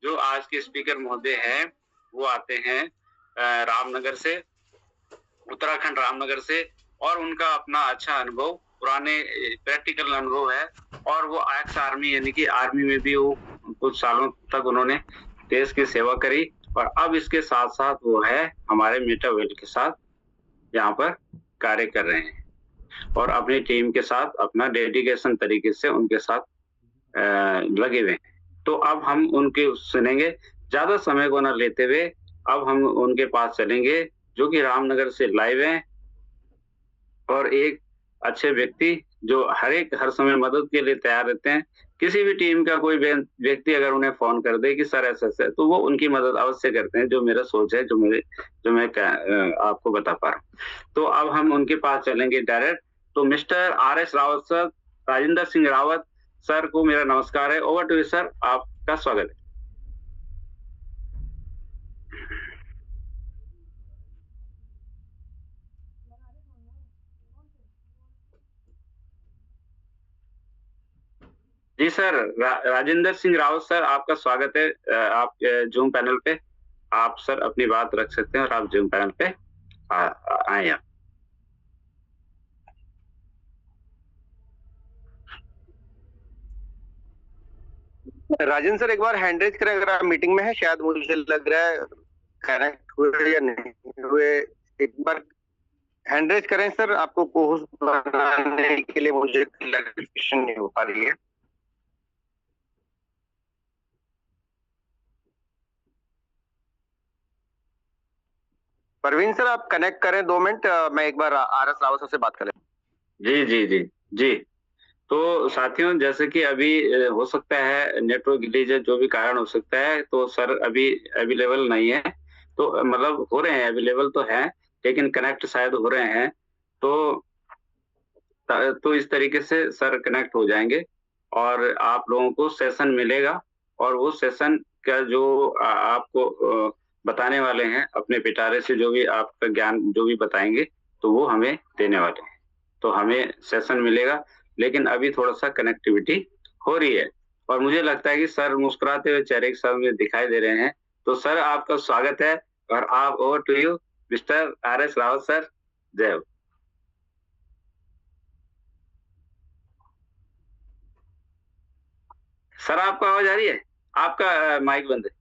जो आज के स्पीकर महोदय हैं वो आते हैं रामनगर से, उत्तराखंड रामनगर से, और उनका अपना अच्छा अनुभव, पुराने प्रैक्टिकल अनुभव है, और वो एक्स आर्मी यानी कि आर्मी में भी वो कुछ सालों तक उन्होंने देश की सेवा करी, और अब इसके साथ-साथ वो है हमारे मेटावेल के साथ यहाँ पर कार्य कर रहे हैं, और अपनी टीम के साथ अपना डेडिकेशन तरीके से उनके साथ लगे हुए हैं। तो अब हम उनके सुनेंगे, ज़्यादा समय को ना लेते हुए अब हम उनके पास चलेंगे, जो कि रामनगर से लाइव हैं, और एक अच्छे व्यक्ति जो हर समय मदद के लिए तैयार रहते हैं। किसी भी टीम का कोई व्यक्ति अगर उन्हें फ़ोन कर दे कि सर ऐसा-ऐसा है, तो वो उनकी मदद अवश्य करते हैं, जो मेरा सोच है, जो मैं आपको बता पा रहा हूँ। तो अब हम उनके पास चलेंगे डायरेक्ट। तो mister RS. Rawat sir, Rajendra Singh Rawat sir को मेरा नमस्कार है। ओवर टू यू सर, आपका स्वागत है। जी सर, राजेंद्र सिंह रावत सर, आपका स्वागत है। आप जूम पैनल पे आप सर अपनी बात रख सकते हैं, और आप जूम पैनल पे आए आप। राजन सर एक बार हैंड रेज करें, अगर आप मीटिंग में है। शायद मुझे लग रहा है कनेक्ट हुए या नहीं हुए, एक बार हैंड रेज करें सर। आपको कोहोस्ट बनाने के लिए मुझे क्लैरिफिकेशन नहीं हो पा रही है। परवीन सर आप कनेक्ट करें 2 मिनट, मैं एक बार आर.एस. रावत सर से बात करें। जी जी जी जी। तो साथियों, जैसे कि अभी हो सकता है नेटवर्क ग्लिच, जो भी कारण हो सकता है, तो सर अभी अवेलेबल नहीं है। तो मतलब हो रहे हैं, अवेलेबल तो है, लेकिन कनेक्ट शायद हो रहे हैं। तो इस तरीके से सर कनेक्ट हो जाएंगे, और आप लोगों को सेशन मिलेगा, और वो सेशन का जो आपको बताने वाले हैं अपने पिटारे से, जो भी आपका ज्ञान जो भी बताएंगे, तो वो हमें देने वाले हैं। तो हमें सेशन मिलेगा, लेकिन अभी थोड़ा सा कनेक्टिविटी हो रही है, और मुझे लगता है कि सर मुस्कुराते हुए चेहरे के साथ मुझे दिखाई दे रहे हैं। तो सर आपका स्वागत है, और आप over to you mister RS. Rawat sir. जय हो। सर आपको आवाज आ रही है? आपका माइक बंद है।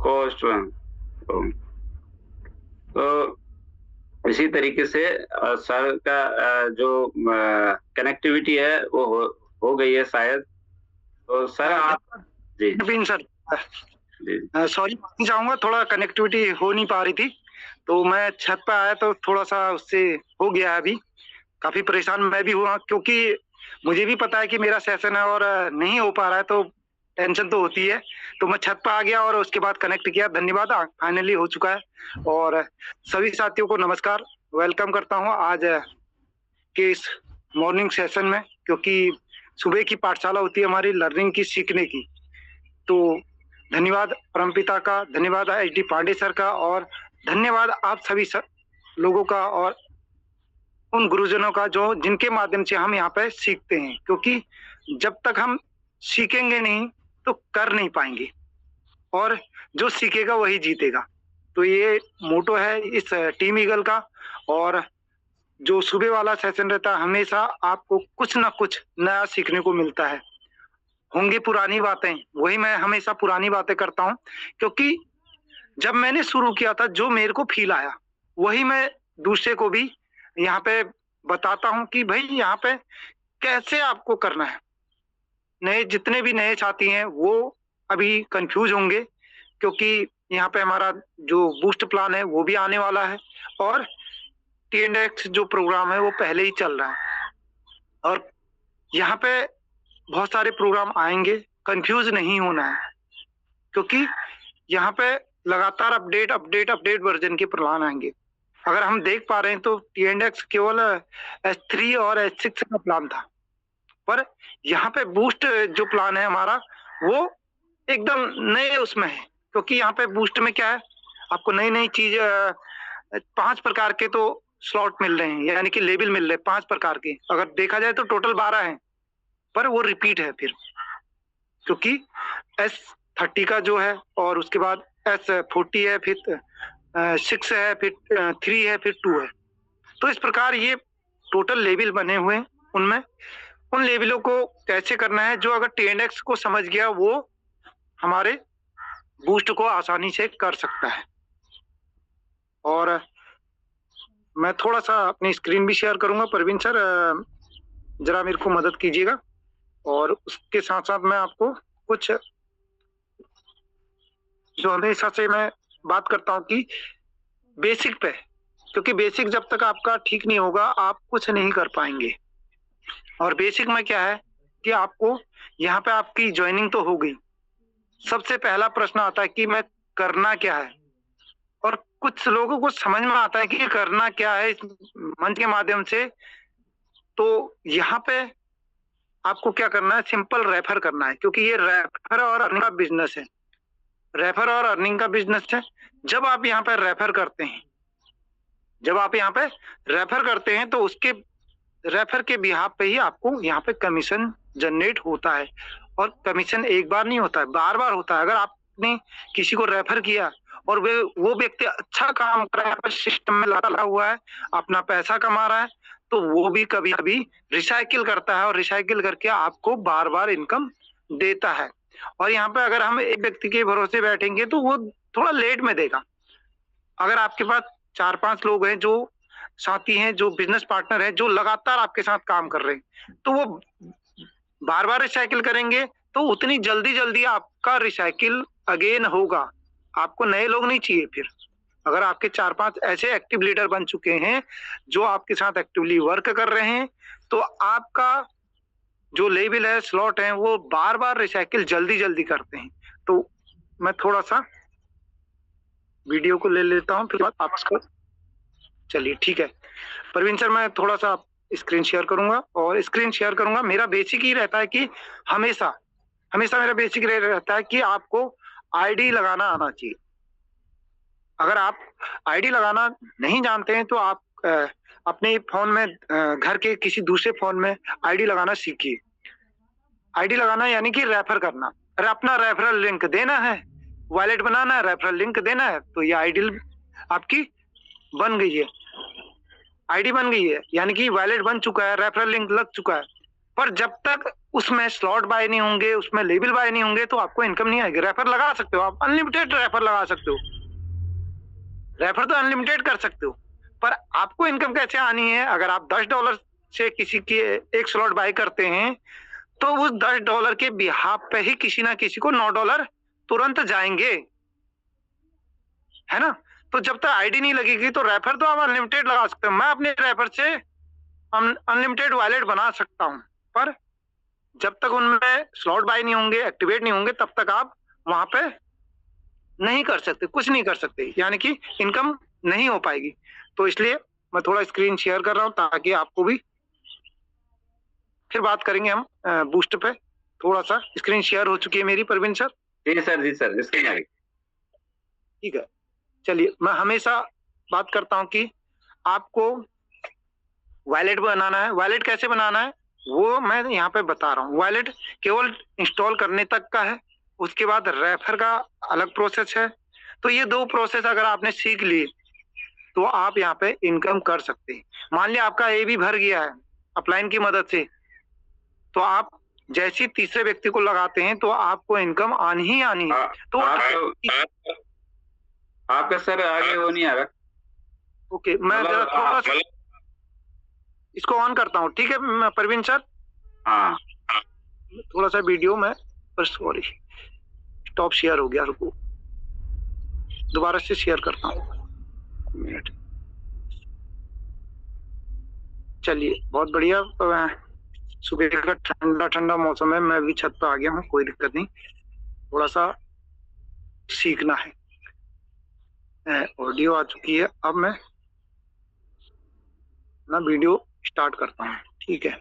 कोस्ट तो इसी तरीके से सर का जो कनेक्टिविटी है वो हो गई है शायद। तो सर आप जी सर सॉरी माफी चाहूंगा, थोड़ा कनेक्टिविटी हो नहीं पा रही थी, तो मैं छत पे आया तो थोड़ा सा उससे हो गया। अभी काफी परेशान मैं भी हुआ, क्योंकि मुझे भी पता है कि मेरा सेशन है और नहीं हो पा रहा है, तो टेंशन तो होती है। तो मैं छत पे आ गया और उसके बाद कनेक्ट किया। धन्यवाद, फाइनली हो चुका है। और सभी साथियों को नमस्कार, वेलकम करता हूँ आज के इस मॉर्निंग सेशन में, क्योंकि सुबह की पाठशाला होती है हमारी लर्निंग की, सीखने की। तो धन्यवाद परमपिता का, धन्यवाद एच.डी. पांडे सर का, और धन्यवाद आप सभी लोगों का, और उन गुरुजनों का जो जिनके माध्यम से हम यहाँ पे सीखते हैं। क्योंकि जब तक हम सीखेंगे नहीं तो कर नहीं पाएंगे, और जो सीखेगा वही जीतेगा। तो ये मोटो है इस टीम ईगल का। और जो सुबह वाला सेशन रहता है, हमेशा आपको कुछ ना कुछ नया सीखने को मिलता है। होंगी पुरानी बातें, वही मैं हमेशा पुरानी बातें करता हूँ, क्योंकि जब मैंने शुरू किया था जो मेरे को फील आया वही मैं दूसरे को भी यहाँ पे बताता हूँ कि भाई यहाँ पे कैसे आपको करना है। नए जितने भी नए साथी हैं वो अभी कंफ्यूज होंगे, क्योंकि यहाँ पे हमारा जो बूस्ट प्लान है वो भी आने वाला है, और टी&एक्स जो प्रोग्राम है वो पहले ही चल रहा है, और यहाँ पे बहुत सारे प्रोग्राम आएंगे। कंफ्यूज नहीं होना है, क्योंकि यहाँ पे लगातार अपडेट वर्जन के प्लान आएंगे। अगर हम देख पा रहे हैं तो टी&एक्स केवल S3 और S6 का प्लान था, पर यहाँ पे बूस्ट जो प्लान है हमारा वो एकदम नए उसमें है। क्योंकि यहाँ पे बूस्ट में क्या है, आपको नई नई चीज 5 प्रकार के तो स्लॉट मिल रहे हैं, यानी कि लेबल मिल रहे हैं 5 प्रकार के। अगर देखा जाए तो टोटल 12 हैं, पर वो रिपीट है फिर, क्योंकि S30 का जो है, और उसके बाद S40 है, फिर 6 है, फिर 3 है, फिर 2 है। तो इस प्रकार ये टोटल लेबल बने हुए हैं। उनमें उन लेबलों को कैसे करना है, जो अगर TNX को समझ गया वो हमारे बूस्ट को आसानी से कर सकता है। और मैं थोड़ा सा अपनी स्क्रीन भी शेयर करूंगा। परवीन सर जरा मेरे को मदद कीजिएगा, और उसके साथ साथ मैं आपको कुछ, जो हमेशा से मैं बात करता हूं कि बेसिक पे, क्योंकि बेसिक जब तक आपका ठीक नहीं होगा आप कुछ नहीं कर पाएंगे। और बेसिक में क्या है कि आपको यहाँ पे आपकी ज्वाइनिंग तो हो गई, सबसे पहला प्रश्न आता है कि मैं करना क्या है। और कुछ लोगों को समझ में आता है कि करना क्या है इस मंच के माध्यम से। तो यहाँ पे आपको क्या करना है, सिंपल रेफर करना है, क्योंकि ये रेफर और अर्निंग का बिजनेस है। रेफर और अर्निंग का बिजनेस है। जब आप यहाँ पे रेफर करते हैं, तो उसके रेफर के बिहाफ पे ही आपको यहाँ पे कमीशन जनरेट होता है। और कमीशन एक बार नहीं होता है, बार बार होता है। अगर आपने किसी को रेफर किया और वो व्यक्ति अच्छा काम कर रहा है, सिस्टम में लगा हुआ है, अपना पैसा कमा रहा है, तो वो भी कभी कभी रिसाइकिल करता है, और रिसाइकिल करके आपको बार बार इनकम देता है। और यहाँ पे अगर हम एक व्यक्ति के भरोसे बैठेंगे तो वो थोड़ा लेट में देगा। अगर आपके पास 4-5 लोग हैं, जो साथी हैं, जो बिजनेस पार्टनर हैं, जो लगातार आपके साथ काम कर रहे हैं, तो वो बार बार रिसाइकिल करेंगे, तो उतनी जल्दी आपका रिसाइकिल अगेन होगा। आपको नए लोग नहीं चाहिए फिर। अगर आपके 4-5 ऐसे एक्टिव लीडर बन चुके हैं जो आपके साथ एक्टिवली वर्क कर रहे हैं, तो आपका जो लेवल है, स्लॉट है, वो बार बार रिसाइकिल जल्दी करते हैं। तो मैं थोड़ा सा वीडियो को ले लेता हूं, फिर आप इसको, चलिए ठीक है। परवीन सर मैं थोड़ा सा स्क्रीन शेयर करूंगा, और स्क्रीन शेयर करूंगा। मेरा बेसिक ही रहता है कि हमेशा मेरा बेसिक रहता है कि आपको आईडी लगाना आना चाहिए। अगर आप आईडी लगाना नहीं जानते हैं तो आप अपने फोन में, घर के किसी दूसरे फोन में आईडी लगाना सीखिए। आईडी लगाना यानी कि रेफर करना, अरे अपना रेफरल लिंक देना है, वॉलेट बनाना है, रेफरल लिंक देना है, तो ये आईडी आपकी बन गई है। आईडी बन गई है यानी कि वॉलेट बन चुका है, रेफरल लिंक लग चुका है। पर जब तक उसमें स्लॉट बाय नहीं होंगे, उसमें लेबल बाय नहीं होंगे, तो आपको इनकम नहीं आएगी। रेफर लगा सकते हो आप, अनलिमिटेड रेफर लगा सकते हो, रेफर तो अनलिमिटेड कर सकते हो, पर आपको इनकम कैसे आनी है? अगर आप $10 से किसी के एक स्लॉट बाय करते हैं, तो उस $10 के बिहाफ पे ही किसी ना किसी को $9 तुरंत जाएंगे, है ना। तो जब तक आईडी नहीं लगेगी तो रेफर तो आप अनलिमिटेड लगा सकते हो। मैं अपने रेफर से अनलिमिटेड वॉलेट बना सकता हूं, पर जब तक उनमें स्लॉट बाय नहीं होंगे, एक्टिवेट नहीं होंगे, तब तक आप वहां पे नहीं कर सकते, कुछ नहीं कर सकते, यानी कि इनकम नहीं हो पाएगी। तो इसलिए मैं थोड़ा स्क्रीन शेयर कर रहा हूं ताकि आपको भी, फिर बात करेंगे हम बूस्ट पे। थोड़ा सा स्क्रीन शेयर हो चुकी है मेरी, परवीन सर। जी सर स्क्रीन आ गई। ठीक है, चलिए। मैं हमेशा बात करता हूं कि आपको वॉलेट बनाना है। वॉलेट कैसे बनाना है वो मैं यहाँ पे बता रहा हूँ। वॉलेट केवल इंस्टॉल करने तक का है, उसके बाद रेफर का अलग प्रोसेस है। तो ये 2 प्रोसेस अगर आपने सीख लिए तो आप यहाँ पे इनकम कर सकते हैं। मान लिया आपका ए भी भर गया है अपलाइन की मदद से, तो आप जैसे तीसरे व्यक्ति को लगाते हैं तो आपको इनकम आनी ही आनी है। तो आपका सर आगे वो नहीं आ रहा। ओके, मैं जरा थोड़ा सा इसको ऑन करता हूँ, ठीक है परवीन सर। हाँ, थोड़ा सा वीडियो में, सॉरी स्टॉप शेयर हो गया, रुको दोबारा से शेयर करता हूँ, मिनट। चलिए, बहुत बढ़िया। सुबह का ठंडा मौसम है, मैं भी छत पर आ गया हूँ, कोई दिक्कत नहीं। थोड़ा सा सीखना है। ऑडियो आ चुकी है, अब मैं ना वीडियो स्टार्ट करता हूँ, ठीक है।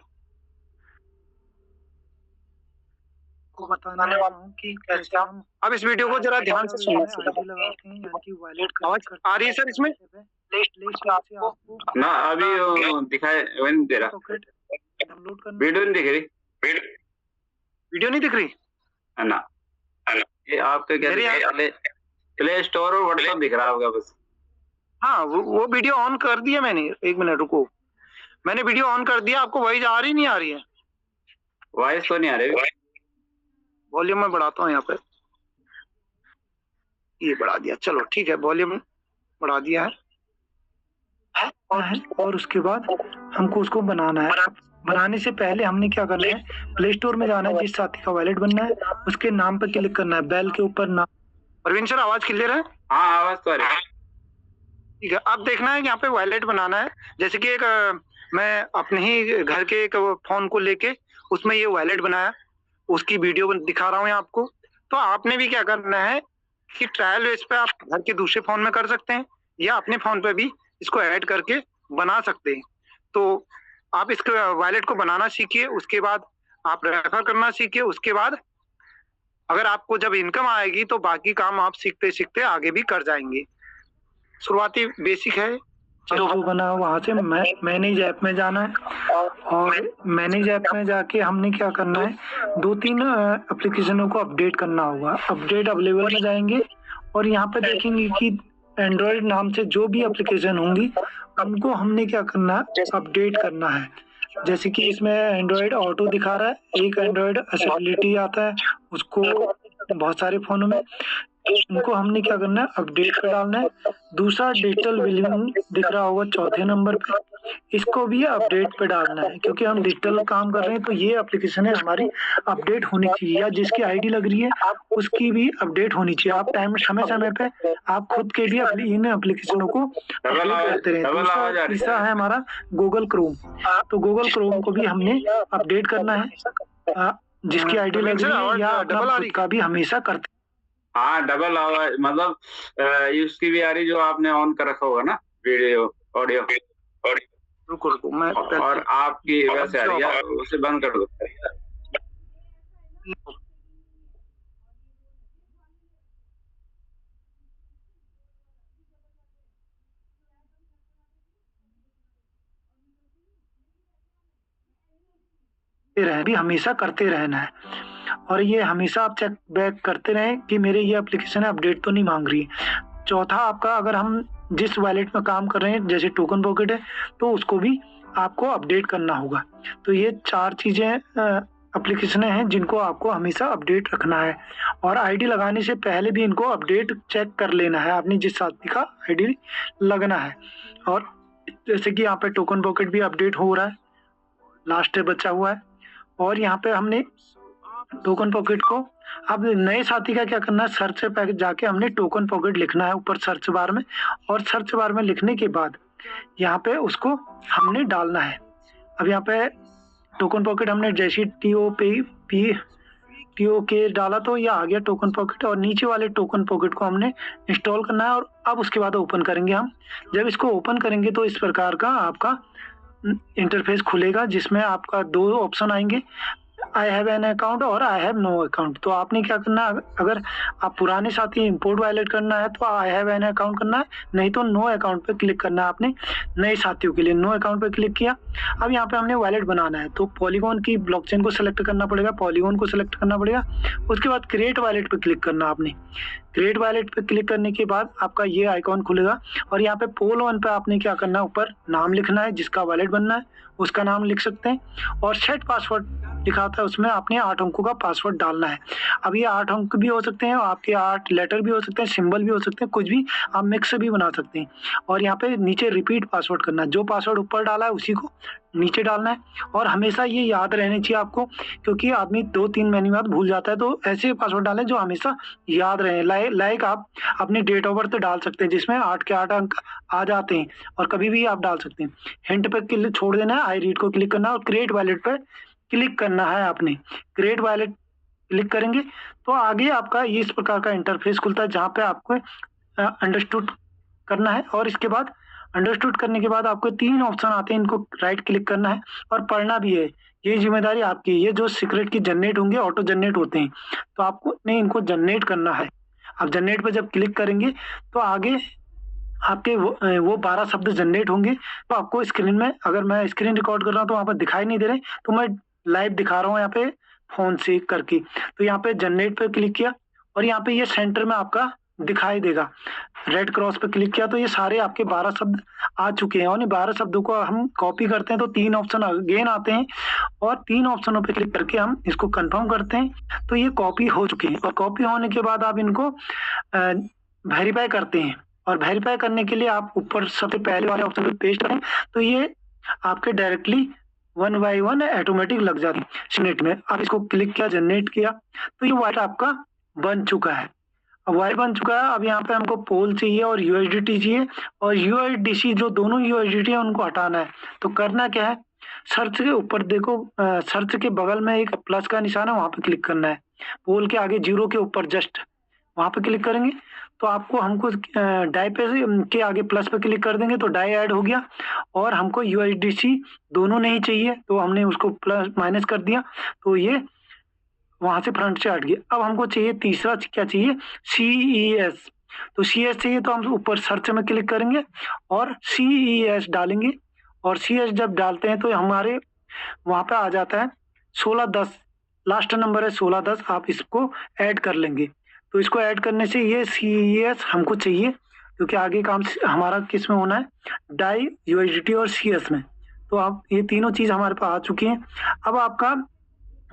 आपको बताने वाला हूँ कि कैसे हम अब इस वीडियो को जरा ध्यान से सुनना आईडी लगाते हैं, यानी कि वॉलेट आवाज आ रही है सर इसमें आपको ना अभी दिखाए नहीं दे रहा, डाउनलोड करना, वीडियो नहीं दिख रही, वीडियो नहीं दिख रही है ना? ये आपके क्या प्ले स्टोर और व्हाट्सएप दिख रहा होगा बस। हाँ वो वीडियो ऑन कर दिया मैंने, एक मिनट रुको, मैंने वीडियो ऑन कर दिया। आपको वॉइस आ रही नहीं आ रही है? वॉइस तो नहीं आ रही। वॉल्यूम में बढ़ाता हूँ, यहाँ पे ये बढ़ा दिया, चलो ठीक है, वॉल्यूम बढ़ा दिया है। और उसके बाद हमको उसको बनाना है। बनाने से पहले हमने क्या करना है, प्ले स्टोर में जाना है, जिस साथी का वॉलेट बनना है उसके नाम पर क्लिक करना है, बेल के ऊपर नाम। प्रवीण सर आवाज क्लियर है? हाँ आवाज तो आ रही है। ठीक है, अब देखना है यहाँ पे वॉलेट बनाना है। जैसे कि एक मैं अपने ही घर के एक फोन को लेके उसमें ये वॉलेट बनाया, उसकी वीडियो दिखा रहा हूँ यहाँ आपको। तो आपने भी क्या करना है कि ट्रायल बेस पे आप घर के दूसरे फोन में कर सकते हैं या अपने फोन पे भी इसको ऐड करके बना सकते हैं। तो आप इसके वॉलेट को बनाना सीखिए, उसके बाद आप रेफर करना सीखिए। उसके बाद अगर आपको जब इनकम आएगी तो बाकी काम आप सीखते सीखते आगे भी कर जाएंगे। शुरुआती बेसिक है जो बना, वहां से मैनेज ऐप में जाना है और मैनेज ऐप में जाके हमने क्या करना है, 2-3 एप्लीकेशनों को अपडेट करना होगा। अपडेट अवेलेबल में जाएंगे और यहाँ पे देखेंगे कि एंड्रॉइड नाम से जो भी एप्लीकेशन होंगी उनको हमने क्या करना है, अपडेट करना है। जैसे कि इसमें एंड्रॉइड ऑटो दिखा रहा है, एक एंड्रॉइड एक्सेसिबिलिटी आता है, उसको बहुत सारे फोनों में, उनको हमने क्या करना है, अपडेट पे डालना है। दूसरा डिजिटल बिलिंग दिख रहा होगा चौथे नंबर पे, इसको भी अपडेट पे डालना है, क्योंकि हम डिजिटल काम कर रहे हैं तो ये एप्लीकेशन है हमारी अपडेट होनी चाहिए, या जिसकी आईडी लग रही है उसकी भी अपडेट होनी चाहिए। आप टाइम समय समय पे आप खुद के लिए अपनी इन एप्लीकेशनों को अपडेट करते रहे। तीसरा है हमारा गूगल क्रोम, तो गूगल क्रोम को भी हमने अपडेट करना है, जिसकी आईडी लग रही है या अपना खुद का भी हमेशा करते। हाँ डबल आवाज, मतलब उसकी भी आ रही जो आपने ऑन कर रखा होगा ना, वीडियो ऑडियो। रुको मैं और आपकी वैसे आ रही है, उसे बंद कर दो। भी हमेशा करते रहना है, और ये हमेशा आप चेक बैक करते रहें कि मेरे ये एप्लीकेशन अपडेट तो नहीं मांग रही है। चौथा आपका, अगर हम जिस वॉलेट में काम कर रहे हैं जैसे टोकन पॉकेट है तो उसको भी आपको अपडेट करना होगा। तो ये 4 चीजें एप्लीकेशनें हैं जिनको आपको हमेशा अपडेट रखना है, और आईडी लगाने से पहले भी इनको अपडेट चेक कर लेना है, आपने जिस साथी का आईडी लगना है। और जैसे कि यहाँ पे टोकन पॉकेट भी अपडेट हो रहा है, लास्ट बचा हुआ है। और यहाँ पे हमने टोकन पॉकेट को, अब नए साथी का क्या करना है, सर्च पे जाके हमने टोकन पॉकेट लिखना है ऊपर सर्च बार में, और सर्च बार में लिखने के बाद यहाँ पे उसको हमने डालना है। अब यहाँ पे टोकन पॉकेट हमने जैसे TOK डाला तो ये आ गया टोकन पॉकेट, और नीचे वाले टोकन पॉकेट को हमने इंस्टॉल करना है। और अब उसके बाद ओपन करेंगे हम। जब इसको ओपन करेंगे तो इस प्रकार का आपका इंटरफेस खुलेगा, जिसमें आपका 2 ऑप्शन आएंगे, आई हैव एन अकाउंट और आई हैव नो अकाउंट। तो आपने क्या करना है, अगर आप पुराने साथी इंपोर्ट वॉलेट करना है तो आई हैव एन अकाउंट करना है, नहीं तो नो अकाउंट पे क्लिक करना है। आपने नए साथियों के लिए नो अकाउंट पे क्लिक किया। अब यहाँ पे हमने वॉलेट बनाना है तो पॉलीगॉन की ब्लॉकचेन को सिलेक्ट करना पड़ेगा, पॉलीगॉन को सिलेक्ट करना पड़ेगा। उसके बाद क्रिएट वॉलेट पे क्लिक करना आपने। क्रिएट वॉलेट पे क्लिक करने के बाद आपका ये आइकॉन खुलेगा, और यहाँ पे पोल 1 पे आपने क्या करना है, ऊपर नाम लिखना है, जिसका वॉलेट बनना है उसका नाम लिख सकते हैं, और सेट पासवर्ड लिखा होता है उसमें आपने 8 अंकों का पासवर्ड डालना है। अब ये 8 अंक भी हो सकते हैं, आपके 8 लेटर भी हो सकते हैं, सिंबल भी हो सकते हैं, कुछ भी आप मिक्स भी बना सकते हैं। और यहाँ पे नीचे रिपीट पासवर्ड करना है, जो पासवर्ड ऊपर डाला है उसी को नीचे डालना है। और हमेशा ये याद रहनी चाहिए आपको, क्योंकि आदमी 2-3 महीने बाद भूल जाता है, तो ऐसे पासवर्ड डालें जो हमेशा याद रहे। लाइक आप अपनी डेट ऑफ बर्थ डाल सकते हैं जिसमें 8 के 8 अंक आ जाते हैं, और कभी भी आप डाल सकते हैं। हिंट पे क्लिक छोड़ देना है, आई रीड को क्लिक करना है, और क्रिएट वॉलेट पे क्लिक करना है। आपने क्रिएट वॉलेट क्लिक करेंगे तो आगे आपका इस प्रकार का इंटरफेस खुलता है, जहाँ पे आपको अंडरस्टूड करना है। और इसके बाद अंडरस्टूड करने के बाद आपको 3 ऑप्शन आते हैं, इनको राइट क्लिक करना है और पढ़ना भी है ये जिम्मेदारी आपकी है। ये जो सीक्रेट की जनरेट होंगे, ऑटो जनरेट होते हैं, तो आपको नहीं इनको जनरेट करना है। आप जनरेट पे जब क्लिक करेंगे तो आगे आपके वो 12 शब्द जनरेट होंगे। तो आपको स्क्रीन में, अगर मैं स्क्रीन रिकॉर्ड कर रहा हूँ तो वहाँ पर दिखाई नहीं दे रहे, तो मैं लाइव दिखा रहा हूँ यहाँ पे फोन से करके। तो यहाँ पे जनरेट पे क्लिक किया और यहाँ पे ये सेंटर में आपका दिखाई देगा, रेड क्रॉस पे क्लिक किया तो ये सारे आपके 12 शब्द आ चुके हैं। और इन 12 शब्दों को हम कॉपी करते हैं तो 3 ऑप्शन अगेन आते हैं और 3 ऑप्शनों पे क्लिक करके हम इसको कंफर्म करते हैं। तो ये कॉपी हो चुके हैं और कॉपी होने के बाद आप इनको वेरीफाई करते हैं। और वेरीफाई करने के लिए आप ऊपर सबसे पहले वाले ऑप्शन पे पेस्ट करें तो ये आपके डायरेक्टली 1 बाय 1 ऑटोमेटिक लग जाती है सिग्नेट में। आप इसको क्लिक किया, जनरेट किया, तो ये वाइट आपका बन चुका है। अब वाइट बन चुका है। अब यहाँ पे हमको पोल चाहिए और यूएसडीटी चाहिए और यूएसडीसी, जो दोनों यूएसडीटी है उनको हटाना है। तो करना क्या है, सर्च के ऊपर देखो, सर्च के बगल में एक प्लस का निशान है, वहां पे क्लिक करना है। पोल के आगे 0 के ऊपर जस्ट वहां पे क्लिक करेंगे तो आपको हमको डाई पे के आगे प्लस पे क्लिक कर देंगे तो डाई ऐड हो गया। और हमको यूएसडीसी दोनों नहीं चाहिए तो हमने उसको प्लस माइनस कर दिया, तो ये वहां से फ्रंट से हट गया। अब हमको चाहिए तीसरा, क्या चाहिए, CES। तो CES चाहिए तो हम ऊपर सर्च में क्लिक करेंगे और CES डालेंगे। और CES जब डालते हैं तो हमारे वहां पे आ जाता है 1610, लास्ट नंबर है 1610, आप इसको ऐड कर लेंगे। तो इसको ऐड करने से ये CES हमको चाहिए, क्योंकि आगे काम हमारा किस में होना है, डाई, यूएसडीटी और CS में। तो आप ये तीनों चीज हमारे पास आ चुकी हैं। अब आपका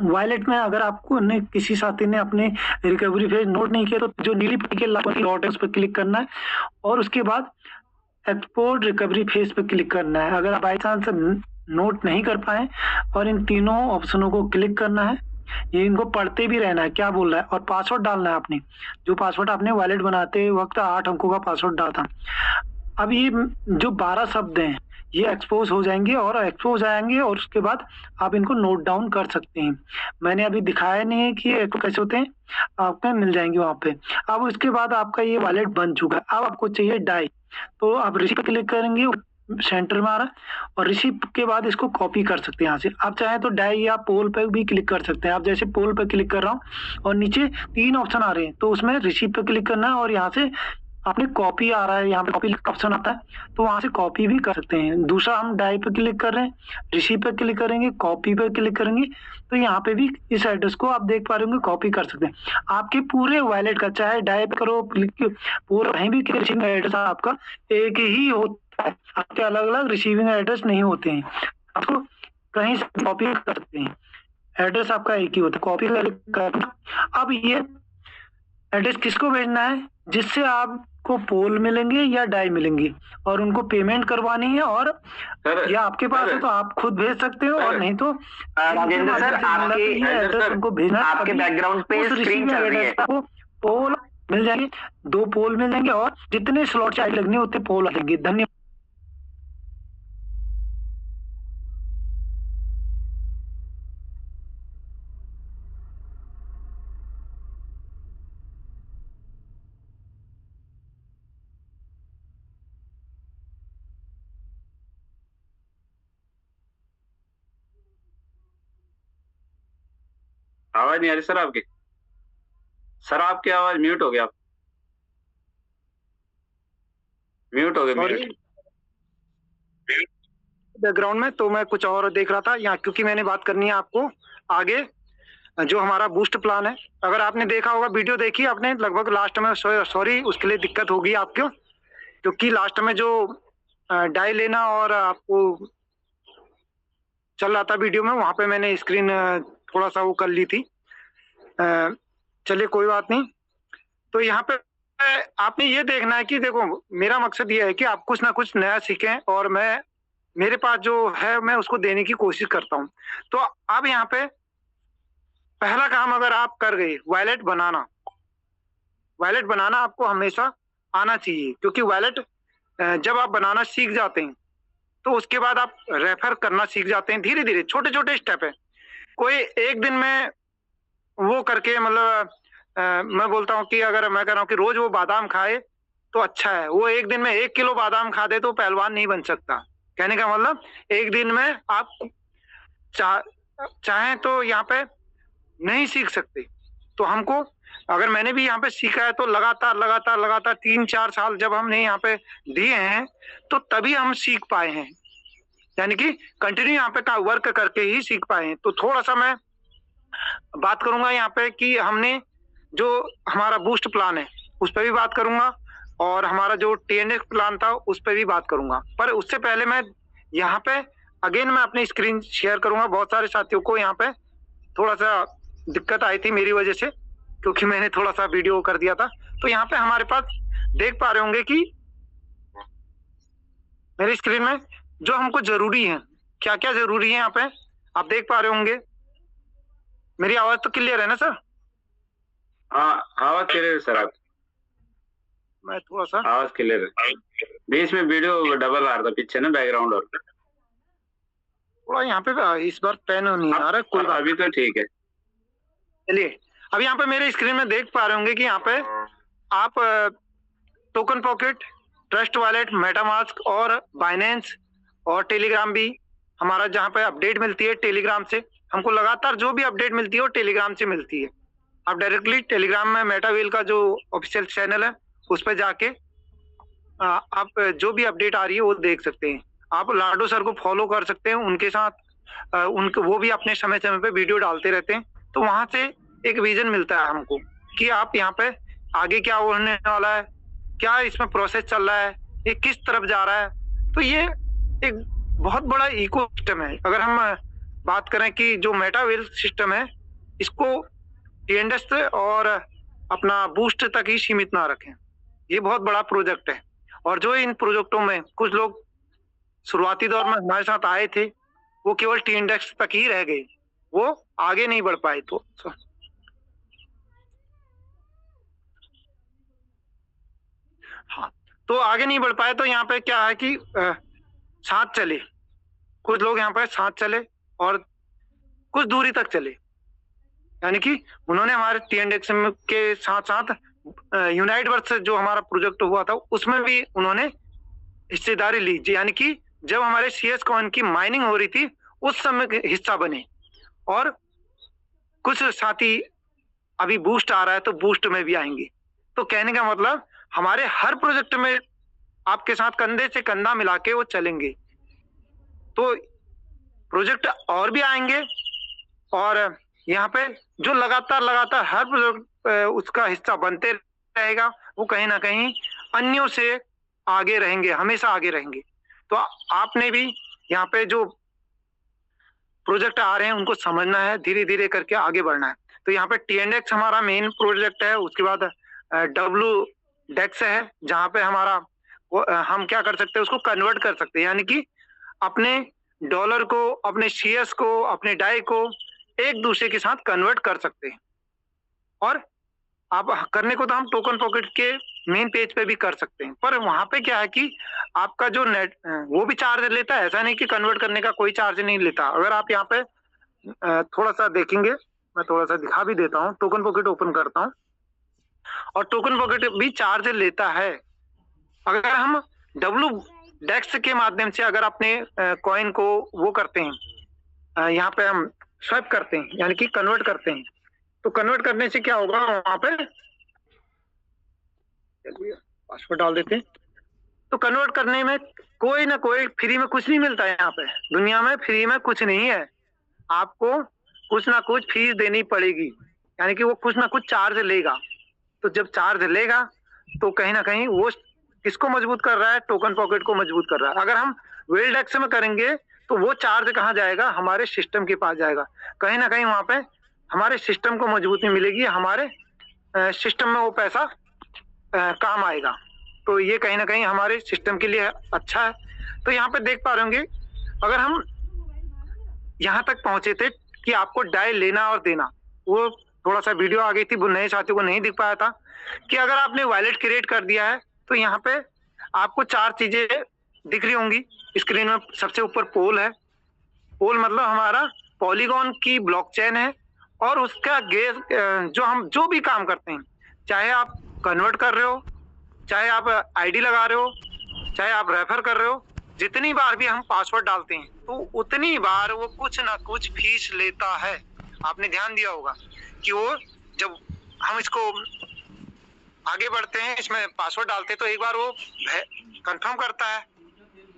वॉलेट में अगर आपको ने किसी साथी ने अपने रिकवरी फेज नोट नहीं किया तो जो नीली पट्टी के लॉट है उस पर क्लिक करना है और उसके बाद एक्सपोर्ट रिकवरी फेज पे क्लिक करना है। अगर आप बाई चांस नोट नहीं कर पाए और इन तीनों ऑप्शनों को क्लिक करना है, ये इनको पढ़ते भी रहना है क्या बोल रहा है, और पासवर्ड डालना है आपने, जो पासवर्ड आपने वॉलेट बनाते वक्त 8 अंकों का पासवर्ड डाला था। अब ये जो 12 शब्द हैं ये एक्सपोज हो जाएंगे और एक्सपोज आएंगे और उसके बाद आप इनको नोट डाउन कर सकते हैं। मैंने अभी दिखाया नहीं है कि ये कैसे होते हैं, आपको मिल जाएंगे वहां पे। अब उसके बाद आपका ये वॉलेट बन चुका है। अब आपको चाहिए डाई, तो आप रिसीव पे क्लिक करेंगे, सेंटर में आ रहा है, और रिसीव के बाद इसको कॉपी कर सकते हैं यहाँ से। आप चाहें तो डाई या पोल पे भी क्लिक कर सकते हैं। आप जैसे पोल पे क्लिक कर रहा हूँ और नीचे 3 ऑप्शन आ रहे हैं तो उसमें रिसीव पे क्लिक करना है और यहाँ से आपने कॉपी आ रहा है, यहाँ पे कॉपी ऑप्शन आता है तो वहां से कॉपी भी कर सकते हैं। दूसरा हम डाई पे क्लिक कर रहे हैं, रिसीव पे क्लिक करेंगे, कॉपी पे क्लिक करेंगे तो यहाँ पे भी इस एड्रेस को आप देख पा रहे होंगे कॉपी कर सकते हैं। आपके पूरे वॉलेट का चाहे डाई पे करो पूरा कहीं भी रिसीविंग एड्रेस आपका एक ही होता है, आपके अलग अलग रिसीविंग एड्रेस नहीं होते हैं। आपको कहीं से कॉपी कर सकते हैं, एड्रेस आपका एक ही होता है, कॉपी करना। अब ये एड्रेस किसको भेजना है, जिससे आपको पोल मिलेंगे या डाई मिलेंगे और उनको पेमेंट करवानी है, और या आपके पास है तो आप खुद भेज सकते हो और नहीं तो राजेंद्र सर, आपके एड्रेस उनको भेजना, आपके बैकग्राउंड पे स्क्रीन चल रही है। आपको पोल मिल जाएंगे, 2 पोल मिल जाएंगे और जितने स्लॉट चाहिए लगने उतने पोल आ जाएंगे। धन्यवाद। आवाज नहीं आ रही सर आपकी? सर आपकी आवाज म्यूट हो गया, म्यूट हो गया, म्यूट बैकग्राउंड में। तो मैं कुछ और देख रहा था यहाँ, क्योंकि मैंने बात करनी है आपको आगे जो हमारा बूस्ट प्लान है। अगर आपने देखा होगा, वीडियो देखी आपने लगभग लास्ट में, सॉरी उसके लिए दिक्कत होगी आपको, क्योंकि लास्ट में जो डाई लेना और आपको चल रहा था वीडियो में, वहां पे मैंने स्क्रीन थोड़ा सा वो कर ली थी। चलिए कोई बात नहीं। तो यहाँ पे आपने ये देखना है कि देखो मेरा मकसद ये है कि आप कुछ ना कुछ नया सीखें और मैं मेरे पास जो है मैं उसको देने की कोशिश करता हूँ। तो अब यहाँ पे पहला काम अगर आप कर गए, वॉलेट बनाना, वॉलेट बनाना आपको हमेशा आना चाहिए, क्योंकि वॉलेट जब आप बनाना सीख जाते हैं तो उसके बाद आप रेफर करना सीख जाते हैं। धीरे धीरे छोटे छोटे स्टेप है, कोई एक दिन में वो करके, मतलब मैं बोलता हूँ कि अगर मैं कह रहा हूँ कि रोज वो बादाम खाए तो अच्छा है, वो एक दिन में 1 किलो बादाम खा दे तो पहलवान नहीं बन सकता। कहने का मतलब एक दिन में आप चाहें तो यहाँ पे नहीं सीख सकते। तो हमको, अगर मैंने भी यहाँ पे सीखा है तो लगातार लगातार लगातार 3-4 साल जब हमने यहाँ पे दिए हैं तो तभी हम सीख पाए हैं, यानी कि कंटिन्यू यहाँ पे का वर्क करके ही सीख पाए हैं। तो थोड़ा सा मैं बात करूंगा यहाँ पे कि हमने जो हमारा बूस्ट प्लान है उस पर भी बात करूंगा, और हमारा जो TNX प्लान था उस पर भी बात करूंगा। पर उससे पहले मैं यहाँ पे अगेन मैं अपनी स्क्रीन शेयर करूंगा। बहुत सारे साथियों को यहाँ पे थोड़ा सा दिक्कत आई थी मेरी वजह से, क्योंकि मैंने थोड़ा सा वीडियो कर दिया था। तो यहाँ पे हमारे पास देख पा रहे होंगे कि मेरी स्क्रीन में जो हमको जरूरी है, क्या क्या जरूरी है यहाँ पे आप देख पा रहे होंगे। मेरी आवाज तो क्लियर है ना सर? हाँ, आवाज क्लियर है सर। आप मैं थोड़ा सा आवाज क्लियर है। बीच में वीडियो डबल आ रहा था पीछे ना, बैकग्राउंड और थोड़ा यहाँ पे इस बार पेन नहीं आ रहा। कोई अभी तो ठीक है। चलिए, अब यहाँ पे मेरे स्क्रीन में देख पा रहे होंगे कि यहाँ पे आप token pocket, trust wallet, MetaMask और बाइनेंस और टेलीग्राम भी हमारा जहाँ पे अपडेट मिलती है टेलीग्राम से। हमको लगातार जो भी अपडेट मिलती है वो टेलीग्राम से मिलती है। आप डायरेक्टली टेलीग्राम में मेटावेल का जो ऑफिशियल चैनल है उस पर जाके आप जो भी अपडेट आ रही है वो देख सकते हैं। आप लाडो सर को फॉलो कर सकते हैं, उनके साथ उनके वो भी अपने समय समय पे वीडियो डालते रहते हैं। तो वहां से एक विजन मिलता है हमको कि आप यहाँ पे आगे क्या होने वाला है, क्या इसमें प्रोसेस चल रहा है, ये किस तरफ जा रहा है। तो ये एक बहुत बड़ा इकोसिस्टम है। अगर हम बात करें कि जो मेटावेल सिस्टम है इसको TNX और अपना बूस्ट तक ही सीमित ना रखें। ये बहुत बड़ा प्रोजेक्ट है, और जो इन प्रोजेक्टों में कुछ लोग शुरुआती दौर में हमारे साथ आए थे वो केवल TNX तक ही रह गए, वो आगे नहीं बढ़ पाए। तो हाँ, तो आगे नहीं बढ़ पाए। तो यहाँ पे क्या है कि साथ चले, कुछ लोग यहाँ पे साथ चले और कुछ दूरी तक चले, यानी कि उन्होंने हमारे TNX के साथ साथ यूनाइट वर्स जो हमारा प्रोजेक्ट हुआ था उसमें भी उन्होंने हिस्सेदारी ली। यानी कि जब हमारे CS कॉइन की माइनिंग हो रही थी उस समय हिस्सा बने। और कुछ साथी अभी बूस्ट आ रहा है तो बूस्ट में भी आएंगे। तो कहने का मतलब हमारे हर प्रोजेक्ट में आपके साथ कंधे से कंधा मिला के वो चलेंगे। तो प्रोजेक्ट और भी आएंगे, और यहाँ पे जो लगातार लगातार हर प्रोजेक्ट उसका हिस्सा बनते रहेगा, वो कहीं ना कहीं अन्यों से आगे रहेंगे, हमेशा आगे रहेंगे। तो आपने भी यहाँ पे जो प्रोजेक्ट आ रहे हैं उनको समझना है, धीरे धीरे करके आगे बढ़ना है। तो यहाँ पे TNX हमारा मेन प्रोजेक्ट है। उसके बाद WDEX है, जहाँ पे हमारा हम क्या कर सकते हैं, उसको कन्वर्ट कर सकते हैं, यानी कि अपने डॉलर को, अपने CS को, अपने डाई को एक दूसरे के साथ कन्वर्ट कर सकते हैं। और आप करने को तो हम टोकन पॉकेट के मेन पेज पे भी कर सकते हैं, पर वहां पे क्या है कि आपका जो नेट वो भी चार्ज लेता है। ऐसा नहीं कि कन्वर्ट करने का कोई चार्ज नहीं लेता। अगर आप यहाँ पे थोड़ा सा देखेंगे, मैं थोड़ा सा दिखा भी देता हूँ। टोकन पॉकेट ओपन करता हूँ और टोकन पॉकेट भी चार्ज लेता है। अगर हम WDEX के माध्यम से अगर अपने कॉइन को वो करते हैं, यहाँ पे हम स्वैप करते हैं, यानी कि कन्वर्ट करते हैं, तो कन्वर्ट करने से क्या होगा, वहां पे चलिए पासवर्ड डाल देते हैं। तो कन्वर्ट करने में कोई ना कोई फ्री में कुछ नहीं मिलता है। यहाँ पे दुनिया में फ्री में कुछ नहीं है, आपको कुछ ना कुछ फीस देनी पड़ेगी, यानी कि वो कुछ ना कुछ चार्ज लेगा। तो जब चार्ज लेगा तो कहीं ना कहीं वो किसको मजबूत कर रहा है, टोकन पॉकेट को मजबूत कर रहा है। अगर हम WDEX में करेंगे तो वो चार्ज कहाँ जाएगा, हमारे सिस्टम के पास जाएगा। कहीं ना कहीं वहां पे हमारे सिस्टम को मजबूती मिलेगी, हमारे सिस्टम में वो पैसा काम आएगा। तो ये कहीं ना कहीं हमारे सिस्टम के लिए अच्छा है। तो यहाँ पे देख पा रहे होंगे, अगर हम यहाँ तक पहुंचे थे कि आपको डाई लेना और देना, वो थोड़ा सा वीडियो आ गई थी, वो नए साथियों को नहीं दिख पाया था कि अगर आपने वॉलेट क्रिएट कर दिया है तो यहाँ पे आपको 4 चीजें दिख रही होंगी स्क्रीन में। सबसे ऊपर पोल है, पोल मतलब हमारा पॉलीगॉन की ब्लॉकचेन है, और उसका गेस जो हम जो भी काम करते हैं, चाहे आप कन्वर्ट कर रहे हो, चाहे आप ID लगा रहे हो, चाहे आप रेफर कर रहे हो, जितनी बार भी हम पासवर्ड डालते हैं तो उतनी बार वो कुछ ना कुछ फीस लेता है। आपने ध्यान दिया होगा कि वो जब हम इसको आगे बढ़ते हैं, इसमें पासवर्ड डालते हैं तो एक बार वो कंफर्म करता है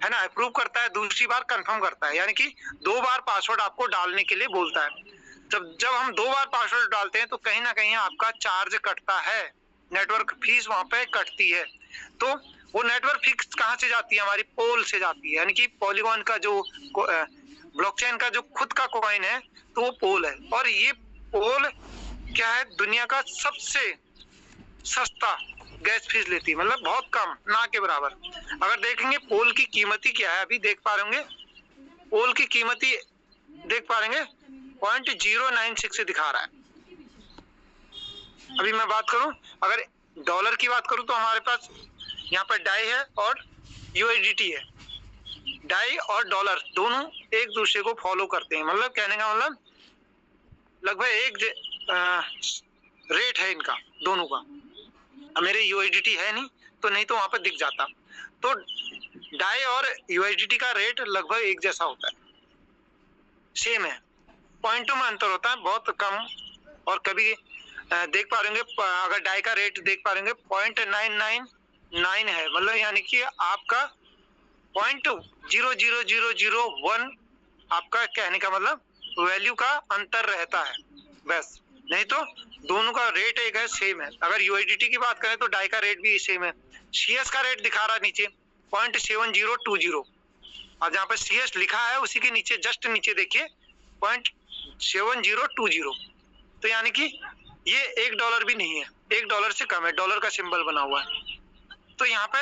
ना, अप्रूव करता है, दूसरी बार कंफर्म करता है, यानी कि 2 बार पासवर्ड आपको डालने के लिए बोलता है। जब हम 2 बार पासवर्ड डालते हैं तो कहीं ना कहीं आपका चार्ज कटता है, नेटवर्क फीस वहां पे कटती है। तो वो नेटवर्क फीस कहाँ से जाती है? हमारी पोल से जाती है, यानी कि पॉलीगॉन का जो ब्लॉकचेन का जो खुद का कॉइन है तो वो पोल है। और ये पोल क्या है? दुनिया का सबसे सस्ता गैस फीस लेती है, मतलब बहुत कम, ना के बराबर। अगर देखेंगे पोल की कीमती क्या है, अभी देख पा रहे होंगे पोल की कीमती देख पा रहे 0.096 से दिखा रहा है। अभी मैं बात करूं, अगर डॉलर की बात करूं तो हमारे पास यहाँ पर डाई है और यूएसडीटी है। डाई और डॉलर दोनों एक दूसरे को फॉलो करते हैं, मतलब कहने का मतलब लगभग एक रेट है इनका दोनों का। अब मेरे यूएसडीटी है नहीं तो वहां पर दिख जाता। तो डाई और यूएसडीटी का रेट लगभग एक जैसा होता है, सेम है, पॉइंटों में अंतर होता है बहुत कम। और कभी देख पा रहे होंगे, अगर डाई का रेट देख पा रहे होंगे 0.9999 है, मतलब यानी कि आपका 0.00001 आपका कहने का मतलब वैल्यू का अंतर रहता है बस, नहीं तो दोनों का रेट एक है, सेम है। अगर यूएसडीटी की बात करें तो डाई का रेट भी सेम है। सीएस का रेट दिखा रहा है नीचे 0.7020, और जहाँ पर सीएस लिखा है उसी के नीचे जस्ट नीचे देखिए 0.7020। तो यानी कि ये $1 भी नहीं है, $1 से कम है, डॉलर का सिंबल बना हुआ है। तो यहाँ पे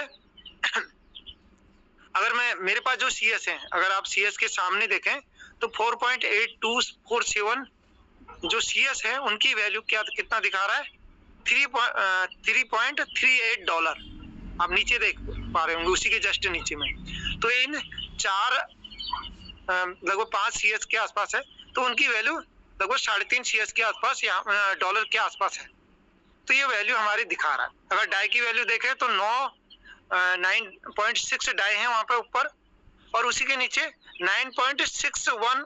अगर मेरे पास जो सीएस है, अगर आप सीएस के सामने देखें तो 4.8247 जो सीएस है उनकी वैल्यू कितना दिखा रहा है? $3.38। आप नीचे देख पा रहे होंगे उसी के जस्ट नीचे में। तो इन 4 लगभग 5 सीएस के आसपास है, तो उनकी वैल्यू लगभग 3.5 सीएस के आसपास, यहाँ डॉलर के आसपास है। तो ये वैल्यू हमारी दिखा रहा है। अगर डाई की वैल्यू देखें तो 9.6 डाई है वहां पे ऊपर, और उसी के नीचे 9.61।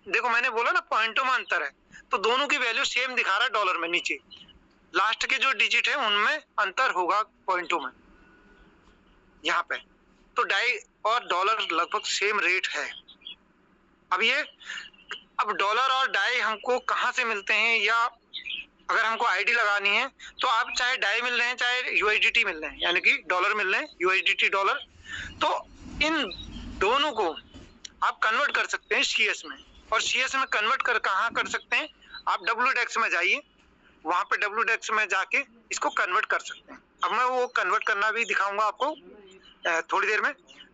देखो मैंने बोला ना पॉइंटों में अंतर है, तो दोनों की वैल्यू सेम दिखा रहा है डॉलर में। नीचे लास्ट के जो डिजिट है उनमें अंतर होगा पॉइंटों में यहाँ पे। तो डाई और डॉलर लगभग सेम रेट है। अब डॉलर और डाई हमको कहाँ से मिलते हैं, या अगर हमको आईडी लगानी है तो आप चाहे डाई मिल रहे हैं चाहे यूएसडीटी मिल रहे हैं, यानी कि डॉलर मिल रहे हैं, यूएसडीटी डॉलर, तो इन दोनों को आप कन्वर्ट कर सकते हैं सीएस में। और सीएस में कन्वर्ट कहाँ कर सकते हैं? आप WDEX में जाइए, वहां पे WDEX में जाके इसको कन्वर्ट कर सकते हैं। अब मैं वो कन्वर्ट करना भी दिखाऊंगा आपको थोड़ी देर में।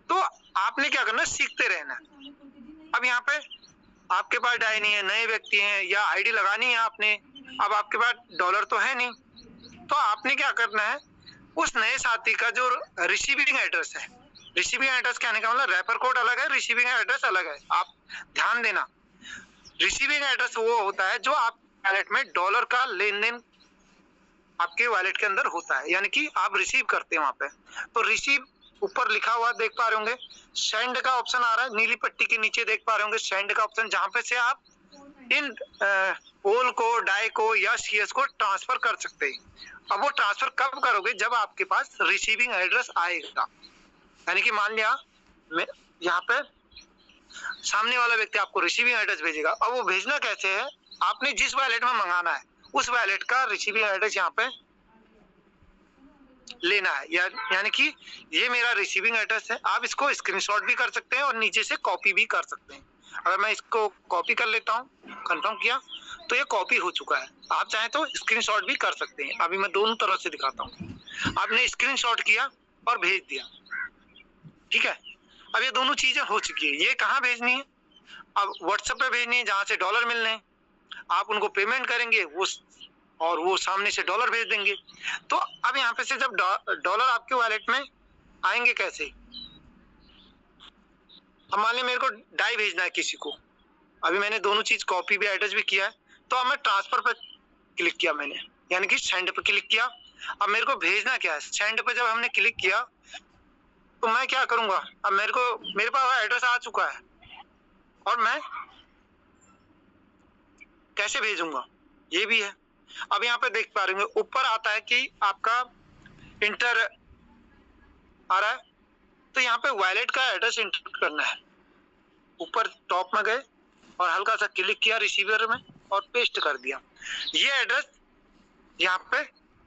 तो आपने क्या करना है? सीखते रहना। अब यहाँ पे आपके पास डाई नहीं है, नए व्यक्ति हैं, या आईडी लगानी है आपने, अब आपके पास डॉलर तो है नहीं, तो आपने क्या करना है? उस नए साथी का जो रिसीविंग एड्रेस है, रिसीविंग एड्रेस कहने का मतलब रेफर कोड अलग है, रिसीविंग एड्रेस अलग है। आप ध्यान देना, रिसीविंग एड्रेस वो होता है जो आप वॉलेट में डॉलर का लेन देन आपके वॉलेट के अंदर होता है, यानी कि आप रिसीव करते हैं वहां पे। तो रिसीव ऊपर लिखा हुआ देख पा रहे होंगे, सेंड का ऑप्शन आ रहा है नीली पट्टी के नीचे, देख पा रहे होंगे सेंड का ऑप्शन, जहां पे से आप इन पोल को, डाई को या सीएस को ट्रांसफर कर सकते हैं। अब वो ट्रांसफर कब करोगे? जब आपके पास रिसीविंग एड्रेस आएगा। यानी कि मान लिया यहाँ पे सामने वाला व्यक्ति आपको रिसीविंग एड्रेस भेजेगा। अब वो भेजना कैसे है? आपने जिस वॉलेट में मंगाना है उस वॉलेट का रिसीविंग एड्रेस यहाँ पे लेना है, यानी कि ये मेरा रिसीविंग एड्रेस है। आप इसको स्क्रीनशॉट भी कर सकते हैं और नीचे से कॉपी भी कर सकते हैं। अगर मैं इसको कॉपी कर लेता हूँ, कंफर्म किया तो ये कॉपी हो चुका है। आप चाहें तो स्क्रीनशॉट भी कर सकते हैं। अभी मैं दोनों तरह से दिखाता हूँ। आपने स्क्रीनशॉट किया और भेज दिया, ठीक है। अब ये दोनों चीजें हो चुकी है। ये कहाँ भेजनी है? अब व्हाट्सएप पे भेजनी है, जहां से डॉलर मिलने हैं। आप उनको पेमेंट करेंगे वो सामने से डॉलर भेज देंगे। तो अब यहाँ पे से जब डॉलर आपके वॉलेट में आएंगे कैसे? अब मान लीजिए मेरे को डाई भेजना है किसी को, अभी मैंने दोनों चीज कॉपी भी एड्रेस भी किया है, तो अब मैं ट्रांसफर पर क्लिक किया मैंने, यानी कि सेंड पे क्लिक किया। अब मेरे को भेजना क्या है? सेंड पे जब हमने क्लिक किया तो तो मैं क्या करूंगा, अब मेरे पास एड्रेस आ चुका है और मैं कैसे भेजूंगा, ये भी है। अब यहाँ पे देख पा रहे होंगे ऊपर आता है कि आपका इंटर आ रहा है, तो यहाँ पे वॉलेट का एड्रेस इंटर करना है। ऊपर टॉप में गए और हल्का सा क्लिक किया रिसीवर में और पेस्ट कर दिया। ये एड्रेस यहाँ पे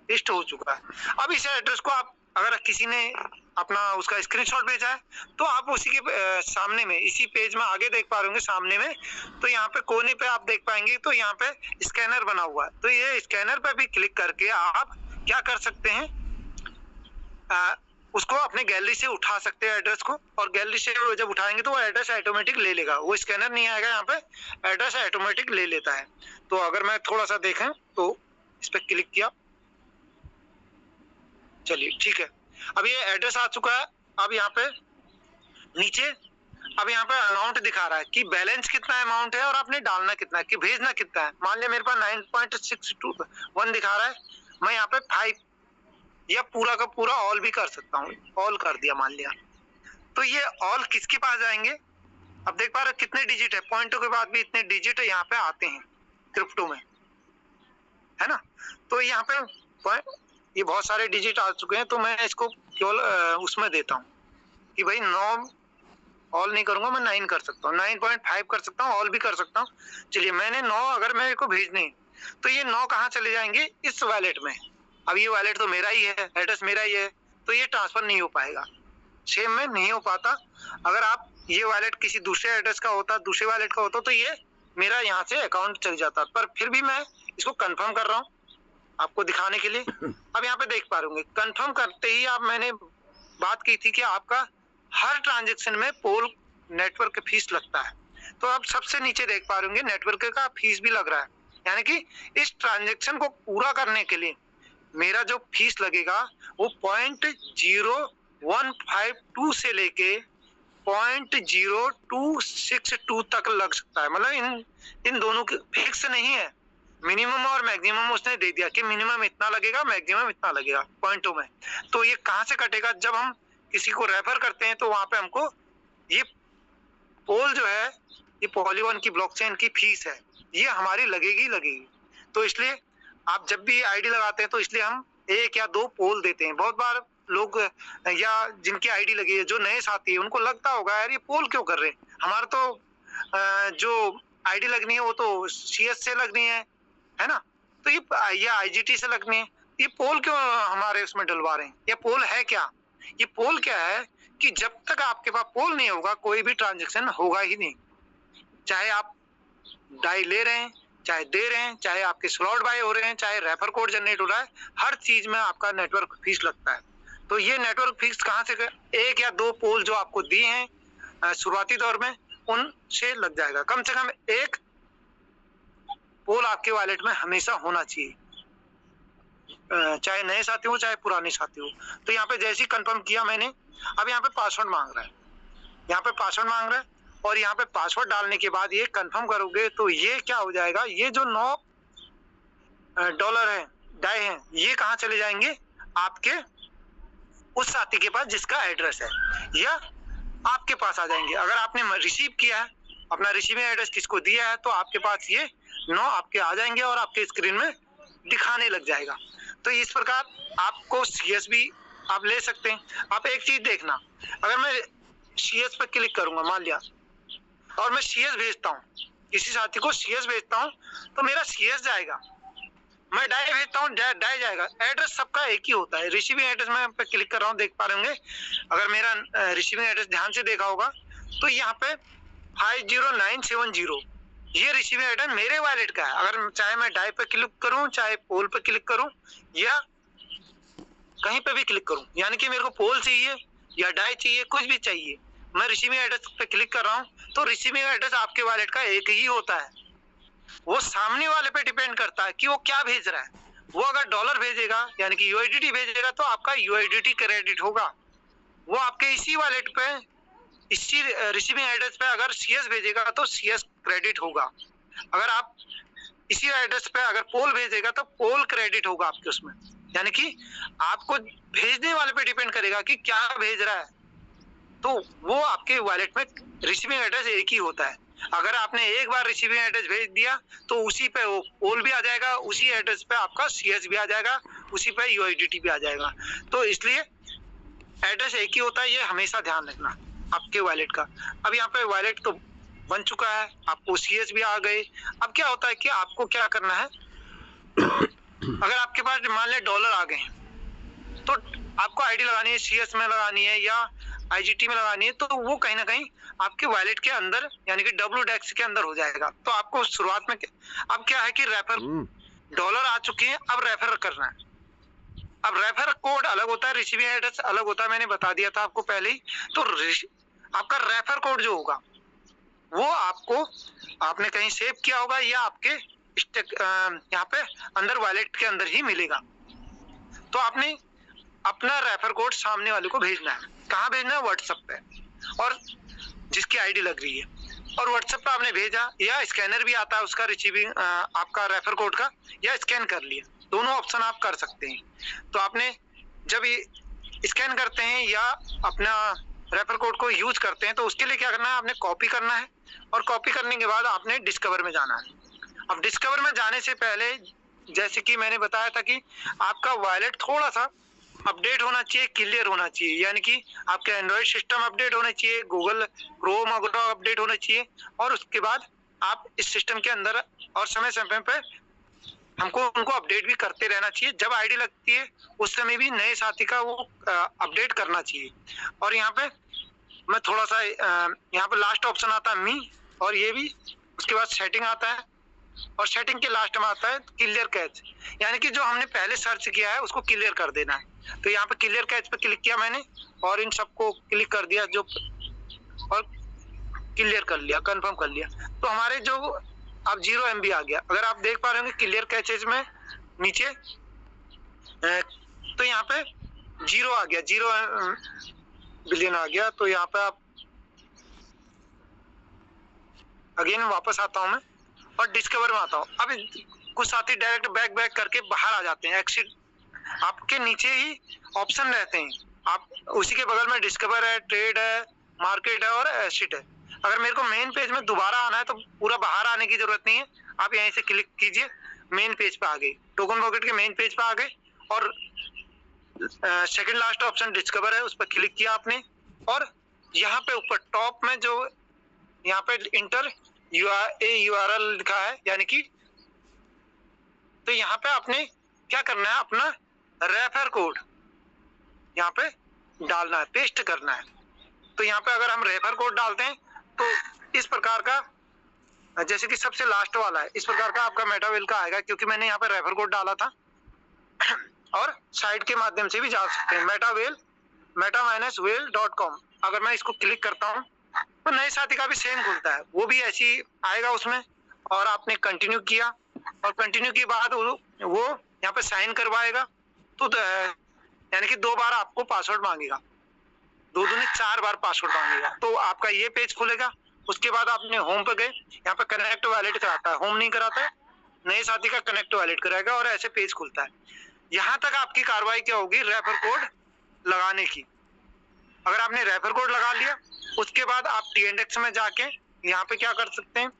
पेस्ट हो चुका है। अब इस एड्रेस को आप अगर किसी ने अपना उसका स्क्रीनशॉट भेजा है तो आप उसी के सामने में इसी पेज में आगे देख पा रहे होंगे सामने में, तो यहाँ पे कोने पे आप देख पाएंगे तो यहाँ पे स्कैनर बना हुआ है। तो ये स्कैनर पे भी क्लिक करके आप क्या कर सकते हैं, उसको अपने गैलरी से उठा सकते हैं एड्रेस को, और गैलरी से जब उठाएंगे तो वो एड्रेस ऑटोमेटिक ले लेगा, वो स्कैनर नहीं आएगा, यहाँ पे एड्रेस ऑटोमेटिक ले लेता है। तो अगर मैं थोड़ा सा देखें तो इस पर क्लिक किया, चलिए ठीक है, अब ये एड्रेस आ चुका है। अब यहाँ पे नीचे अब यहाँ पे अमाउंट दिखा रहा है कि बैलेंस कितना अमाउंट है और आपने डालना कितना है, कि भेजना कितना है। मान लिया मेरे पास 9.621 दिखा रहा है, मैं यहाँ पे 5 या पूरा का पूरा ऑल भी कर सकता हूँ, ऑल कर दिया मान लिया। तो ये ऑल किसके पास जाएंगे, अब देख पा रहे कितने डिजिट है, पॉइंटों के बाद भी इतने डिजिट यहाँ पे आते हैं क्रिप्टो में, है ना। तो यहाँ पे ये बहुत सारे डिजिट आ चुके हैं, तो मैं इसको केवल उसमें देता हूँ कि भाई 9 ऑल नहीं करूंगा, मैं 9 कर सकता हूँ, 9.5 कर सकता हूँ, ऑल भी कर सकता हूँ। चलिए मैंने 9 अगर मेरे को भेजने, तो ये 9 कहाँ चले जाएंगे, इस वॉलेट में। अब ये वॉलेट तो मेरा ही है, एड्रेस मेरा ही है, तो ये ट्रांसफर नहीं हो पाएगा, सेम में नहीं हो पाता। अगर आप ये वॉलेट किसी दूसरे एड्रेस का होता, दूसरे वॉलेट का होता, तो ये मेरा यहाँ से अकाउंट चल जाता। पर फिर भी मैं इसको कंफर्म कर रहा हूँ आपको दिखाने के लिए। अब यहाँ पे देख पा रहे होंगे कंफर्म करते ही आप, मैंने बात की थी कि आपका हर ट्रांजेक्शन में पोल नेटवर्क फीस लगता है, तो आप सबसे नीचे देख पा रहे होंगे नेटवर्क का फीस भी लग रहा है। यानी कि इस ट्रांजेक्शन को पूरा करने के लिए मेरा जो फीस लगेगा वो 0.0152 से लेके 0.0262 तक लग सकता है। मतलब इन दोनों के फिक्स नहीं है, मिनिमम और मैक्सिमम उसने दे दिया कि मिनिमम इतना लगेगा, मैक्सिमम इतना लगेगा पॉइंटों में। तो ये कहाँ से कटेगा, जब हम किसी को रेफर करते हैं तो वहां पे हमको ये पोल जो है, ये पॉलीगॉन की ब्लॉकचेन की फीस है, ये हमारी लगेगी। तो इसलिए आप जब भी आईडी लगाते हैं तो इसलिए हम 1 या 2 पोल देते हैं। बहुत बार लोग या जिनकी आईडी लगी है, जो नए साथी है, उनको लगता होगा यार ये पोल क्यों कर रहे हैं, हमारा तो जो आईडी लगनी है वो तो CS से लगनी है ना, तो ये IGT से लगनी है, ये पोल क्यों हमारे उसमें डलवा रहे हैं। ये पोल है क्या, ये पोल क्या है कि जब तक आपके पास पोल नहीं होगा कोई भी ट्रांजेक्शन होगा ही नहीं। चाहे आप डाई ले रहे हैं, चाहे दे रहे हैं, चाहे आपके स्लॉट बाय हो रहे हैं, चाहे रेफर कोड जनरेट हो रहा है, हर चीज में आपका नेटवर्क फीस लगता है। तो ये नेटवर्क फीस कहाँ से, 1 या 2 पोल जो आपको दिए हैं शुरुआती दौर में, उनसे लग जाएगा। कम से कम 1 पोल आपके वॉलेट में हमेशा होना चाहिए, चाहे नए साथी हो चाहे पुराने साथी हो। तो यहाँ पे जैसे ही कंफर्म किया मैंने, अब यहाँ पे पासवर्ड मांग रहा है, यहाँ पे पासवर्ड मांग रहा है, और यहाँ पे पासवर्ड डालने के बाद ये कंफर्म करोगे तो ये क्या हो जाएगा, ये जो $9 है, डाई है, ये कहाँ चले जाएंगे, आपके उस साथी के पास जिसका एड्रेस है, या आपके पास आ जाएंगे। अगर आपने रिसीव किया है, अपना रिसीविंग एड्रेस किसको दिया है, तो आपके पास ये 9 आपके आ जाएंगे और आपके स्क्रीन में दिखाने लग जाएगा। तो इस प्रकार आपको CS भी आप ले सकते हैं। आप एक चीज देखना, अगर मैं CS पे क्लिक करूंगा मान लिया, और मैं CS भेजता हूँ, किसी साथी को CS भेजता हूँ, तो मेरा CS जाएगा, मैं डाई भेजता हूँ, डाई जाएगा। एड्रेस सबका एक ही होता है। रिसीविंग एड्रेस में पे क्लिक कर रहा हूँ, देख पा रहे होंगे, अगर मेरा रिसीविंग एड्रेस ध्यान से देखा होगा तो यहाँ पे 50970 ये रिसीविंग एड्रेस मेरे वॉलेट का है। अगर चाहे मैं डाई पे क्लिक करूं, चाहे पोल पे क्लिक करूं, या कहीं पे भी क्लिक करूं, यानी कि मेरे को पोल चाहिए या डाई चाहिए, कुछ भी चाहिए, मैं रिसीविंग एड्रेस पे क्लिक कर रहा हूं, तो रिसीविंग एड्रेस आपके वॉलेट का एक ही होता है। वो सामने वाले पे डिपेंड करता है कि वो क्या भेज रहा है। वो अगर डॉलर भेजेगा यानी कि USDT भेजेगा तो आपका USDT क्रेडिट होगा। वो आपके इसी वॉलेट पे, इसी रिसीविंग एड्रेस पे अगर CS भेजेगा तो CS क्रेडिट होगा। अगर आप इसी एड्रेस पे अगर पोल भेजेगा तो पोल क्रेडिट होगा आपके उसमें। यानी कि आपको भेजने वाले पे डिपेंड करेगा कि क्या भेज रहा है। तो वो आपके वॉलेट में रिसीविंग एड्रेस एक ही होता है। अगर आपने एक बार रिसीविंग एड्रेस भेज दिया तो उसी पे वो पोल भी आ जाएगा, उसी एड्रेस पे आपका CS भी आ जाएगा, उसी पे UIDT भी आ जाएगा। तो इसलिए एड्रेस एक ही होता है, ये हमेशा ध्यान रखना आपके वॉलेट का। अब यहाँ पे वॉलेट तो बन चुका है, आपको CS भी आ गए। अब क्या होता है कि आपको क्या करना है, अगर आपके पास मान लें डॉलर आ गए तो आपको आईडी लगानी है, CS में लगानी है या IGT में लगानी है, तो वो कहीं ना कहीं आपके वॉलेट के अंदर यानी कि WDEX के अंदर हो जाएगा। तो आपको शुरुआत में अब क्या है कि रेफर डॉलर आ चुके हैं, अब रेफर करना है। अब रेफर कोड अलग होता है, रिसीविंग एड्रेस अलग होता है, मैंने बता दिया था आपको पहले ही। तो आपका रेफर कोड जो होगा वो आपको आपने कहीं सेव किया होगा या आपके यहाँ पे अंदर वॉलेट के अंदर ही मिलेगा। तो आपने अपना रेफर कोड सामने वाले को भेजना है। कहाँ भेजना है? व्हाट्सएप पे, और जिसकी आईडी लग रही है, और व्हाट्सएप पे आपने भेजा, या स्कैनर भी आता है उसका रिसीविंग आपका रेफर कोड का, या स्कैन कर लिया, दोनों ऑप्शन आप कर सकते हैं। तो आपने जब ये स्कैन करते हैं या अपना रेफर कोड को यूज करते हैं तो उसके लिए क्या करना है, आपने कॉपी करना है, और कॉपी करने के बाद आपने डिस्कवर में जाना है। अब डिस्कवर में जाने से पहले जैसे कि मैंने बताया था कि आपका वॉलेट थोड़ा सा अपडेट होना चाहिए, क्लियर होना चाहिए, यानी कि आपके एंड्रॉइड सिस्टम अपडेट होना चाहिए, गूगल क्रोम वगैरह अपडेट होना चाहिए, और उसके बाद आप इस सिस्टम के अंदर और समय समय पे हमको उनको अपडेट भी करते रहना चाहिए। जब आईडी लगती है उस समय भी नए साथी का वो अपडेट करना चाहिए। और यहाँ पे मैं थोड़ा सा यहाँ पे लास्ट ऑप्शन आता है मी, और ये भी उसके बाद सेटिंग आता है, और सेटिंग के लास्ट में आता है क्लियर कैच, यानी कि जो हमने पहले सर्च किया है उसको क्लियर कर देना है। तो यहाँ पे क्लियर कैच पे क्लिक किया मैंने, और इन सबको क्लिक कर दिया जो, और क्लियर कर लिया, कंफर्म कर लिया। तो हमारे जो अब 0 MB आ गया। अगर आप देख पा रहे होंगे क्लियर कैचेज में नीचे, तो यहाँ पे 0 आ गया, 0 बिलियन आ गया। तो यहाँ पे आप अगेन वापस आता हूँ मैं और डिस्कवर में आता हूँ। अब कुछ साथी डायरेक्ट बैक करके बाहर आ जाते हैं, एक्सिट। आपके नीचे ही ऑप्शन रहते हैं, आप उसी के बगल में डिस्कवर है, ट्रेड है, मार्केट है और एसिड है। अगर मेरे को मेन पेज में दोबारा आना है तो पूरा बाहर आने की जरूरत नहीं है, आप यहीं से क्लिक कीजिए, मेन पेज पे आ गए, टोकन पॉकेट के मेन पेज पे आ गए, और सेकंड लास्ट ऑप्शन डिस्कवर है, उस पर क्लिक किया आपने, और यहाँ पे ऊपर टॉप में जो यहाँ पे इंटर URL लिखा है, यानी कि तो यहाँ पे आपने क्या करना है, अपना रेफर कोड यहाँ पे डालना है, पेस्ट करना है। तो यहाँ पे अगर हम रेफर कोड डालते हैं तो इस प्रकार का, जैसे कि सबसे लास्ट वाला है, इस प्रकार का आपका मेटावेल का आएगा, क्योंकि मैंने यहाँ पे रेफर कोड डाला था। और साइट के माध्यम से भी जा सकते हैं, meta-whale.com। अगर मैं इसको क्लिक करता हूँ तो नए साथी का भी सेम खुलता है, वो भी ऐसी आएगा उसमें, और आपने कंटिन्यू किया, और कंटिन्यू के बाद वो यहाँ पे साइन करवाएगा। तो यानी कि 2 बार आपको पासवर्ड मांगेगा, 2 दूनी 4 बार पासवर्ड मांगेगा। तो आपका ये पेज खुलेगा। उसके बाद आपने होम पे गए, यहाँ पे कनेक्ट वॉलेट कराता है, होम नहीं कराता है, नए साथी का कनेक्ट वॉलेट कराएगा, और ऐसे पेज खुलता है। यहाँ तक आपकी कार्रवाई क्या होगी, रेफर कोड लगाने की। अगर आपने रेफर कोड लगा लिया, उसके बाद आप TNDEX में जाके यहाँ पे क्या कर सकते हैं,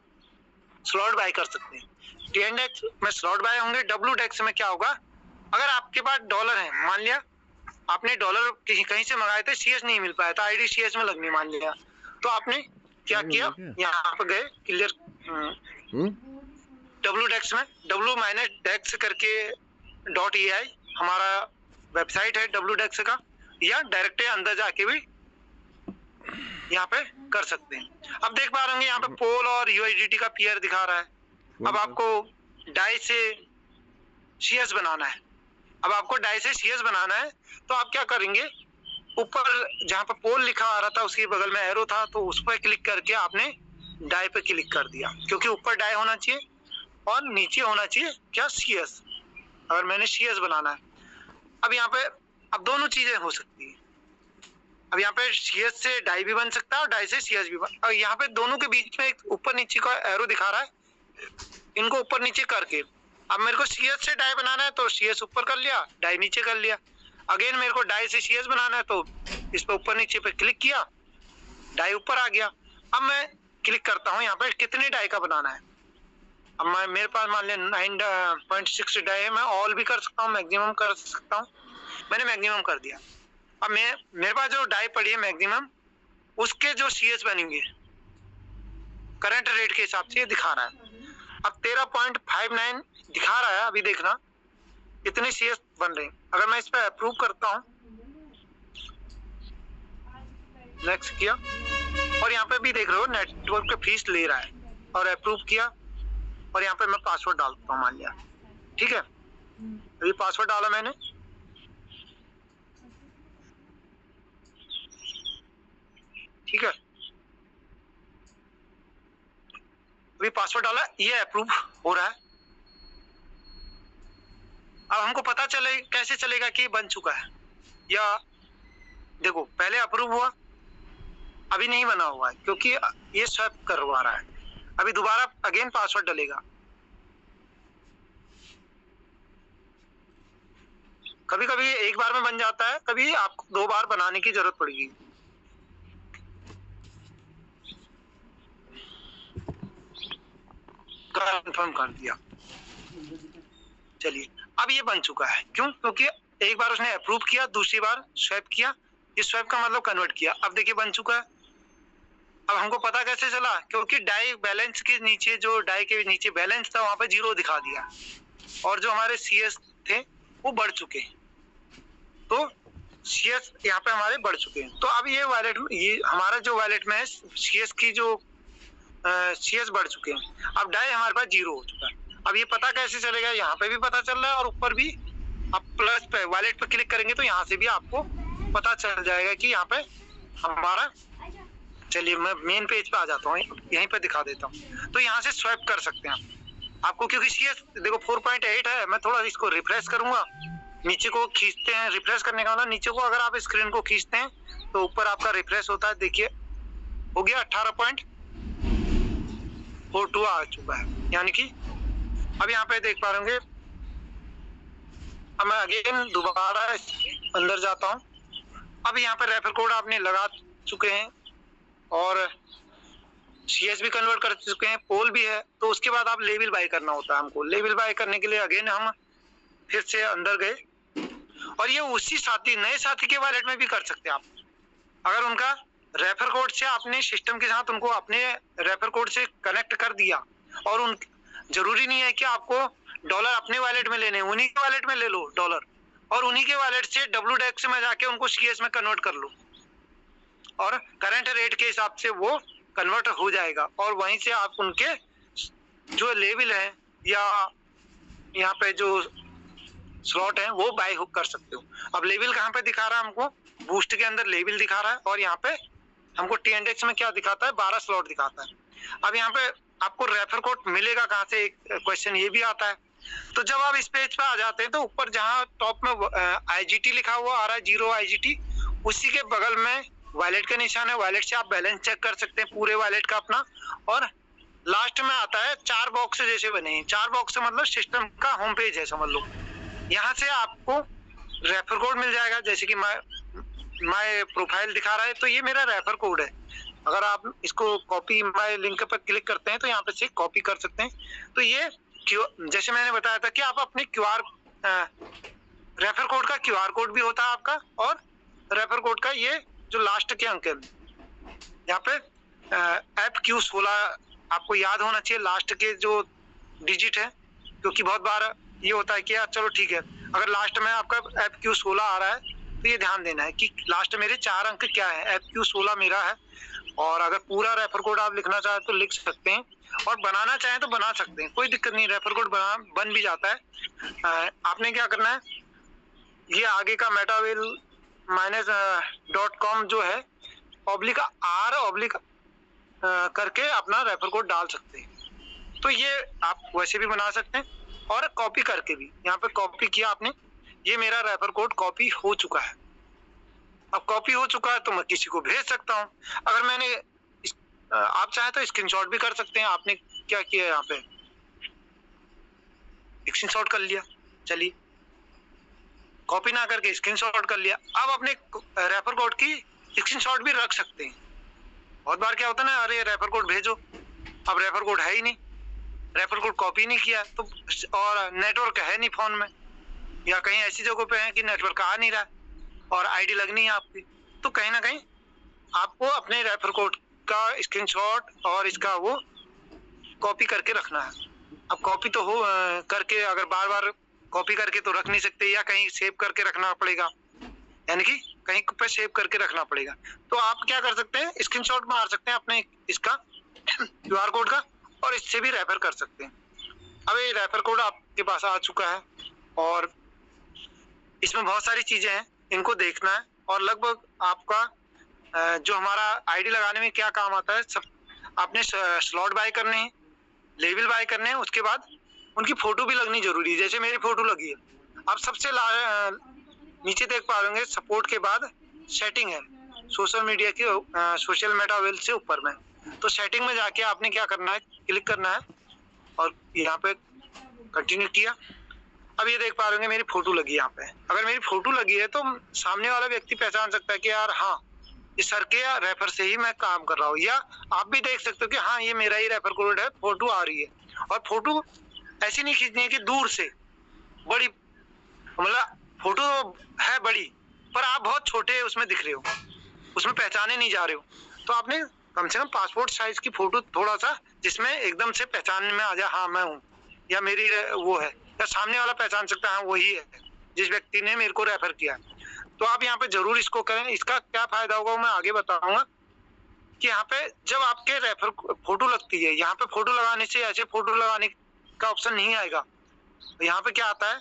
स्लॉट बाय कर सकते हैं। TNDEX में स्लॉट बाय होंगे। WDEX में क्या होगा, अगर आपके पास डॉलर है, मान लिया आपने डॉलर कहीं से मंगाए थे, CS नहीं मिल पाया था, आईडी CS में लगनी मान लिया, तो आपने क्या किया, यहाँ पे गए क्लियर WDEX में, W-DEX करके .ai हमारा वेबसाइट है WDEX का, या डायरेक्ट अंदर जाके भी यहाँ पे कर सकते हैं। अब देख पा रहे होंगे यहाँ पे पोल और UIDT का पेयर दिखा रहा है। अब आपको डाई से CS बनाना है। अब आपको डाई से CS बनाना है तो आप क्या करेंगे, ऊपर जहाँ पे पोल लिखा आ रहा था उसके बगल में एरो था, तो उस पर क्लिक करके आपने डाई पे क्लिक कर दिया, क्योंकि ऊपर डाई होना चाहिए और नीचे होना चाहिए क्या, CS। अगर मैंने CS बनाना है, अब यहाँ पे अब दोनों चीजें हो सकती है। अब यहाँ पे CS से डाई भी बन सकता है और डाई से CS भी बन, और यहाँ पे दोनों के बीच में एक ऊपर नीचे का एरो दिखा रहा है, इनको ऊपर नीचे करके अब मेरे को CS से डाई बनाना है तो CS ऊपर कर लिया, डाई नीचे कर लिया। अगेन मेरे को डाई से CS बनाना है तो इस पे ऊपर नीचे पे क्लिक किया, डाई ऊपर आ गया। अब मैं क्लिक करता हूँ यहाँ पे कितने डाई का बनाना है। अब मेरे पास मान लिया 9.6 डाई है, मैं ऑल भी कर सकता हूँ, मैक्सिमम कर सकता हूँ। मैंने मैक्सिमम कर दिया। अब मेरे पास जो डाई पड़ी है मैक्सिमम, उसके जो CS बनेंगे करंट रेट के हिसाब से ये दिखा रहा है। अब 13.59 दिखा रहा है। अभी देखना कितने CS बन रहे हैं। अगर मैं इस पर अप्रूव करता हूँ, नेक्स्ट किया, और यहाँ पे भी देख रहे हो नेटवर्क पे फीस ले रहा है, और अप्रूव किया, और यहाँ पे मैं पासवर्ड डालता हूँ मान लिया। ठीक है, अभी पासवर्ड डाला मैंने, ठीक है, अभी पासवर्ड डाला, ये अप्रूव हो रहा है। अब हमको पता चले कैसे चलेगा कि बन चुका है, या देखो पहले अप्रूव हुआ, अभी नहीं बना हुआ है क्योंकि ये स्वैप करवा रहा है। अभी दोबारा अगेन पासवर्ड डलेगा। कभी कभी एक बार में बन जाता है, कभी आपको 2 बार बनाने की जरूरत पड़ेगी। कंफर्म कर दिया। चलिए, अब ये बन चुका है। क्यों? क्योंकि एक बार उसने अप्रूव किया, दूसरी बार स्वैप किया। ये स्वैप का मतलब कन्वर्ट किया। अब देखिए बन चुका है। अब हमको पता कैसे चला? क्योंकि डाई बैलेंस के नीचे, जो डाई के नीचे बैलेंस था, वहां पे 0 दिखा दिया, और जो हमारे CS थे वो बढ़ चुके। तो CS यहाँ पे हमारे बढ़ चुके हैं। तो अब ये वॉलेट, ये हमारा जो वॉलेट में है CS की जो CS बढ़ चुके हैं। अब डाई हमारे पास 0 हो चुका है। अब ये पता कैसे चलेगा? यहाँ पे भी पता चल रहा है, और ऊपर भी आप प्लस पे वॉलेट पे क्लिक करेंगे तो यहाँ से भी आपको पता चल जाएगा कि यहाँ पे हमारा। चलिए मैं मेन पेज पे आ जाता हूँ, यहीं पे दिखा देता हूँ। तो यहाँ से स्वैप कर सकते हैं आपको, क्योंकि CS देखो 4.8 है। मैं थोड़ा इसको रिफ्रेश करूंगा, नीचे को खींचते हैं। रिफ्रेश करने का मतलब नीचे को अगर आप स्क्रीन को खींचते हैं तो ऊपर आपका रिफ्रेश होता है। देखिए हो गया 18.42 आ चुका है, यानी कि अब यहाँ पे देख पा रहे होंगे। अब मैं अगेन दोबारा अंदर जाता हूँ। अब यहाँ पे रेफर कोड आपने लगा चुके हैं, और CS भी कन्वर्ट कर चुके हैं, पोल भी है। तो उसके बाद आप लेबल बाय करना होता है हमको। लेबल बाय करने के लिए अगेन हम फिर से अंदर गए, और ये उसी साथी, नए साथी के वॉलेट में भी कर सकते हैं आप। अगर उनका रेफर कोड से आपने सिस्टम के साथ उनको अपने रेफर कोड से कनेक्ट कर दिया, और उन जरूरी नहीं है कि आपको डॉलर अपने वॉलेट में लेने, उन्हीं के वॉलेट में ले लो डॉलर, और उन्हीं के वॉलेट से WDEX में जाके उनको CS में कन्वर्ट कर लो, और करंट रेट के हिसाब से वो कन्वर्ट हो जाएगा, और वहीं से आप उनके जो लेवल है या यहाँ पे जो स्लॉट है वो बाय कर सकते हो। अब लेवल कहाँ पे दिखा रहा है हमको? बूस्ट के अंदर लेवल दिखा रहा है, और यहाँ पे हमको TNDEX में क्या दिखाता है? 12 स्लॉट दिखाता है। अब यहाँ पे आपको रेफर कोड मिलेगा कहाँ से? एक क्वेश्चन ये भी आता है। तो जब आप इस पेज पे आ जाते हैं तो ऊपर जहाँ टॉप में IGT लिखा हुआ आ रहा है, 0 IGT, उसी के बगल में वॉलेट का निशान है। वॉलेट से आप बैलेंस चेक कर सकते हैं पूरे वॉलेट का अपना। और लास्ट में आता है 4 बॉक्स जैसे बने हैं। 4 बॉक्स मतलब सिस्टम का होम पेज है समझ लो। यहाँ से आपको रेफर कोड मिल जाएगा, जैसे कि माय प्रोफाइल दिखा रहा है, तो ये मेरा रेफर कोड है। अगर आप इसको कॉपी माय लिंक पर क्लिक करते हैं तो यहाँ पे से कॉपी कर सकते हैं। तो ये जैसे मैंने बताया था कि आप अपने रेफर कोड का QR कोड भी होता है आपका, और रेफर कोड का ये जो लास्ट के अंक है यहाँ पे FQ16 आपको याद होना चाहिए, लास्ट के जो डिजिट है। क्योंकि बहुत बार ये होता है कि यार चलो ठीक है, अगर लास्ट में आपका FQ16 आ रहा है तो ये ध्यान देना है कि लास्ट मेरे 4 अंक क्या है। FQ16 मेरा है। और अगर पूरा रेफर कोड आप लिखना चाहे तो लिख सकते हैं, और बनाना चाहें तो बना सकते हैं, कोई दिक्कत नहीं। रेफर कोड बन भी जाता है। आपने क्या करना है, ये आगे का metavel-.com जो है /r/ करके अपना रेफर कोड डाल सकते हैं। तो ये आप वैसे भी बना सकते हैं, और कॉपी करके भी। यहाँ पे कॉपी किया आपने, ये मेरा रेफर कोड कॉपी हो चुका है। अब कॉपी हो चुका है तो मैं किसी को भेज सकता हूँ। अगर मैंने आप चाहे तो स्क्रीनशॉट भी कर सकते हैं। आपने क्या किया, यहाँ पे स्क्रीनशॉट कर लिया। चलिए, कॉपी ना करके स्क्रीनशॉट कर लिया। अब अपने रेफर कोड की स्क्रीनशॉट भी रख सकते हैं। बहुत बार क्या होता है ना, अरे रेफर कोड भेजो, अब रेफर कोड है ही नहीं, रेफर कोड कॉपी नहीं किया तो, और नेटवर्क है नहीं फोन में, या कहीं ऐसी जगहों पे है कि नेटवर्क आ नहीं रहा और आईडी लगनी है आपकी, तो कहीं ना कहीं आपको अपने रेफर कोड का स्क्रीनशॉट और इसका वो कॉपी करके रखना है। अब कॉपी तो हो करके, अगर बार बार कॉपी करके तो रख नहीं सकते, या कहीं सेव करके रखना पड़ेगा, यानी कि कहीं पे सेव करके रखना पड़ेगा। तो आप क्या कर सकते हैं, स्क्रीनशॉट मार सकते हैं अपने इसका QR कोड का, और इससे भी रेफर कर सकते हैं। अब ये रेफर कोड आपके पास आ चुका है और इसमें बहुत सारी चीजें हैं, इनको देखना है, और लगभग आपका जो हमारा आईडी लगाने में क्या काम आता है, सब आपने स्लॉट बाय करने हैं, लेबल बाय करने हैं, उसके बाद उनकी फोटो भी लगनी जरूरी है। जैसे मेरी फोटो लगी है, आप सबसे नीचे देख पा रहे सपोर्ट के बाद सेटिंग है, सोशल मीडिया की सोशल मेटावेल से ऊपर में, तो सेटिंग में जाके आपने क्या करना है, क्लिक करना है और यहाँ पे कंटिन्यू किया। अब ये देख पा रहे मेरी फोटो लगी है यहाँ पे। अगर मेरी फोटो लगी है तो सामने वाला व्यक्ति पहचान सकता है कि यार हाँ, इस सर के रेफर से ही मैं काम कर रहा हूँ, या आप भी देख सकते हो कि हाँ ये मेरा ही रेफर कोड है, फोटो आ रही है। और फोटो ऐसी नहीं खींचनी है कि दूर से बड़ी, मतलब फोटो है बड़ी पर आप बहुत छोटे उसमें दिख रहे हो, उसमें पहचाने नहीं जा रहे हो, तो आपने कम से कम पासपोर्ट साइज की फोटो थोड़ा सा जिसमें एकदम से पहचान में आ जाए, हाँ मैं हूँ, या मेरी वो है, या सामने वाला पहचान सकता है हाँ वही है जिस व्यक्ति ने मेरे को रेफर किया। तो आप यहाँ पे जरूर इसको करें। इसका क्या फायदा होगा मैं आगे बताऊंगा कि यहाँ पे जब आपके रेफर फोटो लगती है, यहाँ पे फोटो लगाने से ऐसे फोटो लगाने का ऑप्शन नहीं आएगा। यहाँ पे क्या आता है,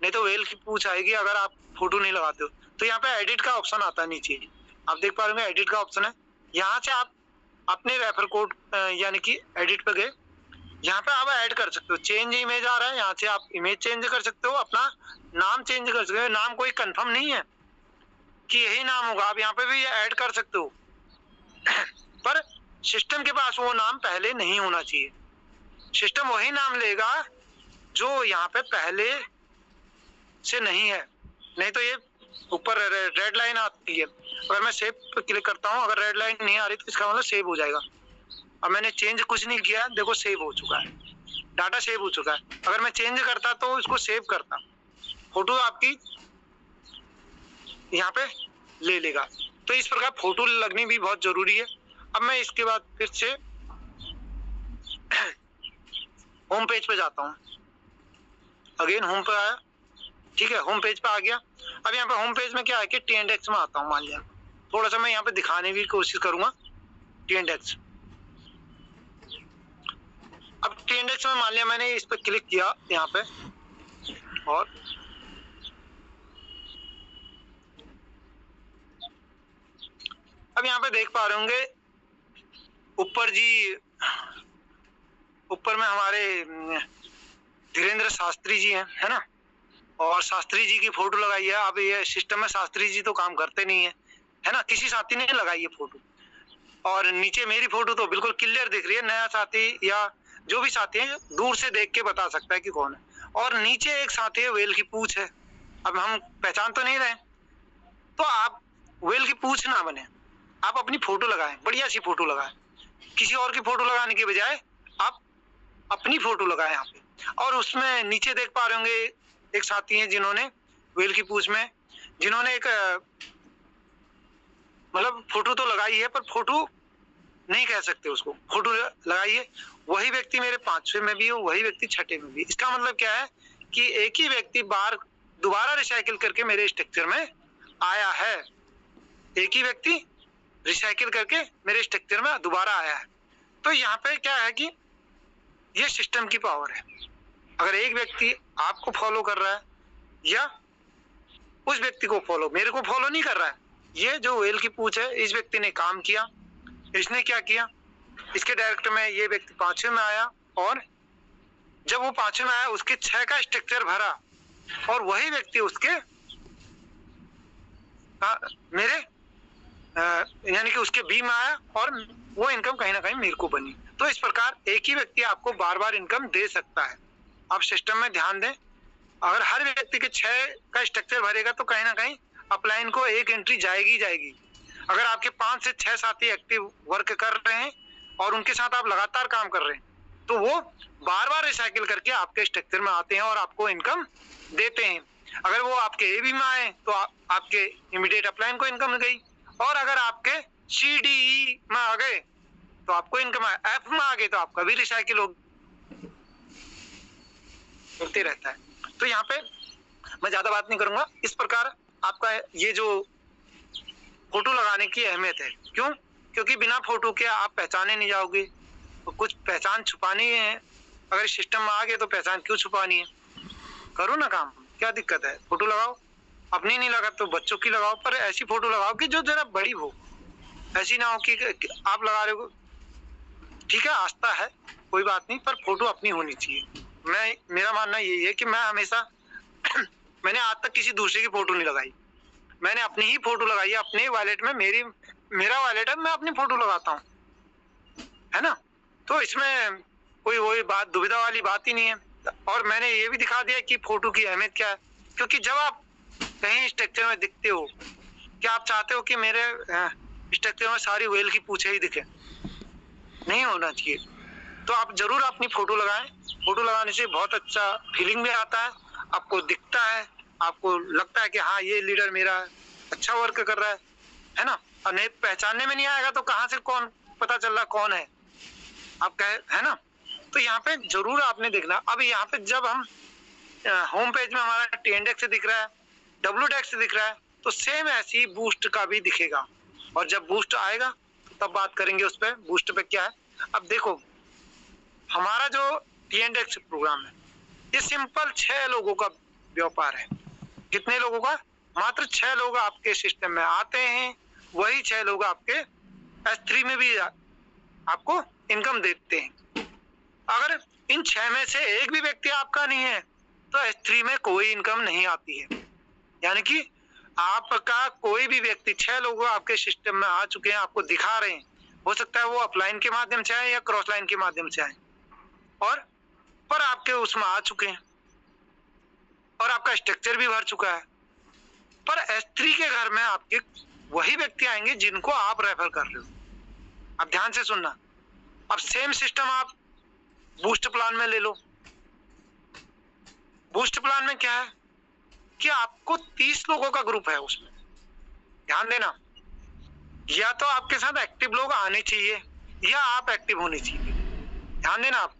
नहीं तो वेल की पूछ आएगी अगर आप फोटो नहीं लगाते हो। तो यहाँ पे एडिट का ऑप्शन आता है नीचे, आप देख पा रहे हो एडिट का ऑप्शन है। यहाँ से आप अपने रेफर कोड यानी कि एडिट पे गए, यहाँ पे आप ऐड कर सकते हो, चेंज इमेज आ रहा है, यहाँ से आप इमेज चेंज कर सकते हो, अपना नाम चेंज कर सकते हो। नाम कोई कंफर्म नहीं है कि यही नाम होगा, आप यहाँ पे भी ऐड कर सकते हो पर सिस्टम के पास वो नाम पहले नहीं होना चाहिए। सिस्टम वही नाम लेगा जो यहाँ पे पहले से नहीं है, नहीं तो ये ऊपर रेड लाइन आती है। अगर मैं सेव पे क्लिक करता हूँ, अगर रेड लाइन नहीं आ रही तो इसका मतलब सेव हो जाएगा। अब मैंने चेंज कुछ नहीं किया, देखो सेव हो चुका है, डाटा सेव हो चुका है। अगर मैं चेंज करता तो इसको सेव करता, फोटो आपकी यहाँ पे ले लेगा। तो इस प्रकार फोटो लगनी भी बहुत जरूरी है। अब मैं इसके बाद फिर से होम पेज पे जाता हूँ, अगेन होम पे आया, ठीक है, होम पेज पे आ गया। अब यहाँ पे होम पेज में क्या है कि TNDEX में आता हूँ। मान लिया थोड़ा सा मैं यहाँ पे दिखाने की कोशिश करूंगा TNDEX। अब TNDEX में मान लिया मैंने इस पे क्लिक किया यहाँ पे, और अब यहाँ पे देख पा रहे होंगे ऊपर जी, ऊपर में हमारे धीरेन्द्र शास्त्री जी हैं, है ना, और शास्त्री जी की फोटो लगाई है। अब ये सिस्टम में शास्त्री जी तो काम करते नहीं है ना, किसी साथी ने लगाई है फोटो, और नीचे मेरी फोटो तो बिल्कुल क्लियर दिख रही है। नया साथी या जो भी साथी है दूर से देख के बता सकता है कि कौन है। और नीचे एक साथी है, वेल की पूछ है, अब हम पहचान तो नहीं रहे, तो आप वेल की पूछ ना बने, आप अपनी फोटो लगाएं, बढ़िया सी फोटो लगाएं, किसी और की फोटो लगाने के बजाय आप अपनी फोटो लगाएं यहाँ पे। और उसमें नीचे देख पा रहे होंगे एक साथी हैं जिन्होंने वेल की पूछ में, जिन्होंने एक मतलब फोटो तो लगाई है पर फोटो नहीं कह सकते उसको, फोटो लगाई है। वही व्यक्ति मेरे 5वें में भी है, वही व्यक्ति 6ठे में भी। इसका मतलब क्या है कि एक ही व्यक्ति दोबारा रिसाइकिल करके मेरे स्ट्रक्चर में आया है, एक ही व्यक्ति रिसाइकिल करके मेरे स्ट्रक्चर में दोबारा आया है। तो यहाँ पे क्या है कि ये सिस्टम की पावर है। अगर एक व्यक्ति आपको फॉलो कर रहा है या उस व्यक्ति को फॉलो, मेरे को फॉलो नहीं कर रहा है, ये जो वेल की पूछ है, इस व्यक्ति ने काम किया, इसने क्या किया, इसके डायरेक्ट में ये व्यक्ति 5वें में आया, और जब वो 5वें में आया उसके 6 का स्ट्रक्चर भरा, और वही व्यक्ति उसके मेरे यानी कि उसके बी में आया, और वो इनकम कहीं ना कहीं मेरे को बनी। तो इस प्रकार एक ही व्यक्ति आपको बार बार इनकम दे सकता है। आप सिस्टम में ध्यान दें, अगर हर व्यक्ति के 6 का स्ट्रक्चर भरेगा तो कहीं ना कहीं अपलाइन को एक एंट्री जाएगी। अगर आपके 5 से 6 साथी एक्टिव वर्क कर रहे हैं और उनके साथ आप लगातार काम कर रहे हैं, तो वो बार बार रिसाइकिल करके आपके स्ट्रक्चर में आते हैं और आपको इनकम देते हैं। अगर वो आपके ए बी में आए तो आपके इमीडिएट अपलाइन को इनकम गई, और अगर आपके सी डी ई में आ गए तो आपको इनकम, एफ में आ गए तो आपका भी रिसाइकिल होते रहता है। तो यहाँ पे मैं ज्यादा बात नहीं करूंगा। इस प्रकार आपका ये जो फोटो लगाने की अहमियत है, क्यों? क्योंकि बिना फोटो के आप पहचाने नहीं जाओगे, तो कुछ पहचान छुपानी है। अगर सिस्टम में आ गए तो पहचान क्यों छुपानी है? करो ना काम, क्या दिक्कत है? फोटो लगाओ, अपनी नहीं लगा तो बच्चों की लगाओ, पर ऐसी फोटो लगाओ कि जो जरा बड़ी हो। ऐसी ना हो कि आप लगा रहे हो, ठीक है आस्था है कोई बात नहीं, पर फोटो अपनी होनी चाहिए। मेरा मानना यही है कि मैं हमेशा मैंने आज तक किसी दूसरे की फोटो नहीं लगाई, मैंने अपनी ही फोटो लगाई है। अपने वॉलेट में मेरा वॉलेट है, मैं अपनी फोटो लगाता हूँ, है ना। तो इसमें कोई वही बात दुविधा वाली बात ही नहीं है। और मैंने ये भी दिखा दिया कि फोटो की अहमियत क्या है, क्योंकि जब आप कहीं स्ट्रक्चर में दिखते हो, क्या आप चाहते हो कि मेरे स्ट्रक्चर में सारी व्हेल की पूछे ही दिखे? नहीं होना चाहिए। तो आप जरूर अपनी फोटो लगाएं। फोटो लगाने से बहुत अच्छा फीलिंग भी आता है, आपको दिखता है, आपको लगता है कि हाँ ये लीडर मेरा अच्छा वर्क कर रहा है ना। और नहीं पहचानने में नहीं आएगा तो कहाँ से कौन पता चल रहा कौन है, आप कहे, है ना। तो यहाँ पे जरूर आपने देखना। अब यहाँ पे जब हम होम पेज में हमारा टी इंडेक्स दिख रहा है, डब्ल्यू डेक्स दिख रहा है, तो सेम ऐसी बूस्ट का भी दिखेगा। और जब बूस्ट आएगा तब बात करेंगे उस पर, बूस्ट पे क्या है। अब देखो हमारा जो टी इंडेक्स प्रोग्राम है, ये सिंपल 6 लोगों का व्यापार है। कितने लोगों का? मात्र 6 लोग आपके सिस्टम में आते हैं, वही 6 लोग आपके S3 में भी आपको इनकम देते हैं। अगर इन 6 में से एक भी व्यक्ति आपका नहीं है तो S3 में कोई इनकम नहीं आती है। यानी कि आपका कोई भी व्यक्ति, 6 लोग आपके सिस्टम में आ चुके हैं, आपको दिखा रहे हैं, हो सकता है वो अपलाइन के माध्यम से आए या क्रॉस लाइन के माध्यम से आए, और पर आपके उसमें आ चुके हैं और आपका स्ट्रक्चर भी भर चुका है। पर S3 के घर में आपके वही व्यक्ति आएंगे जिनको आप रेफर कर रहे हो। अब ध्यान से सुनना। अब सेम सिस्टम आप बूस्ट प्लान में ले लो। बूस्ट प्लान में क्या है कि आपको 30 लोगों का ग्रुप है उसमें। ध्यान देना, या तो आपके साथ एक्टिव लोग आने चाहिए या आप एक्टिव होने चाहिए। ध्यान देना, आप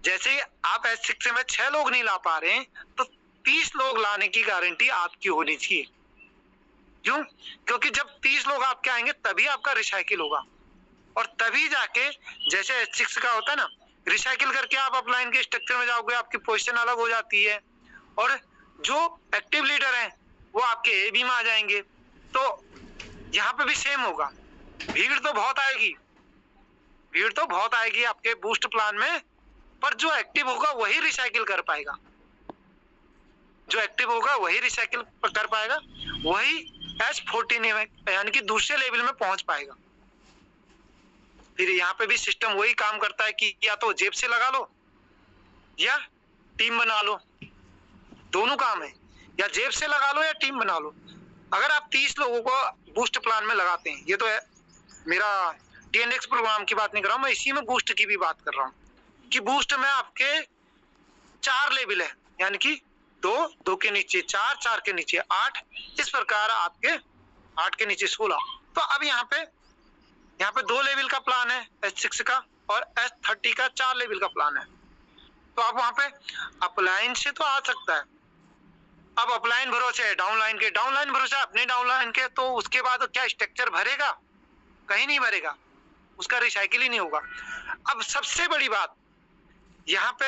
जैसे आप S6 में 6 लोग नहीं ला पा रहे हैं तो 30 लोग लाने की गारंटी आपकी होनी चाहिए। क्यों? क्योंकि जब 30 लोग आपके आएंगे तभी आपका रिसाइकिल होगा, और तभी जाके जैसे S6 का होता है ना, रिसाइकिल करके आप अपलाइन के स्ट्रक्चर में जाओगे, आपकी पोजीशन अलग हो जाती है, और जो एक्टिव लीडर हैं वो आपके ए बी में आ जाएंगे। तो यहाँ पे भी सेम होगा। भीड़ तो बहुत आएगी आपके बूस्ट प्लान में, पर जो एक्टिव होगा वही रिसाइकिल कर पाएगा। वही S14 में यानी कि दूसरे लेवल में पहुंच पाएगा। फिर यहाँ पे भी सिस्टम वही काम करता है कि या तो जेब से लगा लो या टीम बना लो, दोनों काम है, या जेब से लगा लो या टीम बना लो। अगर आप 30 लोगों को बूस्ट प्लान में लगाते हैं, ये तो है मेरा TNX प्रोग्राम की बात नहीं कर रहा हूँ मैं, इसी में बूस्ट की भी बात कर रहा हूँ कि बूस्ट में आपके 4 लेवल है, यानी कि 2 के नीचे 4, 4 के नीचे 8, इस प्रकार आपके 8 के नीचे 16। तो अब यहाँ पे 2 लेवल का प्लान है S6 का, और S30 का 4 लेवल का प्लान है। तो आप वहां पे अपलाइन से तो आ सकता है। अब अपलाइन भरोसे है डाउनलाइन भरोसे अपने डाउनलाइन के, तो उसके बाद क्या स्ट्रक्चर भरेगा? कहीं नहीं भरेगा, उसका रिसाइकिल ही नहीं होगा। अब सबसे बड़ी बात यहाँ पे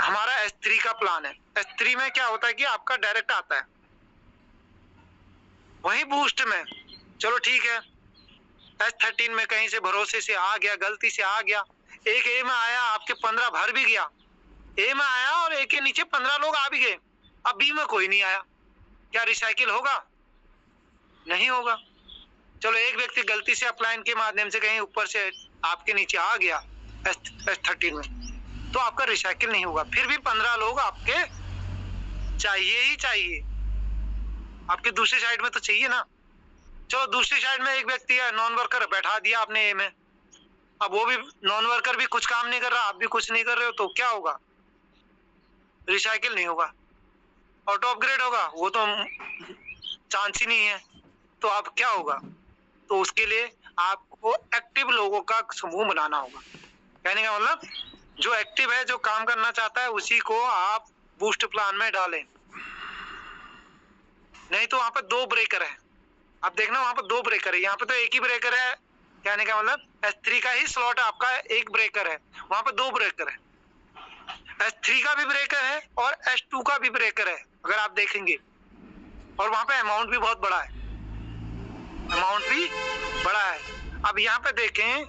हमारा S3 का प्लान है। S3 में क्या होता है कि आपका डायरेक्ट आता है, वही बूस्ट में चलो ठीक है S13 में कहीं से भरोसे से आ गया, गलती से आ गया, एक ए में आया, आपके 15 भर भी गया, ए में आया और ए के नीचे 15 लोग आ भी गए, अब बी में कोई नहीं आया, क्या रिसाइकिल होगा? नहीं होगा। चलो एक व्यक्ति गलती से अपलाइन के माध्यम से कहीं ऊपर से आपके नीचे आ गया S13 में, तो आपका रिसाइकिल नहीं होगा। फिर भी 15 लोग आपके चाहिए ही चाहिए, आपके दूसरी साइड में तो चाहिए ना। चलो दूसरी साइड में एक व्यक्ति है नॉन वर्कर, बैठा दिया आपने ए में, अब वो भी नॉन वर्कर भी कुछ काम नहीं कर रहा, आप भी कुछ नहीं कर रहे हो, तो क्या होगा? रिसाइकिल नहीं होगा, ऑटो अपग्रेड होगा, वो तो चांस ही नहीं है। तो अब क्या होगा? तो उसके लिए आपको एक्टिव लोगों का समूह बनाना होगा। कहने का मतलब जो एक्टिव है, जो काम करना चाहता है, उसी को आप बूस्ट प्लान में डालें। नहीं तो वहां पर 2 ब्रेकर है, आप देखना वहां पर 2 ब्रेकर है, यहाँ पे तो एक ही ब्रेकर है। कहने का मतलब S3 का ही स्लॉट आपका एक ब्रेकर है, वहां पर 2 ब्रेकर है। S3 का भी ब्रेकर है और S2 का भी ब्रेकर है, अगर आप देखेंगे। और वहां पे अमाउंट भी बहुत बड़ा है, अमाउंट भी बड़ा है। अब यहाँ पे देखें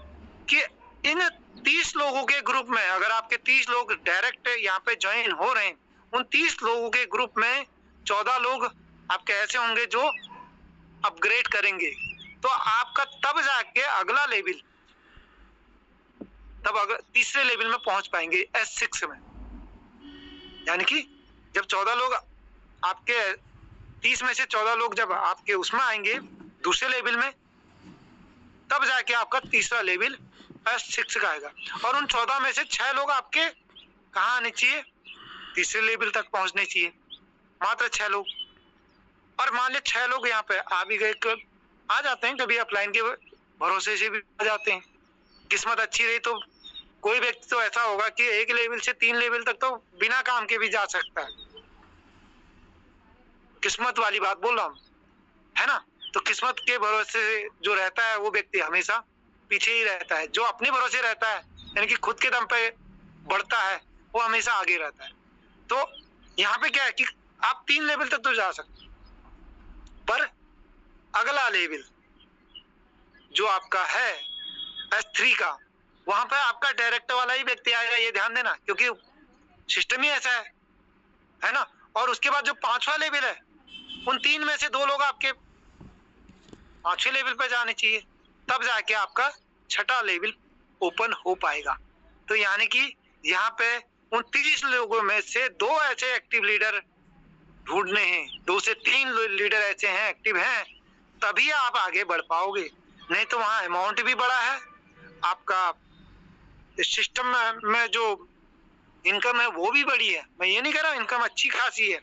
कि इन 30 लोगों के ग्रुप में, अगर आपके 30 लोग डायरेक्ट यहाँ पे ज्वाइन हो रहे हैं, उन 30 लोगों के ग्रुप में 14 लोग आपके ऐसे होंगे जो अपग्रेड करेंगे। तो आपका तब जाके अगला लेवल, तब अगर तीसरे लेवल में पहुंच पाएंगे S6 में। यानी कि जब 14 लोग आपके 30 में से 14 लोग जब आपके उसमें आएंगे दूसरे लेवल में, तब जाके आपका तीसरा लेवल S6 का आएगा। और उन 14 में से 6 लोग आपके कहाँ आने चाहिए? तीसरे लेवल तक पहुंचने चाहिए, मात्र 6 लोग। और मान लीजिए 6 लोग यहाँ पे आ भी गए, आ जाते हैं, कभी अपलाइन के भरोसे से भी आ जाते हैं। किस्मत अच्छी रही तो कोई व्यक्ति तो ऐसा होगा कि 1 लेवल से 3 लेवल तक तो बिना काम के भी जा सकता है। किस्मत वाली बात बोल रहा हूँ, है ना? तो किस्मत के भरोसे जो रहता है वो व्यक्ति हमेशा पीछे ही रहता है। जो अपने भरोसे रहता है, यानी कि खुद के दम पे बढ़ता है, वो हमेशा आगे रहता है। तो यहाँ पे क्या है कि आप 3 लेवल तक तो जा सकते हैं, पर अगला लेवल जो आपका है S3 का, वहां पर आपका डायरेक्टर वाला ही व्यक्ति आएगा, ये ध्यान देना, क्योंकि सिस्टम ही ऐसा है ना? और उसके बाद जो 5वां लेवल है, उन 3 में से 2 लोग आपके 5वें लेवल पर जाने चाहिए, तब जाके आपका 6ठा लेवल ओपन हो पाएगा। तो यानी कि यहाँ पे उन 30 लोगों में से 2 ऐसे एक्टिव लीडर ढूंढने हैं, 2 से 3 लीडर ऐसे हैं एक्टिव हैं, तभी आप आगे बढ़ पाओगे। नहीं तो वहां अमाउंट भी बड़ा है, आपका सिस्टम में जो इनकम है वो भी बड़ी है। मैं ये नहीं कह रहा इनकम अच्छी खासी है,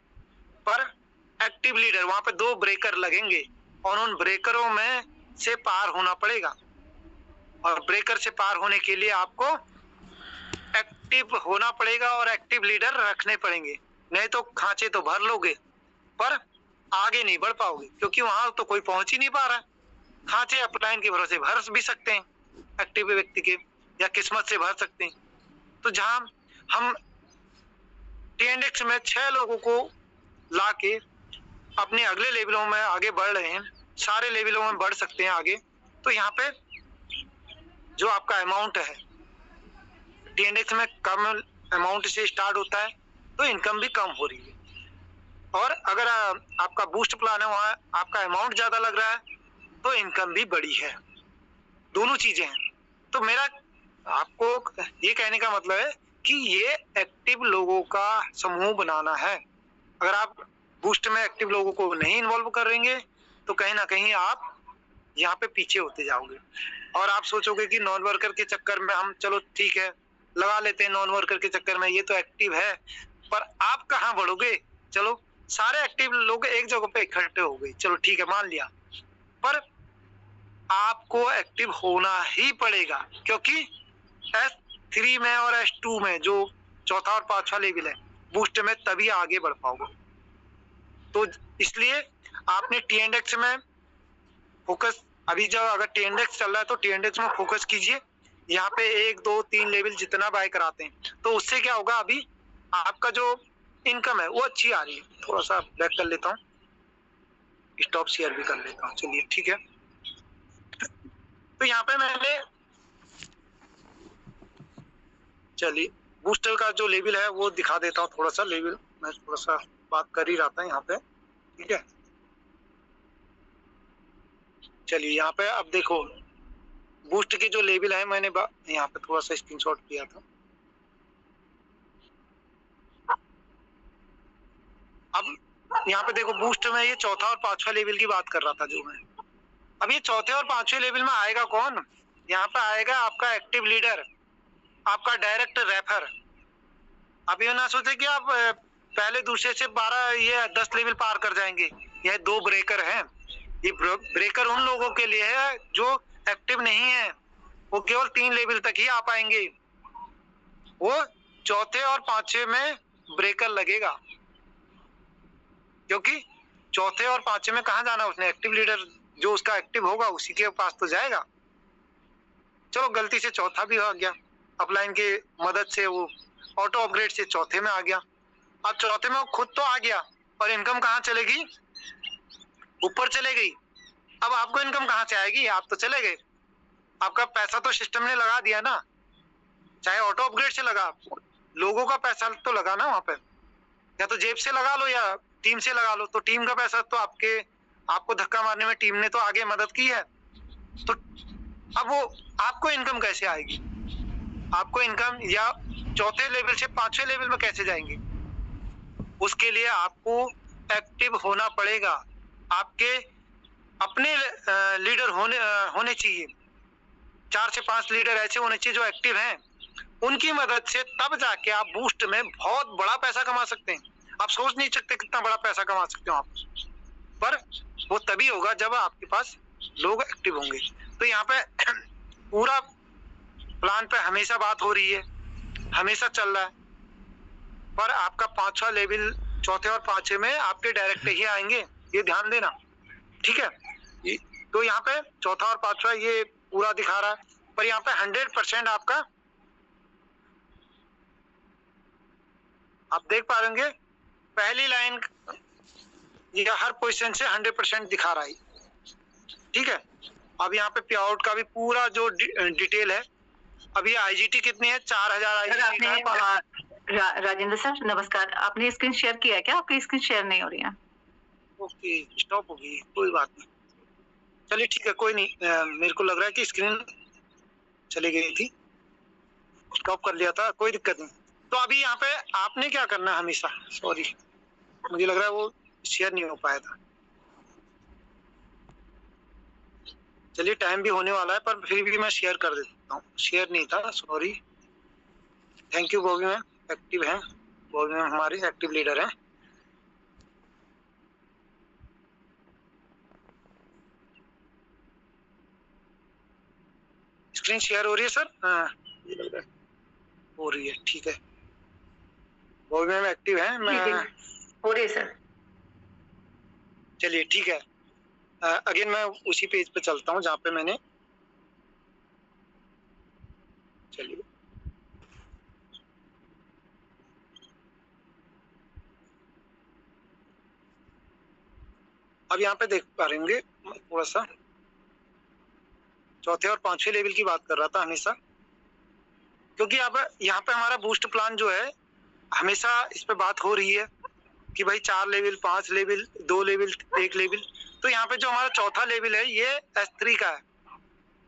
पर एक्टिव लीडर वहां पे 2 ब्रेकर लगेंगे और उन ब्रेकरों में से पार होना पड़ेगा। और ब्रेकर से पार होने के लिए आपको एक्टिव होना पड़ेगा और एक्टिव लीडर रखने पड़ेंगे। नहीं तो खांचे तो भर लोगे पर आगे नहीं बढ़ पाओगे, क्योंकि वहां तो कोई पहुंच ही नहीं पा रहा है। खांचे अपलाइन के भरोसे भर भी सकते हैं एक्टिव व्यक्ति के, या किस्मत से भर सकते हैं। तो जहां हम TNDX में 6 लोगों को लाके अपने अगले लेवलों में आगे बढ़ रहे हैं, सारे लेवलों में बढ़ सकते हैं आगे। तो यहाँ पे जो आपका अमाउंट है TNDX में कम अमाउंट से स्टार्ट होता है, तो इनकम भी कम हो रही है। और अगर आपका बूस्ट प्लान है, वहां आपका अमाउंट ज्यादा लग रहा है, तो इनकम भी बड़ी है। दोनों चीजें हैं। तो मेरा आपको ये कहने का मतलब है कि ये एक्टिव लोगों का समूह बनाना है। अगर आप बूस्ट में एक्टिव लोगों को नहीं इन्वॉल्व करेंगे तो कहीं ना कहीं आप यहाँ पे पीछे होते जाओगे और आप सोचोगे कि नॉन वर्कर के चक्कर में हम, चलो ठीक है लगा लेते हैं, नॉन वर्कर के चक्कर में ये तो एक्टिव है, पर आप कहाँ बढ़ोगे? चलो सारे एक्टिव लोग एक जगह पे इकट्ठे हो गए, चलो ठीक है मान लिया, पर आपको एक्टिव होना ही पड़ेगा, क्योंकि S3 में और S2 में जो 4था और 5वां लेवल है बूस्ट में, तभी आगे बढ़ पाओगे। तो इसलिए आपने TNDX में फोकस, अभी जब अगर TNDX चल रहा है तो TNDX में फोकस कीजिए। यहाँ पे 1, 2, 3 लेवल जितना बाय कराते हैं, तो उससे क्या होगा, अभी आपका जो इनकम है वो अच्छी आ रही है। थोड़ा सा बैक कर लेता हूँ, स्टॉप शेयर भी कर लेता हूँ, चलिए ठीक है। तो यहाँ पे मैंने, चलिए बूस्टर का जो लेवल है वो दिखा देता हूँ। थोड़ा सा लेवल मैं थोड़ा सा बात कर ही रहा था यहाँ पे, ठीक है। चलिए यहाँ पे अब देखो बूस्ट के जो लेवल है, मैंने यहाँ पे थोड़ा सा स्क्रीनशॉट किया था। अब यहाँ पे देखो बूस्ट में ये 4था और 5वां लेवल की बात कर रहा था जो मैं, अब ये चौथे और पांचवें लेवल में आएगा कौन? यहाँ पे आएगा आपका एक्टिव लीडर, आपका डायरेक्ट रेफर। अब ये ना सोचे कि आप पहले दूसरे से 12 ये 10 लेवल पार कर जाएंगे। यह 2 ब्रेकर हैं। ये ब्रेकर उन लोगों के लिए है जो एक्टिव नहीं है, वो केवल 3 लेवल तक ही आ पाएंगे। वो चौथे और पांचवें में ब्रेकर लगेगा, क्योंकि चौथे और पांचवें में कहाँ जाना उसने? एक्टिव लीडर जो उसका एक्टिव होगा उसी के पास तो जाएगा। चलो गलती से चौथा भी आ गया, अपलाइन के मदद से वो ऑटो अपग्रेड से चौथे में आ गया। अब चौथे में वो खुद तो आ गया और इनकम कहाँ चलेगी? ऊपर चले गई। अब आपको इनकम कहाँ से आएगी? आप तो चले गए, आपका पैसा तो सिस्टम ने लगा दिया ना, चाहे ऑटो अपग्रेड से लगा, लोगों का पैसा तो लगा ना वहां पे, या तो जेब से लगा लो या टीम से लगा लो। तो टीम का पैसा तो आपको धक्का मारने में टीम ने तो आगे मदद की है। तो अब वो आपको इनकम कैसे आएगी? आपको इनकम या चौथे लेवल से पांचवें लेवल में कैसे जाएंगे? उसके लिए आपको एक्टिव होना पड़ेगा। आपके अपने लीडर होने चाहिए। 4 से 5 लीडर ऐसे होने चाहिए जो एक्टिव हैं। उनकी मदद से तब जाके आप बूस्ट में बहुत बड़ा पैसा कमा सकते हैं। आप सोच नहीं सकते कितना बड़ा पैसा कमा सकते हो आप, पर वो तभी होगा जब आपके पास लोग एक्टिव होंगे। तो यहाँ पे पूरा प्लान पे हमेशा बात हो रही है, हमेशा चल रहा है, पर आपका 5वां लेवल चौथे और पांचवें में आपके डायरेक्ट ही आएंगे, ये ध्यान देना, ठीक है। तो यहाँ पे चौथा और पांचवा ये पूरा दिखा रहा है, पर यहाँ पे 100% आपका आप देख पा रहे होंगे पहली लाइन ये हर पोजीशन से 100% दिखा रहा है, ठीक है। अब यहाँ पे पे आउट का भी पूरा जो डिटेल है। अभी आईजीटी कितनी है? 4000 आईजीटी है। राजेंद्र सर नमस्कार, आपने स्क्रीन शेयर किया है क्या? आपकी स्क्रीन शेयर नहीं हो रही है। ओके, स्टॉप हो गई, कोई बात नहीं, चलिए ठीक है, कोई नहीं। मेरे को लग रहा है कि स्क्रीन चली गई थी, स्टॉप कर लिया था, कोई दिक्कत नहीं। तो अभी यहाँ पे आपने क्या करना है हमेशा, सॉरी मुझे लग रहा है वो शेयर नहीं हो पाया था। चलिए टाइम भी होने वाला है, पर फिर भी मैं शेयर कर देता हूँ। शेयर नहीं था, sorry. Thank you Bobby ma'am, active हैं बॉबी मैम, हमारे एक्टिव लीडर हैं। स्क्रीन शेयर हो रही है सर? हाँ हो रही है, ठीक है। बॉबी मैम एक्टिव हैं, मैं हो रही है सर। चलिए ठीक है। अगेन मैं उसी पेज पे चलता हूँ जहाँ पे मैंने, चलिए अब यहाँ पे देख पा रहे होंगे, थोड़ा सा चौथे और पांचवें लेवल की बात कर रहा था हमेशा, क्योंकि अब यहाँ पे हमारा बूस्ट प्लान जो है हमेशा इस पे बात हो रही है कि भाई 4 लेवल, 5 लेवल, 2 लेवल, 1 लेवल। तो यहाँ पे जो हमारा चौथा लेवल है ये S3 का है,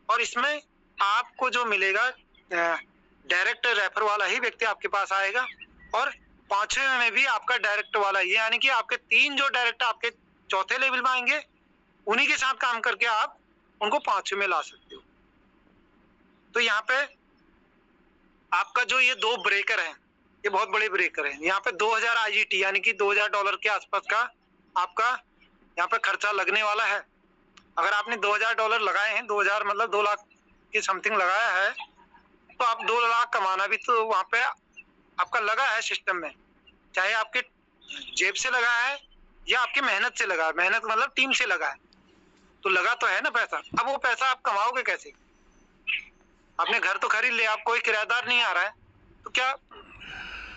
और इसमें आपको जो मिलेगा डायरेक्ट रेफर वाला ही व्यक्ति आपके पास आएगा, और पांचवें में भी आपका डायरेक्ट वाला ही, यानी कि आपके 3 जो डायरेक्ट आपके चौथे लेवल में आएंगे, उन्हीं के साथ काम करके आप उनको पांचवें में ला सकते हो। तो यहाँ पे आपका जो ये 2 ब्रेकर हैं, ये बहुत बड़े ब्रेकर हैं। यहाँ पे 2000 आईजीटी यानी कि $2000 के आसपास का आपका यहाँ पे खर्चा लगने वाला है। अगर आपने $2000 लगाए हैं, 2000 मतलब 2 लाख के समथिंग लगाया है, तो आप 2 लाख कमाना भी तो वहाँ पे आपका लगा है सिस्टम में, चाहे आपके जेब से लगा है या आपकी मेहनत से लगा है। मेहनत मतलब टीम से लगा है, तो लगा तो है ना पैसा। अब वो पैसा आप कमाओगे कैसे? आपने घर तो खरीद लिया, आप कोई किराएदार नहीं आ रहा है, तो क्या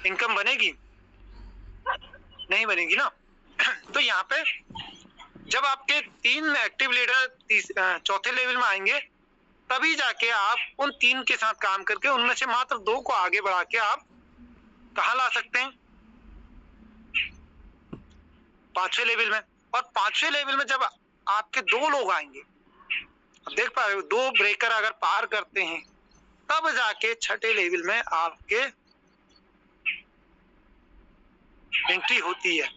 इनकम बनेगी? नहीं बनेगी ना। तो यहाँ पे जब आपके 3 एक्टिव लीडर चौथे लेवल में आएंगे, तभी जाके आप उन 3 के साथ काम करके उनमें से मात्र 2 को आगे बढ़ा के आप कहाँ ला सकते हैं? पांचवें लेवल में। और पांचवें लेवल में जब आपके 2 लोग आएंगे, अब देख पा रहे हो 2 ब्रेकर अगर पार करते हैं, तब जाके छठे लेवल में आपके एंट्री होती है,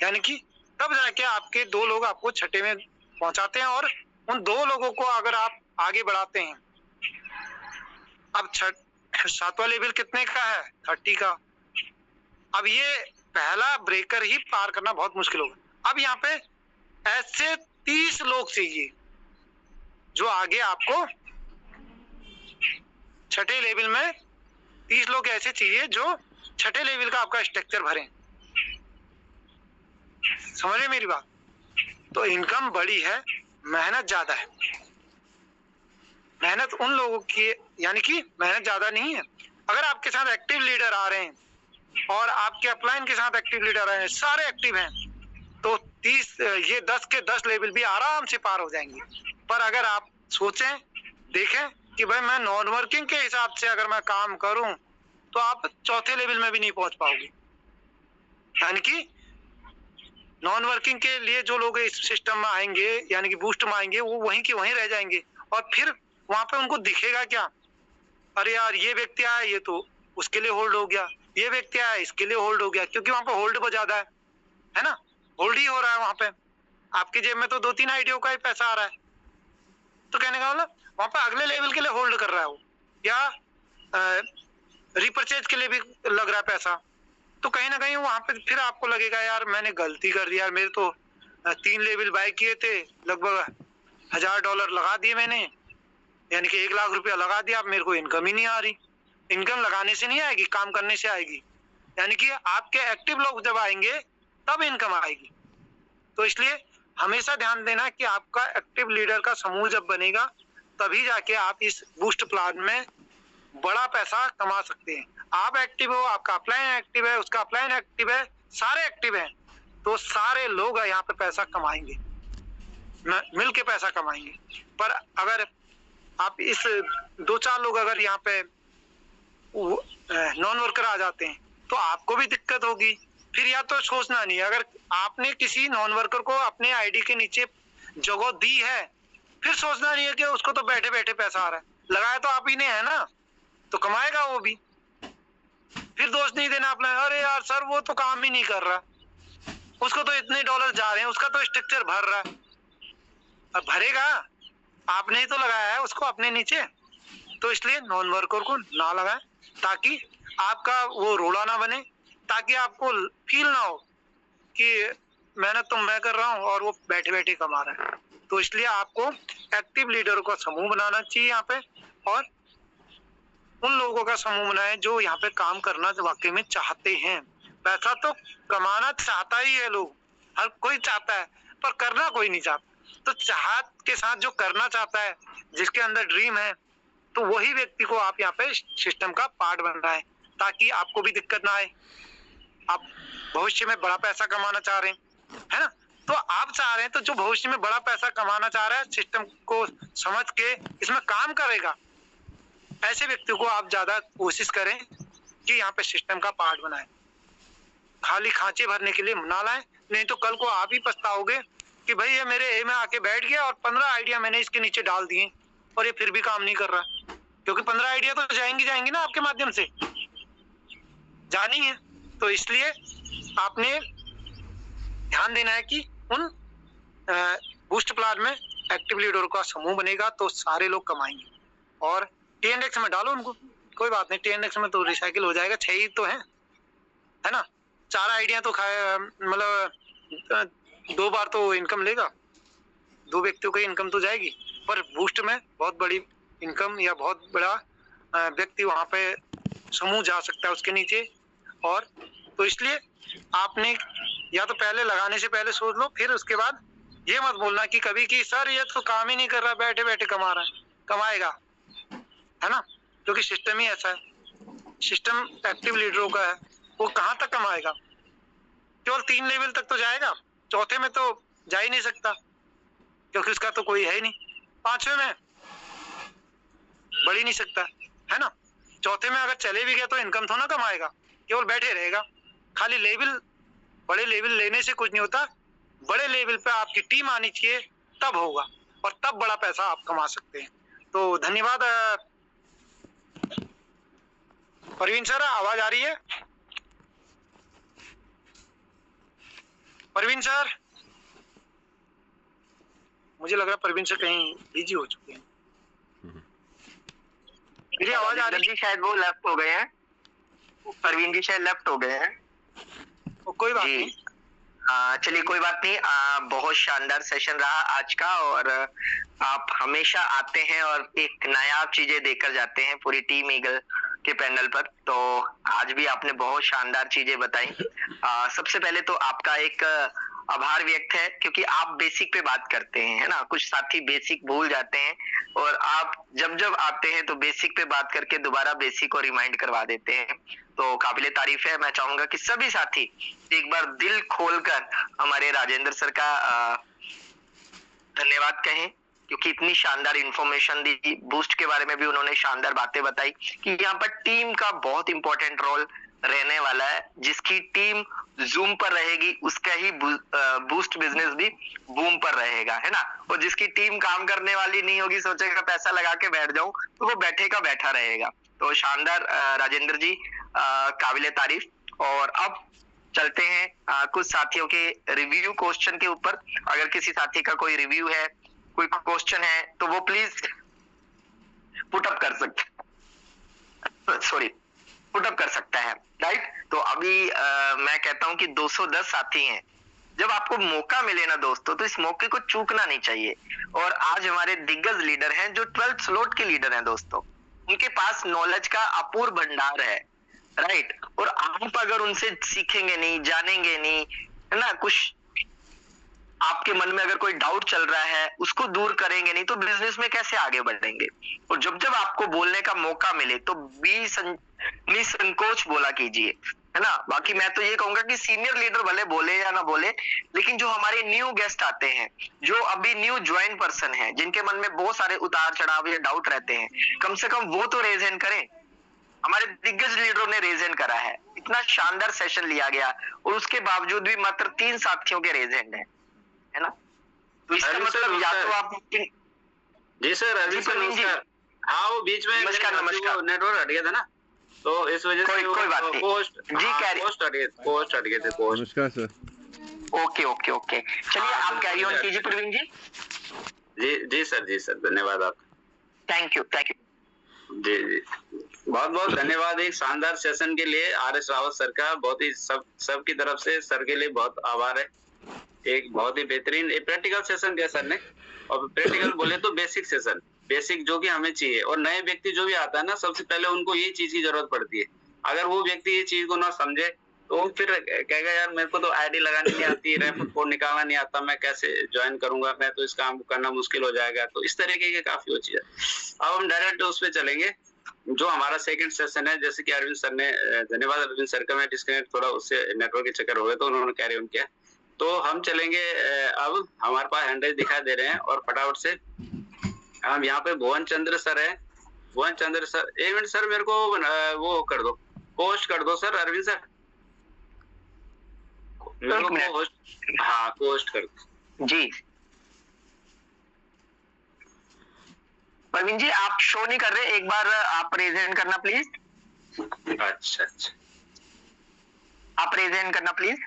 यानी कि तब जाके आपके 2 लोग आपको छठे में पहुंचाते हैं, और उन 2 लोगों को अगर आप आगे बढ़ाते हैं, अब 7वां लेवल कितने का है? 30 का। अब ये पहला ब्रेकर ही पार करना बहुत मुश्किल होगा। अब यहाँ पे ऐसे 30 लोग चाहिए जो आगे आपको 6ठे लेवल में 30 लोग ऐसे चाहिए जो 6ठे लेवल का आपका स्ट्रक्चर भरें। समझ रहे मेरी बात? तो इनकम बड़ी है, मेहनत ज्यादा है। मेहनत उन लोगों की, यानी कि मेहनत ज्यादा नहीं है। अगर आपके साथ एक्टिव लीडर आ रहे हैं और आपके अपलाइन के साथ एक्टिव लीडर आ रहे हैं, सारे एक्टिव हैं, तो 10 के 10 लेवल भी आराम से पार हो जाएंगे। पर अगर आप सोचें, देखें कि भाई मैं नॉन वर्किंग के हिसाब से अगर मैं काम करूं तो आप 4थे लेवल में भी नहीं पहुंच पाओगे। यानी कि नॉन वर्किंग के लिए जो लोग इस सिस्टम में आएंगे, यानी कि बूस्ट में आएंगे, वो वहीं के वहीं रह जाएंगे और फिर वहां पे उनको दिखेगा क्या? अरे यार, ये व्यक्ति आया, ये तो उसके लिए होल्ड हो गया, ये व्यक्ति आया, इसके लिए होल्ड हो गया, क्योंकि वहां पे होल्ड बहुत ज्यादा है ना, होल्ड ही हो रहा है वहां पे। आपकी जेब में तो 2-3 आईडियो का ही पैसा आ रहा है, तो कहने का मतलब वहां पे अगले लेवल के लिए होल्ड कर रहा है वो, या रिपर्चेज के लिए भी लग रहा है पैसा। तो कहीं ना कहीं वहां पे फिर आपको लगेगा यार मैंने गलती कर दिया, मेरे तो 3 लेवल बाय किए थे, लगभग $1000 लगा दिए मैंने, यानी कि 1 लाख रुपया लगा दिया, अब मेरे को इनकम ही नहीं आ रही। इनकम लगाने से नहीं आएगी, काम करने से आएगी। यानी कि आपके एक्टिव लोग जब आएंगे तब इनकम आएगी। तो इसलिए हमेशा ध्यान देना कि आपका एक्टिव लीडर का समूह जब बनेगा तभी जाके आप इस बूस्ट प्लान में बड़ा पैसा कमा सकते हैं। आप एक्टिव हो, आपका अपलाइन एक्टिव है, उसका अपलाइन एक्टिव है, सारे एक्टिव हैं, तो सारे लोग यहाँ पे पैसा कमाएंगे, मिल के पैसा कमाएंगे। पर अगर आप इस 2-4 लोग अगर यहाँ पे नॉन वर्कर आ जाते हैं तो आपको भी दिक्कत होगी। फिर या तो सोचना नहीं, अगर आपने किसी नॉन वर्कर को अपने आईडी के नीचे जगह दी है, फिर सोचना नहीं है कि उसको तो बैठे बैठे पैसा आ रहा है, लगाया तो आप ही ने है ना, तो कमाएगा वो भी। फिर दोष नहीं देना अपना, अरे यार सर वो तो काम ही नहीं कर रहा, उसको तो इतने डॉलर जा रहे हैं, उसका तो स्ट्रक्चर भर रहा है। अब भरेगा, आपने ही तो लगाया है उसको अपने नीचे। तो इसलिए नॉन वर्कर को ना लगाएं, ताकि आपका वो रोड़ा ना बने, ताकि आपको फील ना हो कि मेहनत तो मैं कर रहा हूँ और वो बैठे बैठे कमा रहा है। तो इसलिए आपको एक्टिव लीडर का समूह बनाना चाहिए यहाँ पे, और उन लोगों का समूह बनाए जो यहाँ पे काम करना वाकई में चाहते हैं। पैसा तो कमाना चाहता ही है लोग, हर कोई चाहता है, पर करना कोई नहीं चाहता। तो चाहत के साथ जो करना चाहता है, जिसके अंदर ड्रीम है, तो वही व्यक्ति को आप यहाँ पे सिस्टम का पार्ट बन रहा है, ताकि आपको भी दिक्कत ना आए। आप भविष्य में बड़ा पैसा कमाना चाह रहे हैं, है ना, तो आप चाह रहे हैं, तो जो भविष्य में बड़ा पैसा कमाना चाह रहा है, सिस्टम को समझ के इसमें काम करेगा, ऐसे व्यक्ति को आप ज्यादा कोशिश करें कि यहाँ पे सिस्टम का पार्ट बनाए। खाली खांचे भरने के लिए ना लाएं, नहीं तो कल को आप ही पछताओगे कि भाई ये मेरे ए में आके बैठ गया और 15 आइडिया मैंने इसके नीचे डाल दिए और ये फिर भी काम नहीं कर रहा, क्योंकि 15 आइडिया तो जाएंगी ना आपके माध्यम से, जानी है। तो इसलिए आपने ध्यान देना है कि उन बूस्ट प्लान में एक्टिव लीडर का समूह बनेगा तो सारे लोग कमाएंगे। और TNX में डालो उनको, कोई बात नहीं, TNX में तो रिसाइकिल हो जाएगा, 6 ही तो है ना, 4 आइडिया तो खाए, मतलब 2 बार तो इनकम लेगा, 2 व्यक्तियों की इनकम तो जाएगी। पर बूस्ट में बहुत बड़ी इनकम या बहुत बड़ा व्यक्ति वहां पे समूह जा सकता है उसके नीचे। और तो इसलिए आपने या तो पहले लगाने से पहले सोच लो, फिर उसके बाद ये मत बोलना कि कभी कि सर ये तो काम ही नहीं कर रहा, बैठे बैठे कमा रहा है। कमाएगा, है ना, क्योंकि सिस्टम ही ऐसा है, सिस्टम एक्टिव लीडरों का है। वो कहाँ तक कमाएगा? केवल 3 लेवल तक तो जाएगा, 4थे में तो जा ही नहीं सकता क्योंकि उसका तो कोई है ही नहीं, 5वें में बढ़ ही नहीं सकता, है ना। 4थे में अगर चले भी गया तो इनकम तो ना कमाएगा, केवल बैठे रहेगा। खाली लेवल, बड़े लेवल लेने से कुछ नहीं होता, बड़े लेवल पे आपकी टीम आनी चाहिए, तब होगा और तब बड़ा पैसा आप कमा सकते हैं। तो धन्यवाद। परवीन सर, आवाज आ रही है? परवीन सर, मुझे लग रहा है प्रवीण सर कहीं बिजी हो चुके हैं। मेरी आवाज आ रही है? शायद वो लेफ्ट हो गए हैं, प्रवीण जी शायद लेफ्ट हो गए हैं। कोई बात नहीं, चलिए कोई बात नहीं। बहुत शानदार सेशन रहा आज का, और आप हमेशा आते हैं और एक नायाब चीजें देकर जाते हैं पूरी टीम ईगल के पैनल पर। तो आज भी आपने बहुत शानदार चीजें बताई। सबसे पहले तो आपका एक आभार व्यक्त है, क्योंकि आप बेसिक पे बात करते हैं, है ना। कुछ साथी बेसिक भूल जाते हैं, और आप जब जब आते हैं तो बेसिक पे बात करके दोबारा बेसिक को रिमाइंड करवा देते हैं। तो काबिले तारीफ है। मैं चाहूंगा कि सभी साथी एक बार दिल खोलकर हमारे राजेंद्र सर का धन्यवाद कहें, क्योंकि इतनी शानदार इंफॉर्मेशन दी। बूस्ट के बारे में भी उन्होंने शानदार बातें बताई कि यहाँ पर टीम का बहुत इंपॉर्टेंट रोल रहने वाला है। जिसकी टीम जूम पर रहेगी उसका ही बूस्ट बिजनेस भी बूम पर रहेगा, है ना। और जिसकी टीम काम करने वाली नहीं होगी, सोचेगा पैसा लगा के बैठ जाऊं, तो वो बैठे का बैठा रहेगा। तो शानदार राजेंद्र जी, काबिले तारीफ। और अब चलते हैं कुछ साथियों के रिव्यू क्वेश्चन के ऊपर। अगर किसी साथी का कोई रिव्यू है, कोई क्वेश्चन है, तो वो प्लीज पुटअप कर सकता है, राइट। तो अभी मैं कहता हूं कि 210 साथी हैं। जब आपको मौका मिले ना दोस्तों, तो इस मौके को चूकना नहीं चाहिए। और आज हमारे दिग्गज लीडर हैं जो 12th स्लॉट के लीडर हैं दोस्तों। उनके पास नॉलेज का अपूर्व भंडार है, राइट। और आप अगर उनसे सीखेंगे नहीं, जानेंगे नहीं, है ना, कुछ आपके मन में अगर कोई डाउट चल रहा है उसको दूर करेंगे नहीं, तो बिजनेस में कैसे आगे बढ़ेंगे। और जब जब आपको बोलने का मौका मिले तो निसंकोच बोला कीजिए, है ना। बाकी मैं तो ये कहूंगा कि सीनियर लीडर भले बोले या ना बोले, लेकिन जो हमारे न्यू गेस्ट आते हैं, जो अभी न्यू ज्वाइन पर्सन है, जिनके मन में बहुत सारे उतार चढ़ाव या डाउट रहते हैं, कम से कम वो तो रेज हैंड करें। हमारे दिग्गज लीडरों ने रेज हैंड करा है, इतना शानदार सेशन लिया गया, और उसके बावजूद भी मात्र 3 साथियों के रेज हैंड है ना। तो इसका मतलब या तो आप जी सर, अभी सर नमस्कार। हाँ, वो बीच में नमस्कार नेटवर्क हट गया था ना, तो इस वजह से कोई बात नहीं। पोस्ट जी कैरी पोस्ट हट गए थे। नमस्कार सर। ओके चलिए आप कैरी ऑन कीजिए प्रवीण जी। जी सर, धन्यवाद आपका। थैंक यू जी बहुत बहुत धन्यवाद एक शानदार सेशन के लिए RS रावत सर का। बहुत ही सबकी तरफ से सर के लिए बहुत आभार है। एक बहुत ही बेहतरीन प्रैक्टिकल सेशन दिया सर ने। और प्रैक्टिकल बोले तो बेसिक सेशन, बेसिक जो कि हमें चाहिए। और नए व्यक्ति जो भी आता है ना, सबसे पहले उनको ये चीज की जरूरत पड़ती है। अगर वो व्यक्ति ये चीज को ना समझे तो फिर कहेगा यार मेरे को तो आईडी लगानी नहीं आती, रेफर कोड निकालना नहीं आता, मैं कैसे ज्वाइन करूंगा, मैं तो इस काम को करना मुश्किल हो जाएगा। तो इस तरीके के काफी हो चीज है। अब हम डायरेक्ट उस पर चलेंगे जो हमारा सेकंड सेशन है। जैसे कि अरविंद सर ने, धन्यवाद अरविंद सर का, मैं डिस्कनेक्ट थोड़ा उससे नेटवर्क के चक्कर हो गए तो उन्होंने कैरी ऑन किया। तो हम चलेंगे, अब हमारे पास हैंडल दिखाई दे रहे हैं, और फटाफट से हम यहाँ पे भुवन चंद्र सर है। भुवन चंद्र सर, एक मिनट सर, मेरे को वो कर दो, पोस्ट कर दो सर। अरविंद सर मेरे को पोस्ट, हाँ पोस्ट कर दो जी। प्रवीण जी आप शो नहीं कर रहे, एक बार आप प्रेजेंट करना प्लीज। अच्छा, आप प्रेजेंट करना प्लीज।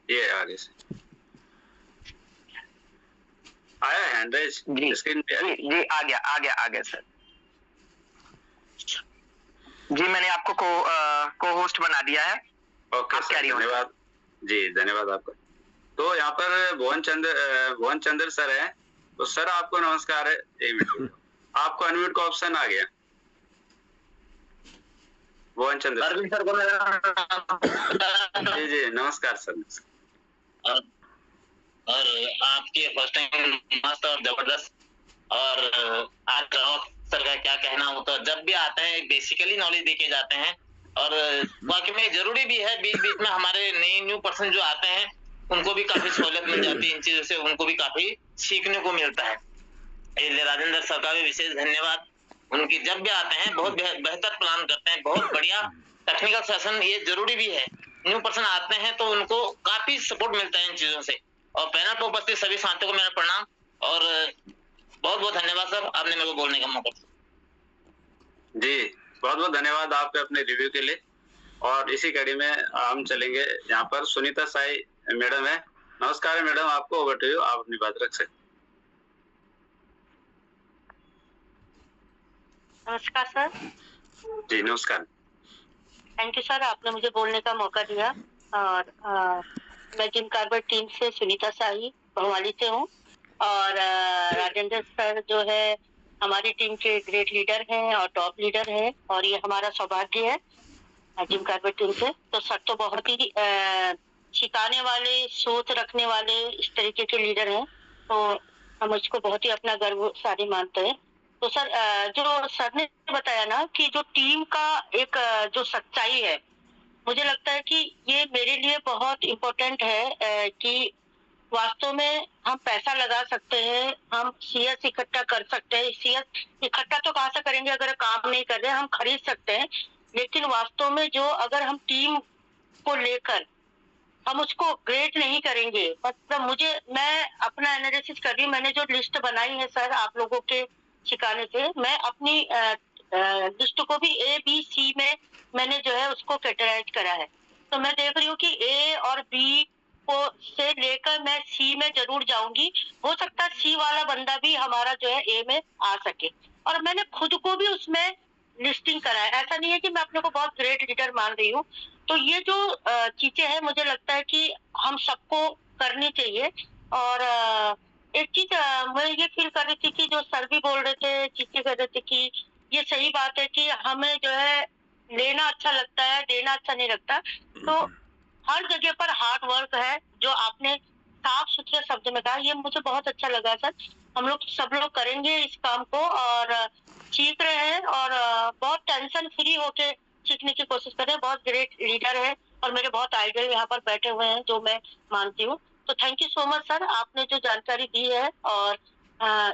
ये आगे से आया हैंड रेज स्क्रीन पे? जी आ गया सर। जी मैंने आपको को होस्ट बना दिया है। ओके सर, धन्यवाद जी, धन्यवाद आपका। तो यहाँ पर भुवन चंद्र सर है। तो सर आपको नमस्कार है। एक मिनट, आपको अनम्यूट का ऑप्शन आ गया। भुवन चंद्र सर को जी नमस्कार सर। और आपके फर्स्ट टाइम मस्त और जबरदस्त। और आज सर का क्या कहना हो, तो जब भी आते हैं बेसिकली नॉलेज देके जाते हैं। और वाकई में जरूरी भी है, बीच बीच में हमारे नए न्यू पर्सन जो आते हैं उनको भी काफी सहूलियत मिल जाती है इन चीजों से, उनको भी काफी सीखने को मिलता है। इसलिए राजेंद्र सर का भी विशेष धन्यवाद। उनकी जब भी आते हैं बहुत बेहतर प्लान करते हैं, बहुत बढ़िया टेक्निकल सेशन। ये जरूरी भी है, न्यू पर्सन आते हैं तो उनको काफी सपोर्ट मिलता है इन चीजों से। और पैनल पर उपस्थित सभी साथियों को मेरा प्रणाम और बहुत बहुत धन्यवाद सर, आपने मेरे को बोलने का मौका दिया। जी बहुत बहुत धन्यवाद आपके अपने रिव्यू के लिए। और इसी कड़ी में हम चलेंगे, यहाँ पर सुनीता साई मैडम है। नमस्कार मैडम, आपको ओवर टू यू, आप अपनी बात रख सकते। नमस्कार सर। जी नमस्कार। थैंक यू सर, आपने मुझे बोलने का मौका दिया। और मैं जिम कार्बेट टीम से सुनीता शाही भवाली से हूँ। और राजेंद्र सर जो है हमारी टीम के ग्रेट लीडर हैं और टॉप लीडर हैं, और ये हमारा सौभाग्य है जिम कार्बेट टीम से। तो सर तो बहुत ही सिखाने वाले, सोच रखने वाले इस तरीके के लीडर हैं, तो हम इसको बहुत ही अपना गर्वशाली मानते हैं। तो सर जो सर ने बताया ना कि जो टीम का एक जो सच्चाई है, मुझे लगता है कि ये मेरे लिए बहुत इम्पोर्टेंट है कि वास्तव में हम पैसा लगा सकते हैं, हम सीएस इकट्ठा कर सकते हैं। सीएस इकट्ठा तो कहाँ से करेंगे अगर काम नहीं कर रहे, हम खरीद सकते हैं, लेकिन वास्तव में जो अगर हम टीम को लेकर हम उसको ग्रेट नहीं करेंगे, मतलब मैं अपना एनालिसिस कर रही हूँ, मैंने जो लिस्ट बनाई है सर आप लोगों के सिखाने से, मैं अपनी लिस्ट को भी ए बी सी में मैंने जो है उसको कैटेगराइज करा है। तो मैं देख रही हूँ कि ए और बी को से लेकर मैं सी में जरूर जाऊंगी। हो सकता है सी वाला बंदा भी हमारा जो है ए में आ सके, और मैंने खुद को भी उसमें लिस्टिंग करा है। ऐसा नहीं है कि मैं अपने को बहुत ग्रेट लीडर मान रही हूँ। तो ये जो चीजें हैं मुझे लगता है कि हम सबको करनी चाहिए। और एक चीज मैं ये फील कर रही थी कि जो सर भी बोल रहे थे, चीजें कर रहे थे कि ये सही बात है कि हमें जो है लेना अच्छा लगता है, देना अच्छा नहीं लगता। तो हर जगह पर हार्ड वर्क है, जो आपने साफ सुथरे शब्द में कहा, ये मुझे बहुत अच्छा लगा सर। हम लोग सब लोग करेंगे इस काम को और सीख रहे हैं, और बहुत टेंशन फ्री होके सीखने की कोशिश कर रहे हैं। बहुत ग्रेट लीडर है और मेरे बहुत आइडल यहाँ पर बैठे हुए हैं जो मैं मानती हूँ। तो thank you so much sir, आपने जो जानकारी दी है, और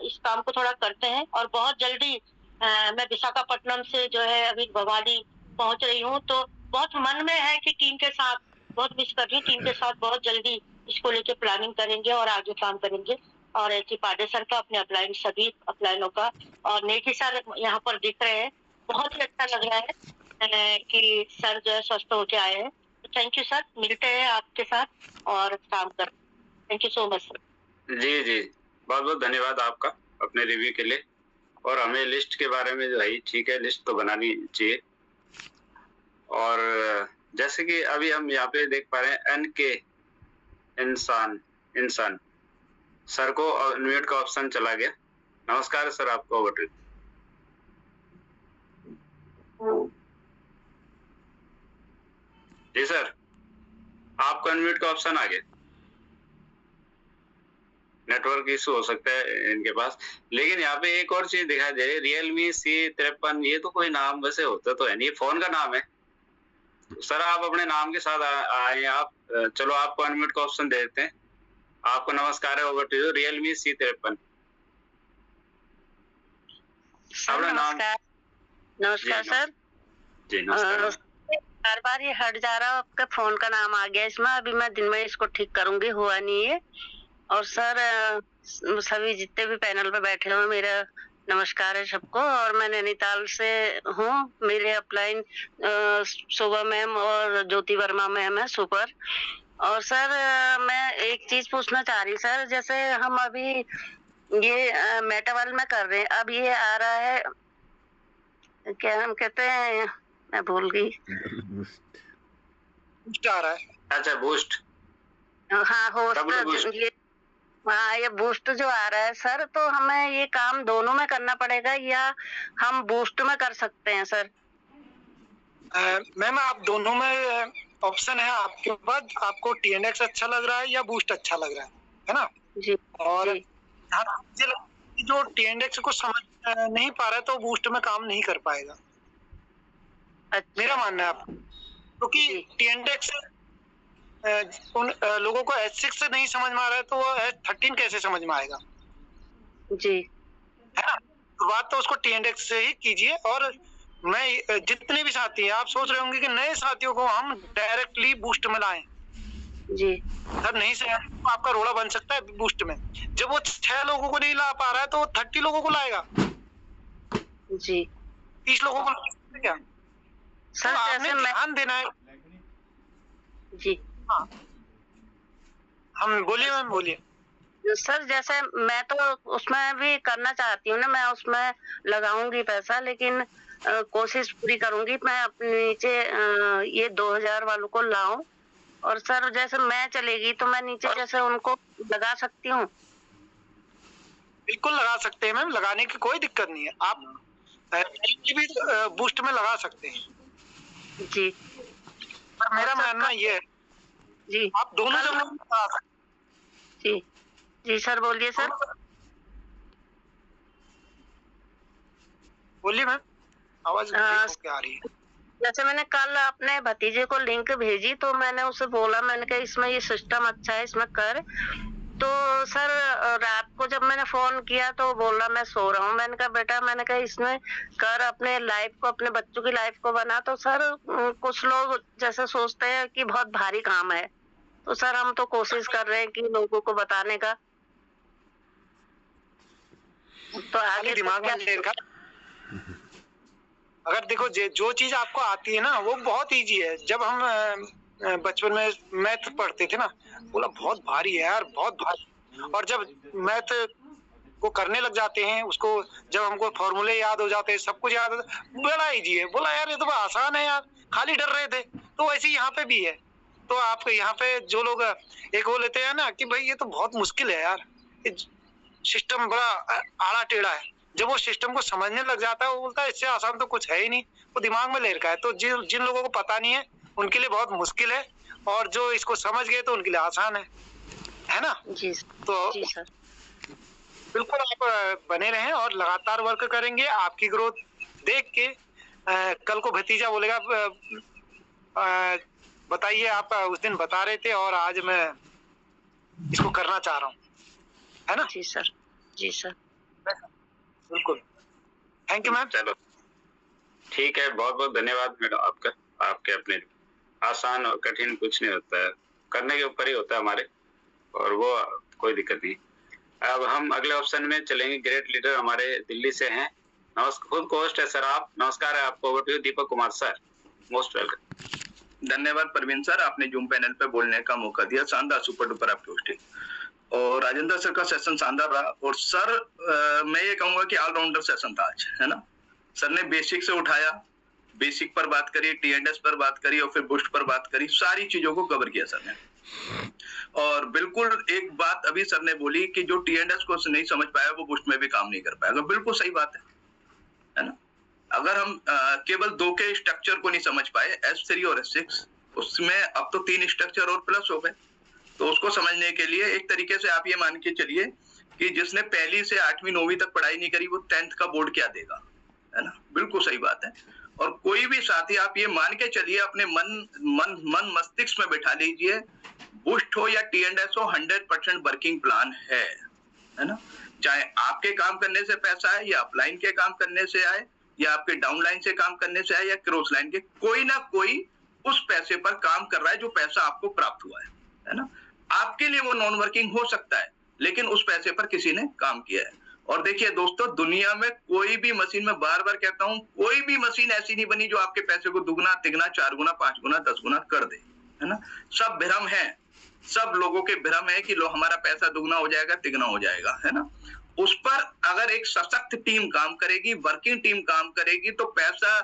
इस काम को थोड़ा करते हैं। और बहुत जल्दी मैं विशाखापट्टनम से जो है अभी भवाली पहुंच रही हूँ, तो बहुत मन में है कि टीम के साथ बहुत मिस कर रही हूँ, टीम के साथ बहुत जल्दी इसको लेके प्लानिंग करेंगे और आगे काम करेंगे। और ऐसी पांडे सर का, अपने अपलाइन सभी अपलाइनों का, और नेकी सर यहाँ पर दिख रहे हैं, बहुत ही अच्छा लग रहा है कि सर जो है स्वस्थ होके आए हैं। थैंक यू सर, मिलते हैं आपके साथ और काम कर। Thank you so much sir. जी जी, बहुत बहुत धन्यवाद आपका अपने रिव्यू के लिए। और हमें लिस्ट के बारे में जो है ठीक है, लिस्ट तो बनानी चाहिए। और जैसे कि अभी हम यहाँ पे देख पा रहे हैं एन के इंसान सर को अनम्यूट का ऑप्शन चला गया। नमस्कार सर, आपको ओवर टू। जी सर, आपको अनम्यूट का ऑप्शन आ गया। नेटवर्क इशू हो सकता है इनके पास। लेकिन यहाँ पे एक और चीज दिखाई दे रही है, Realme C53। ये तो कोई नाम वैसे होता तो है नहीं, फोन का नाम है। सर आप अपने नाम के साथ आए आप। चलो आपको अनम्यूट का ऑप्शन दे देते हैं। आपको नमस्कार है, over to you. Realme C53 अपना नाम। नमस्कार सर। जी नमस्कार। बार बार ये हट जा रहा है, आपका फोन का नाम आ गया इसमें। अभी मैं दिन में इसको ठीक करूंगी, हुआ नहीं है। और सर सभी जितने भी पैनल पे बैठे हुए, मेरा नमस्कार है सबको। और मैं नैनीताल से हूँ, मेरे अपलाइन शोभा मैम और ज्योति वर्मा मैम है, सुपर। और सर मैं एक चीज पूछना चाह रही सर, जैसे हम अभी ये मेटावर्ल्ड में कर रहे हैं, अब ये आ रहा है, क्या हम कहते हैं, मैं भूल गई। बूस्ट आ रहा है। अच्छा बूस्ट। हाँ होस्ट, ये हाँ ये बूस्ट जो आ रहा है सर, तो हमें ये काम दोनों में करना पड़ेगा या हम बूस्ट में कर सकते हैं सर? मैम आप दोनों में ऑप्शन है आपके पास। आपको TNX अच्छा लग रहा है या बूस्ट अच्छा लग रहा है ना? जी। और जो TNX को समझ नहीं पा रहा है तो बूस्ट में काम नहीं कर पाएगा। अच्छा। मेरा मानना है आपको, क्योंकि TNX उन लोगों को H6 से नहीं समझ में आ रहा है, तो वो H13 कैसे समझ में आएगा? जी है ना। शुरुआत तो उसको TNX से ही कीजिए। और मैं जितने भी साथी हैं, आप सोच रहे होंगे कि नए साथियों को हम डायरेक्टली बूस्ट में लाएं। जी सर, नहीं से तो आपका रोड़ा बन सकता है बूस्ट में। जब वो 6 लोगों को नहीं ला पा रहा है तो 30 लोगों को लाएगा। जी 30 लोगों को ला क्या सर? तो आपने ध्यान देना है। जी हाँ, हम बोलिए मैम, बोलिए। सर जैसे मैं तो उसमें भी करना चाहती हूँ ना, मैं उसमें लगाऊंगी पैसा, लेकिन कोशिश पूरी करूंगी मैं अपने नीचे ये 2000 वालों को लाऊं। और सर जैसे मैं चलेगी तो मैं नीचे जैसे उनको लगा सकती हूँ? बिल्कुल लगा सकते हैं मैम, लगाने की कोई दिक्कत नहीं है। आप भी बूस्ट में लगा सकते हैं जी। पर मेरा मानना ये है जी आप दोनों जगह लगा सकते जी जी सर बोलिए सर। हैं। बोलिए मैम, आवाज क्या आ रही है? जैसे मैंने कल अपने भतीजे को लिंक भेजी तो मैंने उसे बोला, मैंने कहा इसमें ये सिस्टम अच्छा है, इसमें कर। तो सर रात को जब मैंने फोन किया तो बोला मैं सो रहा हूँ। मैंने कहा बेटा, मैंने कहा इसमें कर, अपने लाइफ को, अपने बच्चों की लाइफ को बना। तो सर कुछ लोग जैसे सोचते हैं कि बहुत भारी काम है, तो सर हम तो कोशिश कर रहे हैं कि लोगों को बताने का। तो आगे दिमाग में लेकर अगर देखो जो चीज आपको आती है ना वो बहुत इजी है। जब हम बचपन में मैथ पढ़ते थे ना, बोला बहुत भारी है यार, बहुत भारी। और जब मैथ को करने लग जाते हैं, उसको जब हमको फॉर्मूले याद हो जाते हैं, सब कुछ याद होता है, बड़ा इजी है। बोला यार ये तो आसान है यार, खाली डर रहे थे। तो वैसे यहाँ पे भी है। तो आप यहाँ पे जो लोग एक वो लेते हैं ना कि भाई ये तो बहुत मुश्किल है यार, सिस्टम बड़ा आड़ा टेढ़ा है। जब वो सिस्टम को समझने लग जाता है वो बोलता है इससे आसान तो कुछ है ही नहीं, वो दिमाग में ले रखा है। तो जिन लोगों को पता नहीं है उनके लिए बहुत मुश्किल है, और जो इसको समझ गए तो उनके लिए आसान है ना? जी तो जी सर बिल्कुल आप बने रहें और लगातार वर्क करेंगे। आपकी ग्रोथ देख के कल को भतीजा बोलेगा बताइए आप उस दिन बता रहे थे और आज मैं इसको करना चाह रहा हूँ, है ना? जी सर। जी सर बिल्कुल। Thank you ma'am. चलो ठीक है, बहुत बहुत धन्यवाद मैडम आपका। आपके अपने आसान और कठिन कुछ नहीं होता है, करने के ऊपर ही होता है हमारे, और वो कोई दिक्कत नहीं। अब हम अगले ऑप्शन में चलेंगे। ग्रेट लीडर हमारे दिल्ली से हैं। नमस्कार, खुद को होस्ट है सर आप। नमस्कार है आपको। Over to you Deepak Kumar sir, most welcome. धन्यवाद परवीन सर, आपने जूम पैनल पे बोलने का मौका दिया। शानदार, सुपर डुपर आपकी होस्टिंग। और राजेंद्र सर का सेशन शानदार रहा। और सर मैं ये कहूंगा कि ऑलराउंडर सेशन था आज, है ना? सर ने बेसिक से उठाया, बेसिक पर बात करी, टीएनएस पर बात करी और फिर बूस्ट पर बात करी। सारी चीजों को कवर किया सर ने। और बिल्कुल एक बात अभी सर ने बोली कि जो टीएनएस को नहीं समझ पाया वो बूस्ट में भी काम नहीं कर पाएगा। बिल्कुल सही बात है ना? अगर हम केवल 2 के स्ट्रक्चर को नहीं समझ पाए, S3 और S6, उसमें अब तो 3 स्ट्रक्चर और प्लस हो गए। तो उसको समझने के लिए एक तरीके से आप ये मान के चलिए कि जिसने पहली से 8वीं 9वीं तक पढ़ाई नहीं करी वो 10th का बोर्ड क्या देगा, है ना? बिल्कुल सही बात है। और कोई भी साथी आप ये मान के चलिए, अपने मन मस्तिष्क में बैठा लीजिए, बूस्ट हो या टीएनएस हो, 100% वर्किंग प्लान है ना? चाहे आपके काम करने से पैसा आए या अपलाइन के काम करने से आए या आपके डाउनलाइन से काम करने से आए या क्रॉस लाइन के, कोई ना कोई उस पैसे पर काम कर रहा है जो पैसा आपको प्राप्त हुआ है ना? आपके लिए वो नॉन वर्किंग हो सकता है, लेकिन उस पैसे पर किसी ने काम किया है। और देखिए दोस्तों, दुनिया में कोई भी मशीन, में बार बार कहता हूं, कोई भी मशीन ऐसी नहीं बनी जो आपके पैसे को दुगना, तिगना, 4 गुना, 5 गुना, 10 गुना कर दे, है ना? सब भ्रम है। सब लोगों के भ्रम है कि लो हमारा पैसा दुगना हो जाएगा, तिगना हो जाएगा, है ना? उस पर अगर एक सशक्त टीम काम करेगी, वर्किंग टीम काम करेगी, तो पैसा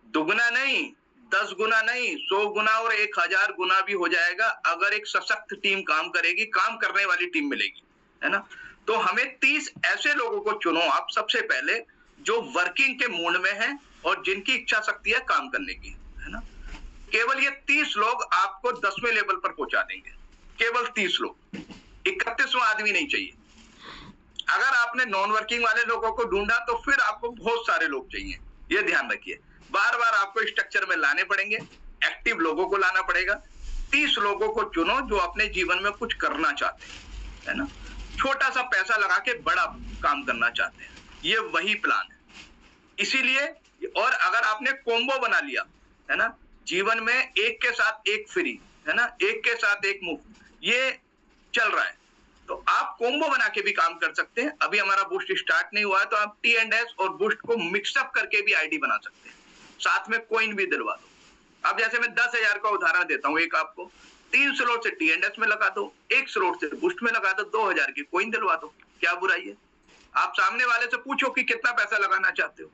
दुगना नहीं, 10 गुना नहीं, 100 गुना और 1000 गुना भी हो जाएगा अगर एक सशक्त टीम काम करेगी, काम करने वाली टीम मिलेगी, है ना? तो हमें 30 ऐसे लोगों को चुनो आप सबसे पहले, जो वर्किंग के मूड में हैं और जिनकी इच्छा शक्ति है काम करने की, है ना? केवल ये 30 लोग आपको 10वें लेवल पर पहुंचा देंगे। केवल 30 लोग, 31वां आदमी नहीं चाहिए। अगर आपने नॉन वर्किंग वाले लोगों को ढूंढा तो फिर आपको बहुत सारे लोग चाहिए, ये ध्यान रखिए। बार बार आपको स्ट्रक्चर में लाने पड़ेंगे, एक्टिव लोगों को लाना पड़ेगा। 30 लोगों को चुनो जो अपने जीवन में कुछ करना चाहते हैं, है ना? छोटा सा पैसा लगा के बड़ा काम करना चाहते हैं, ये वही प्लान है। इसीलिए, और अगर आपने कॉम्बो बना लिया, है ना, जीवन में एक के साथ एक फ्री, है ना, एक के साथ एक मुफ्त, ये चल रहा है, तो आप कॉम्बो बना के भी काम कर सकते हैं। अभी हमारा बूस्ट स्टार्ट नहीं हुआ है तो आप टीएनएस और बूस्ट को मिक्सअप करके भी आईडी बना सकते हैं, साथ में कॉइन भी दिलवा दो। अब जैसे मैं 10,000 का उदाहरण देता हूं एक आपको, 3 स्लॉट से टीएनएस में लगा दो, 1 स्लॉट से बूस्ट में लगा दो, 2000 की कॉइन दिलवा दो, क्या बुराई है? आप सामने वाले से पूछो कि कितना पैसा लगाना चाहते हो,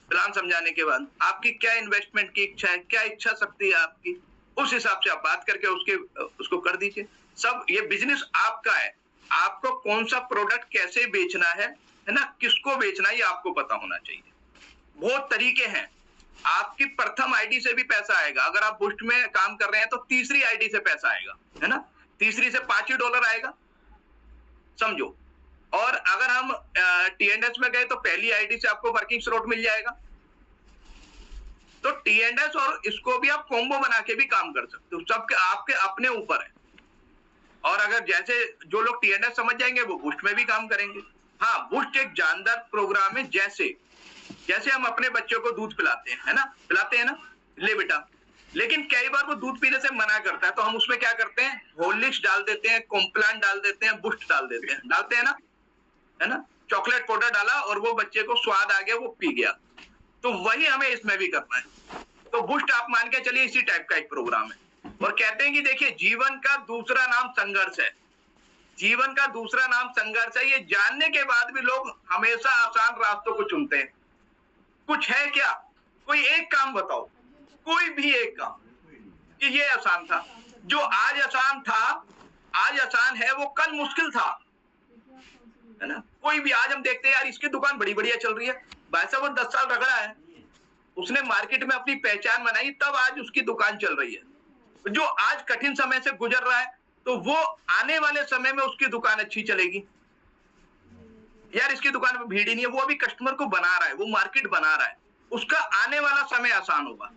प्लान समझाने के बाद आपकी क्या इन्वेस्टमेंट की इच्छा है, क्या इच्छा शक्ति है आपकी, उस हिसाब से आप बात करके उसको कर दीजिए। सब ये बिजनेस आपका है, आपको कौन सा प्रोडक्ट कैसे बेचना है ना, किसको बेचना है, ये आपको पता होना चाहिए। बहुत तरीके हैं, आपकी प्रथम आईडी से भी पैसा आएगा। अगर आप बूस्ट में काम कर रहे हैं तो तीसरी आईडी से पैसा आएगा, है ना, तीसरी से $5 आएगा, समझो। और अगर हम टीएनएस में गए तो पहली आईडी से आपको वर्किंग स्लॉट मिल जाएगा। तो टीएनएस और इसको भी आप कॉम्बो बना के भी काम कर सकते हो, सबके आपके अपने ऊपर है। और अगर जैसे जो लोग टीएनएस समझ जाएंगे वो बूस्ट में भी काम करेंगे। हाँ, बूस्ट एक जानदार प्रोग्राम है, जैसे हम अपने बच्चों को दूध पिलाते हैं, है ना, पिलाते हैं ना, ले बेटा, लेकिन कई बार वो दूध पीने से मना करता है, तो हम उसमें क्या करते हैं, हॉर्लिक्स डाल देते हैं, कॉम्प्लान डाल देते हैं, बूस्ट डाल देते हैं, डालते हैं ना, है ना, चॉकलेट पाउडर डाला और वो बच्चे को स्वाद आ गया, वो पी गया। तो वही हमें इसमें भी करना है। तो बूस्ट आप मान के चलिए इसी टाइप का एक प्रोग्राम है। और कहते हैं कि देखिए, जीवन का दूसरा नाम संघर्ष है, जीवन का दूसरा नाम संघर्ष है। ये जानने के बाद भी लोग हमेशा आसान रास्तों को चुनते हैं। कुछ है क्या? कोई एक काम बताओ, कोई भी एक काम कि ये आसान था, जो आज आसान था, आज आसान है, वो कल मुश्किल था, है ना। कोई भी आज हम देखते हैं यार इसकी दुकान बड़ी बढ़िया चल रही है, भाई साहब वो 10 साल रगड़ा है, उसने मार्केट में अपनी पहचान बनाई, तब आज उसकी दुकान चल रही है। जो आज कठिन समय से गुजर रहा है, तो वो आने वाले समय में उसकी दुकान अच्छी चलेगी। यार इसकी दुकान में भीड़ ही नहीं है, वो अभी कस्टमर को बना रहा है, वो मार्केट बना रहा है, उसका आने वाला समय आसान होगा,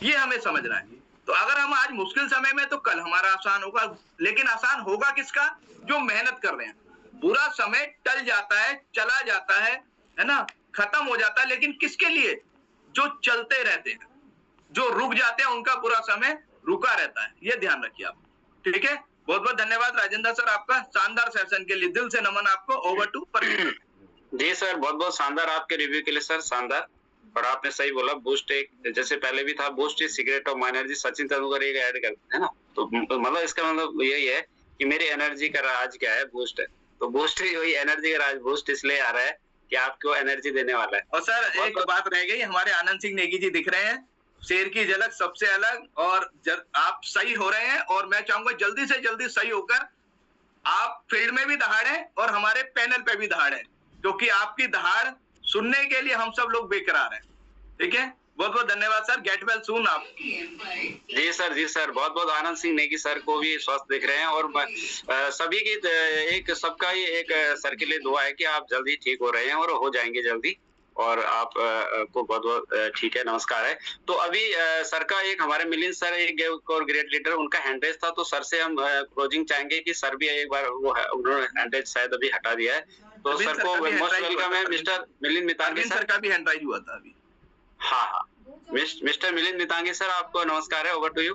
ये हमें समझना है। तो अगर हम आज मुश्किल समय में, तो कल हमारा आसान होगा। लेकिन आसान होगा किसका? जो मेहनत कर रहे हैं। बुरा समय टल जाता है, चला जाता है ना, खत्म हो जाता है, लेकिन किसके लिए? जो चलते रहते हैं, जो रुक जाते हैं, उनका बुरा समय रुका रहता है, ये ध्यान रखिए आप। ठीक है, बहुत बहुत धन्यवाद राजेंद्र सर, आपका शानदार सेशन के लिए दिल से नमन आपको। Over to Parveen ji sir, बहुत बहुत शानदार आपके रिव्यू के लिए सर, शानदार। और आपने सही बोला, बूस्ट एक जैसे पहले भी था, boost is secret of my energy, Sachin Tendulkar एक ऐड करते हैं ना, तो मतलब इसका मतलब यही है कि मेरी एनर्जी का राज क्या है, बूस्ट है। तो बूस्ट ही वही एनर्जी का राज, बूस्ट इसलिए आ रहा है कि आपको एनर्जी देने वाला है। और सर एक बात रह गई, हमारे आनंद सिंह नेगी जी दिख रहे हैं, शेर की झलक सबसे अलग, और आप सही हो रहे हैं, और मैं चाहूंगा जल्दी से जल्दी सही होकर आप फील्ड में भी दहाड़े और हमारे पैनल पे भी दहाड़े, क्योंकि आपकी दहाड़ सुनने के लिए हम सब लोग बेकरार हैं। ठीक है, बहुत बहुत धन्यवाद सर, गेट वेल सून आप। जी सर, बहुत बहुत आनंद सिंह नेगी सर को भी स्वस्थ दिख रहे हैं, और सभी की एक सबका ही एक सर के लिए दुआ है कि आप जल्दी ठीक हो रहे हैं और हो जाएंगे जल्दी, और आप को बहुत बहुत ठीक है, नमस्कार है। तो अभी सर का एक हमारे मिलिंद सर एक और ग्रेट लीडर, उनका हैंडरेज था, तो सर से हम क्लोजिंग चाहेंगे कि सर भी एक बार वो उन्होंने हैंडरेज शायद अभी हटा दिया है, तो सर को मोस्ट वेलकम है। मिस्टर मिलिंद मितांगी सर का भी हैंडराइज हुआ था अभी। हाँ, मिस्टर मिलिंद मितांगी सर, आपको नमस्कार है, ओवर टू यू।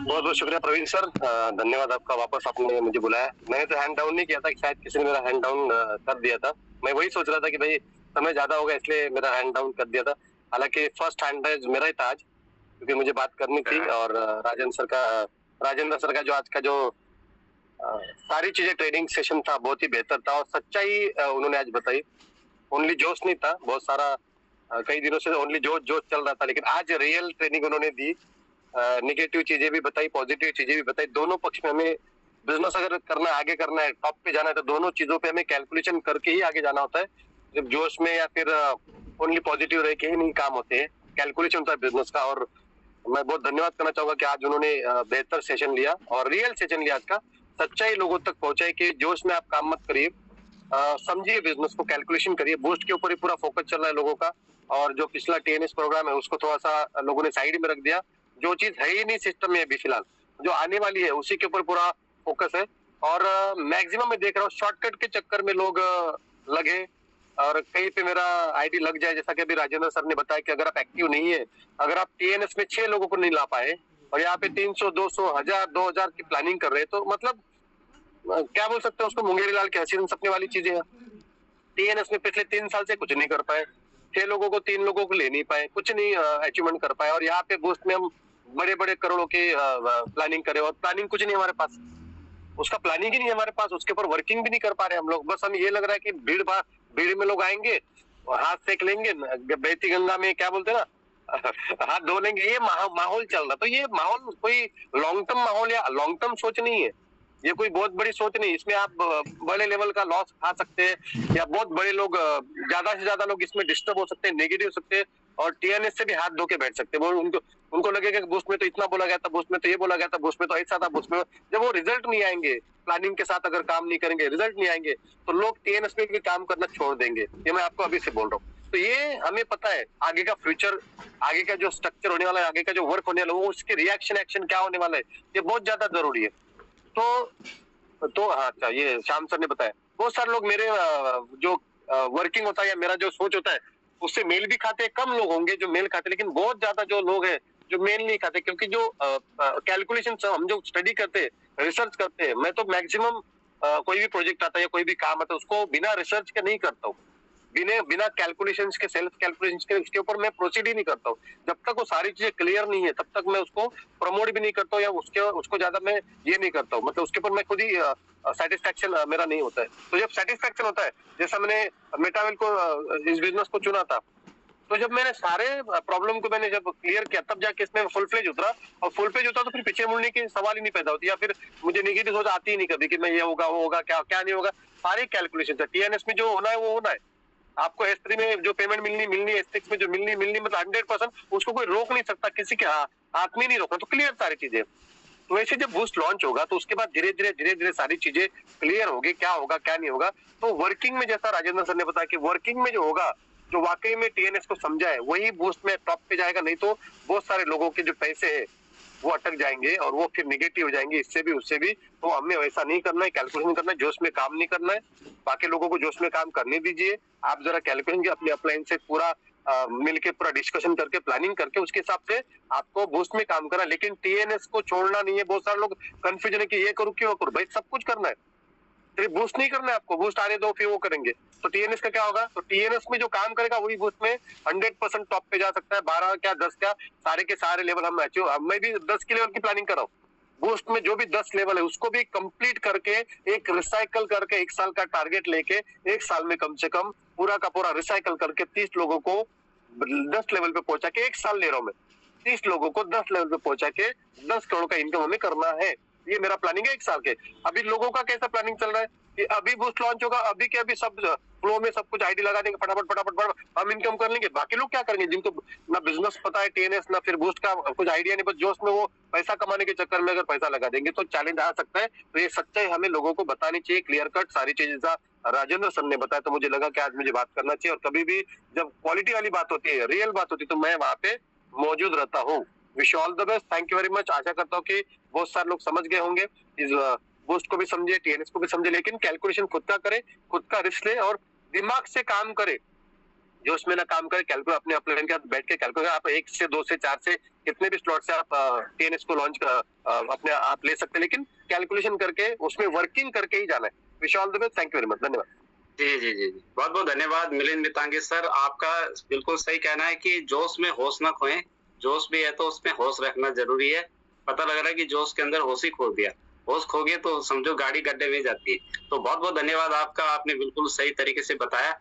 बहुत बहुत शुक्रिया प्रवीण सर, धन्यवाद आपका, वापस आपने मुझे बुलाया। मैंने तो हैंड डाउन नहीं किया था, शायद किसी ने मेरा हैंड डाउन कर दिया था। मैं वही सोच रहा था कि भाई समय ज्यादा होगा इसलिए मेरा हैंड डाउन कर दिया था। हालांकि फर्स्ट हैंड राइज मेरा ही था आज, क्योंकि मुझे बात करनी थी। और राजेंद्र सर का जो आज का जो सारी चीजें ट्रेनिंग सेशन था बहुत ही बेहतर था, और सच्चाई उन्होंने आज बताई। ओनली जोश नहीं था, बहुत सारा कई दिनों से ओनली जोश चल रहा था, लेकिन आज रियल ट्रेनिंग उन्होंने दी। निगेटिव चीजें भी बताई, पॉजिटिव चीजें भी बताई। दोनों पक्ष में हमें बिजनेस अगर करना है, आगे करना है, टॉप पे जाना है, तो दोनों चीजों पे हमें कैलकुलेशन करके ही आगे जाना होता है। जब जोश में या फिर ओनली पॉजिटिव रह के ही नहीं काम होते हैं, कैलकुलेशन होता है बिजनेस का। और मैं बहुत धन्यवाद करना चाहूंगा कि आज उन्होंने बेहतर सेशन लिया और रियल सेशन लिया आज का, सच्चाई लोगों तक पहुंचाई कि जोश में आप काम मत करिए, समझिए बिजनेस को, कैलकुलेशन करिए। बूस्ट के ऊपर ही पूरा फोकस चल रहा है लोगों का, और जो पिछला टीएनएस प्रोग्राम है उसको थोड़ा सा लोगों ने साइड में रख दिया। जो चीज है ही नहीं सिस्टम में अभी फिलहाल, जो आने वाली है उसी के ऊपर पूरा फोकस है। और मैक्सिमम मैं देख रहा हूँ शॉर्टकट के चक्कर में लोग लगे, और कहीं पे मेरा आईडी लग जाए, जैसा कि अभी राजेंद्र सर ने बताया कि अगर आप एक्टिव नहीं है, अगर आप टीएनएस में 6 लोगों को नहीं ला पाए और यहाँ पे 300, 200, 1000, 2000 की प्लानिंग कर रहे हैं, तो मतलब क्या बोल सकते हैं उसको, मुंगेरी लाल के हसीन सपने वाली चीजें हैं। टीएनएस में पिछले 3 साल से कुछ नहीं कर पाए, 6 लोगों को 3 लोगों को ले नहीं पाए, कुछ नहीं अचीवमेंट कर पाए, और यहाँ पे बूस्ट में हम बड़े बड़े करोड़ों की प्लानिंग करे और प्लानिंग कुछ नहीं हमारे पास, उसका प्लानिंग ही नहीं हमारे पास, उसके ऊपर वर्किंग भी नहीं कर पा रहे हम लोग। बस हम ये लग रहा है कि भीड़ में लोग आएंगे और हाथ सेक लेंगे, बहती गंगा में क्या बोलते हैं ना हाथ धो लेंगे, ये माहौल चल रहा। तो ये माहौल कोई लॉन्ग टर्म माहौल या लॉन्ग टर्म सोच नहीं है, ये कोई बहुत बड़ी सोच नहीं। इसमें आप बड़े लेवल का लॉस खा सकते हैं या बहुत बड़े लोग, ज्यादा से ज्यादा लोग इसमें डिस्टर्ब हो सकते हैं, नेगेटिव हो सकते हैं और टीएनएस से भी हाथ धो के बैठ सकते हैं। वो उनको लगेगा कि बूस्ट में तो इतना बोला गया था, बूस्ट में तो ये बोला गया था, बूस्ट में तो ऐसा था, बूस्ट में जब वो रिजल्ट नहीं आएंगे, प्लानिंग के साथ अगर काम नहीं करेंगे, रिजल्ट नहीं आएंगे, तो लोग टीएनएस में भी काम करना छोड़ देंगे। ये मैं आपको अभी से बोल रहा हूँ। तो ये हमें पता है आगे का फ्यूचर, आगे का जो स्ट्रक्चर होने वाला है, आगे का जो वर्क होने वाला है, वो उसके रिएक्शन एक्शन क्या होने वाला है, ये बहुत ज्यादा जरूरी है। तो हाँ, अच्छा, ये श्याम सर ने बताया। बहुत सारे लोग मेरे जो वर्किंग होता है या मेरा जो सोच होता है उससे मेल भी खाते हैं। कम लोग होंगे जो मेल खाते, लेकिन बहुत ज्यादा जो लोग हैं जो मेल नहीं खाते, क्योंकि जो कैलकुलेशन हम जो स्टडी करते हैं, रिसर्च करते हैं, मैं तो मैक्सिमम कोई भी प्रोजेक्ट आता है या कोई भी काम आता है उसको बिना रिसर्च के नहीं करता हूँ, बिना कैलकुलेशंस के, सेल्फ कैलकुलेशंस के उसके ऊपर मैं प्रोसीड ही नहीं करता हूँ। जब तक वो सारी चीजें क्लियर नहीं है तब तक मैं उसको प्रमोट भी नहीं करता हूँ या उसको ज्यादा मैं ये नहीं करता हूँ, मतलब उसके ऊपर मैं खुद ही सेटिस्फेक्शन मेरा नहीं होता है। तो जब सेटिस्फेक्शन होता है, जैसा मैंने मेटावेल को इस बिजनेस को चुना था, तो जब मैंने सारे प्रॉब्लम को मैंने जब क्लियर किया तब जाके इसमें फुल फ्लेज उतरा, और फुल फ्लेज होता तो फिर पीछे मुड़ने की सवाल ही नहीं पैदा होती, या फिर मुझे नेगेटिव सोच आती ही नहीं कभी कि मैं ये होगा वो होगा, क्या क्या नहीं होगा। सारी कैलकुलेशन है, टीएनएस में जो होना है वो होना है। आपको S3 में जो पेमेंट मिलनी, S6 में जो मिलनी मतलब 100%, उसको कोई रोक नहीं सकता, किसी के हाथ में नहीं रोकना। तो क्लियर सारी चीजें। तो वैसे जब बूस्ट लॉन्च होगा तो उसके बाद धीरे धीरे सारी चीजें क्लियर होगी, क्या होगा क्या नहीं होगा। तो वर्किंग में, जैसा राजेंद्र सर ने बताया कि वर्किंग में जो होगा, जो वाकई में टीएनएस को समझा है, वही बूस्ट में टॉप पे जाएगा। नहीं तो बहुत सारे लोगों के जो पैसे है वो अटक जाएंगे और वो फिर निगेटिव हो जाएंगे, इससे भी उससे भी। तो हमें वैसा नहीं करना है, कैलकुलेशन करना है, जोश में काम नहीं करना है। बाकी लोगों को जोश में काम करने दीजिए, आप जरा कैलकुलेशन अपने अपलाइन से पूरा मिलके पूरा डिस्कशन करके, प्लानिंग करके, उसके हिसाब से आपको बूस्ट में काम करना, लेकिन टीएनएस को छोड़ना नहीं है। बहुत सारे लोग कंफ्यूजन है कि ये करूँ कि वो करूँ, भाई सब कुछ करना है, सिर्फ बूस्ट नहीं करना है आपको। बूस्ट आने दो फिर वो करेंगे, तो टीएनएस का क्या होगा? तो टीएनएस में जो काम करेगा वही बूस्ट में 100% टॉप पे जा सकता है। 12 क्या 10 क्या, सारे के सारे लेवल हम अचीव, मैं भी 10 के लेवल की प्लानिंग कर रहा हूँ। बूस्ट में जो भी 10 लेवल है उसको भी कंप्लीट करके, एक रिसाइकल करके, 1 साल का टारगेट लेके, 1 साल में कम से कम पूरा का पूरा रिसाइकल करके 30 लोगों को 10 लेवल पे पहुंचा के, 1 साल ले रहा हूं मैं, 30 लोगों को 10 लेवल पे पहुंचा के 10 करोड़ का इनकम हमें करना है। ये मेरा प्लानिंग है 1 साल के। अभी लोगों का कैसा प्लानिंग चल रहा है कि अभी बूस्ट लॉन्च होगा, अभी के अभी सब फ्लो में सब कुछ आईडी लगा देंगे, फटाफट हम इनकम कर लेंगे। बाकी लोग क्या करेंगे? जिनको ना बिजनेस पता है, टीएनएस ना फिर बूस्ट का कुछ आइडिया नहीं, बस जोश में वो पैसा कमाने के चक्कर में अगर पैसा लगा देंगे तो चैलेंज आ सकता है। तो ये सच्चाई हमें लोगों को बतानी चाहिए, क्लियर कट सारी चीजें। राजेंद्र सर ने बताया तो मुझे लगा कि आज मुझे बात करना चाहिए। और कभी भी जब क्वालिटी वाली बात होती है, रियल बात होती है, तो मैं वहां पे मौजूद रहता हूँ। Wish all the best, thank you very much. आशा करता हूँ कि बहुत सारे लोग समझ गए होंगे, इस बूस्ट को भी समझे, टीएनएस को भी समझे, लेकिन कैलकुलेशन खुद का करे, खुद का रिस्क ले और दिमाग से काम करे, जोश में ना काम करे। कैलकुलेट अपने अपलाइन के साथ बैठ के कैलकुलेट, आप 1 से 2 से 4 से कितने भी स्लॉट से आप टीएनएस को लॉन्च अपने आप ले सकते हैं, लेकिन कैलकुलेशन करके उसमें वर्किंग करके ही जाना है। Wish all the best, thank you very much, धन्यवाद। जी, बहुत बहुत धन्यवाद मिलिंद मितांगी सर। आपका बिल्कुल सही कहना है कि जोश में होश ना खोएं। जोश भी है तो उसमें होश रखना जरूरी है। पता लग रहा है कि जोश के अंदर होश ही खो दिया, होश खो गए तो समझो गाड़ी गड्ढे में जाती है। तो बहुत बहुत धन्यवाद आपका, आपने बिल्कुल सही तरीके से बताया।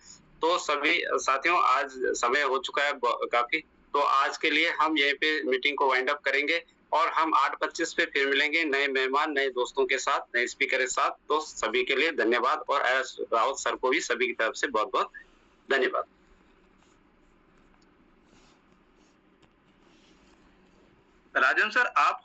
तो सभी साथियों, आज समय हो चुका है काफी, तो आज के लिए हम यहीं पे मीटिंग को वाइंड अप करेंगे और हम 8:25 पे फिर मिलेंगे नए मेहमान, नए दोस्तों के साथ, नए स्पीकर के साथ। तो सभी के लिए धन्यवाद और एस रावत सर को भी सभी की तरफ से बहुत बहुत धन्यवाद। राजन सर, आप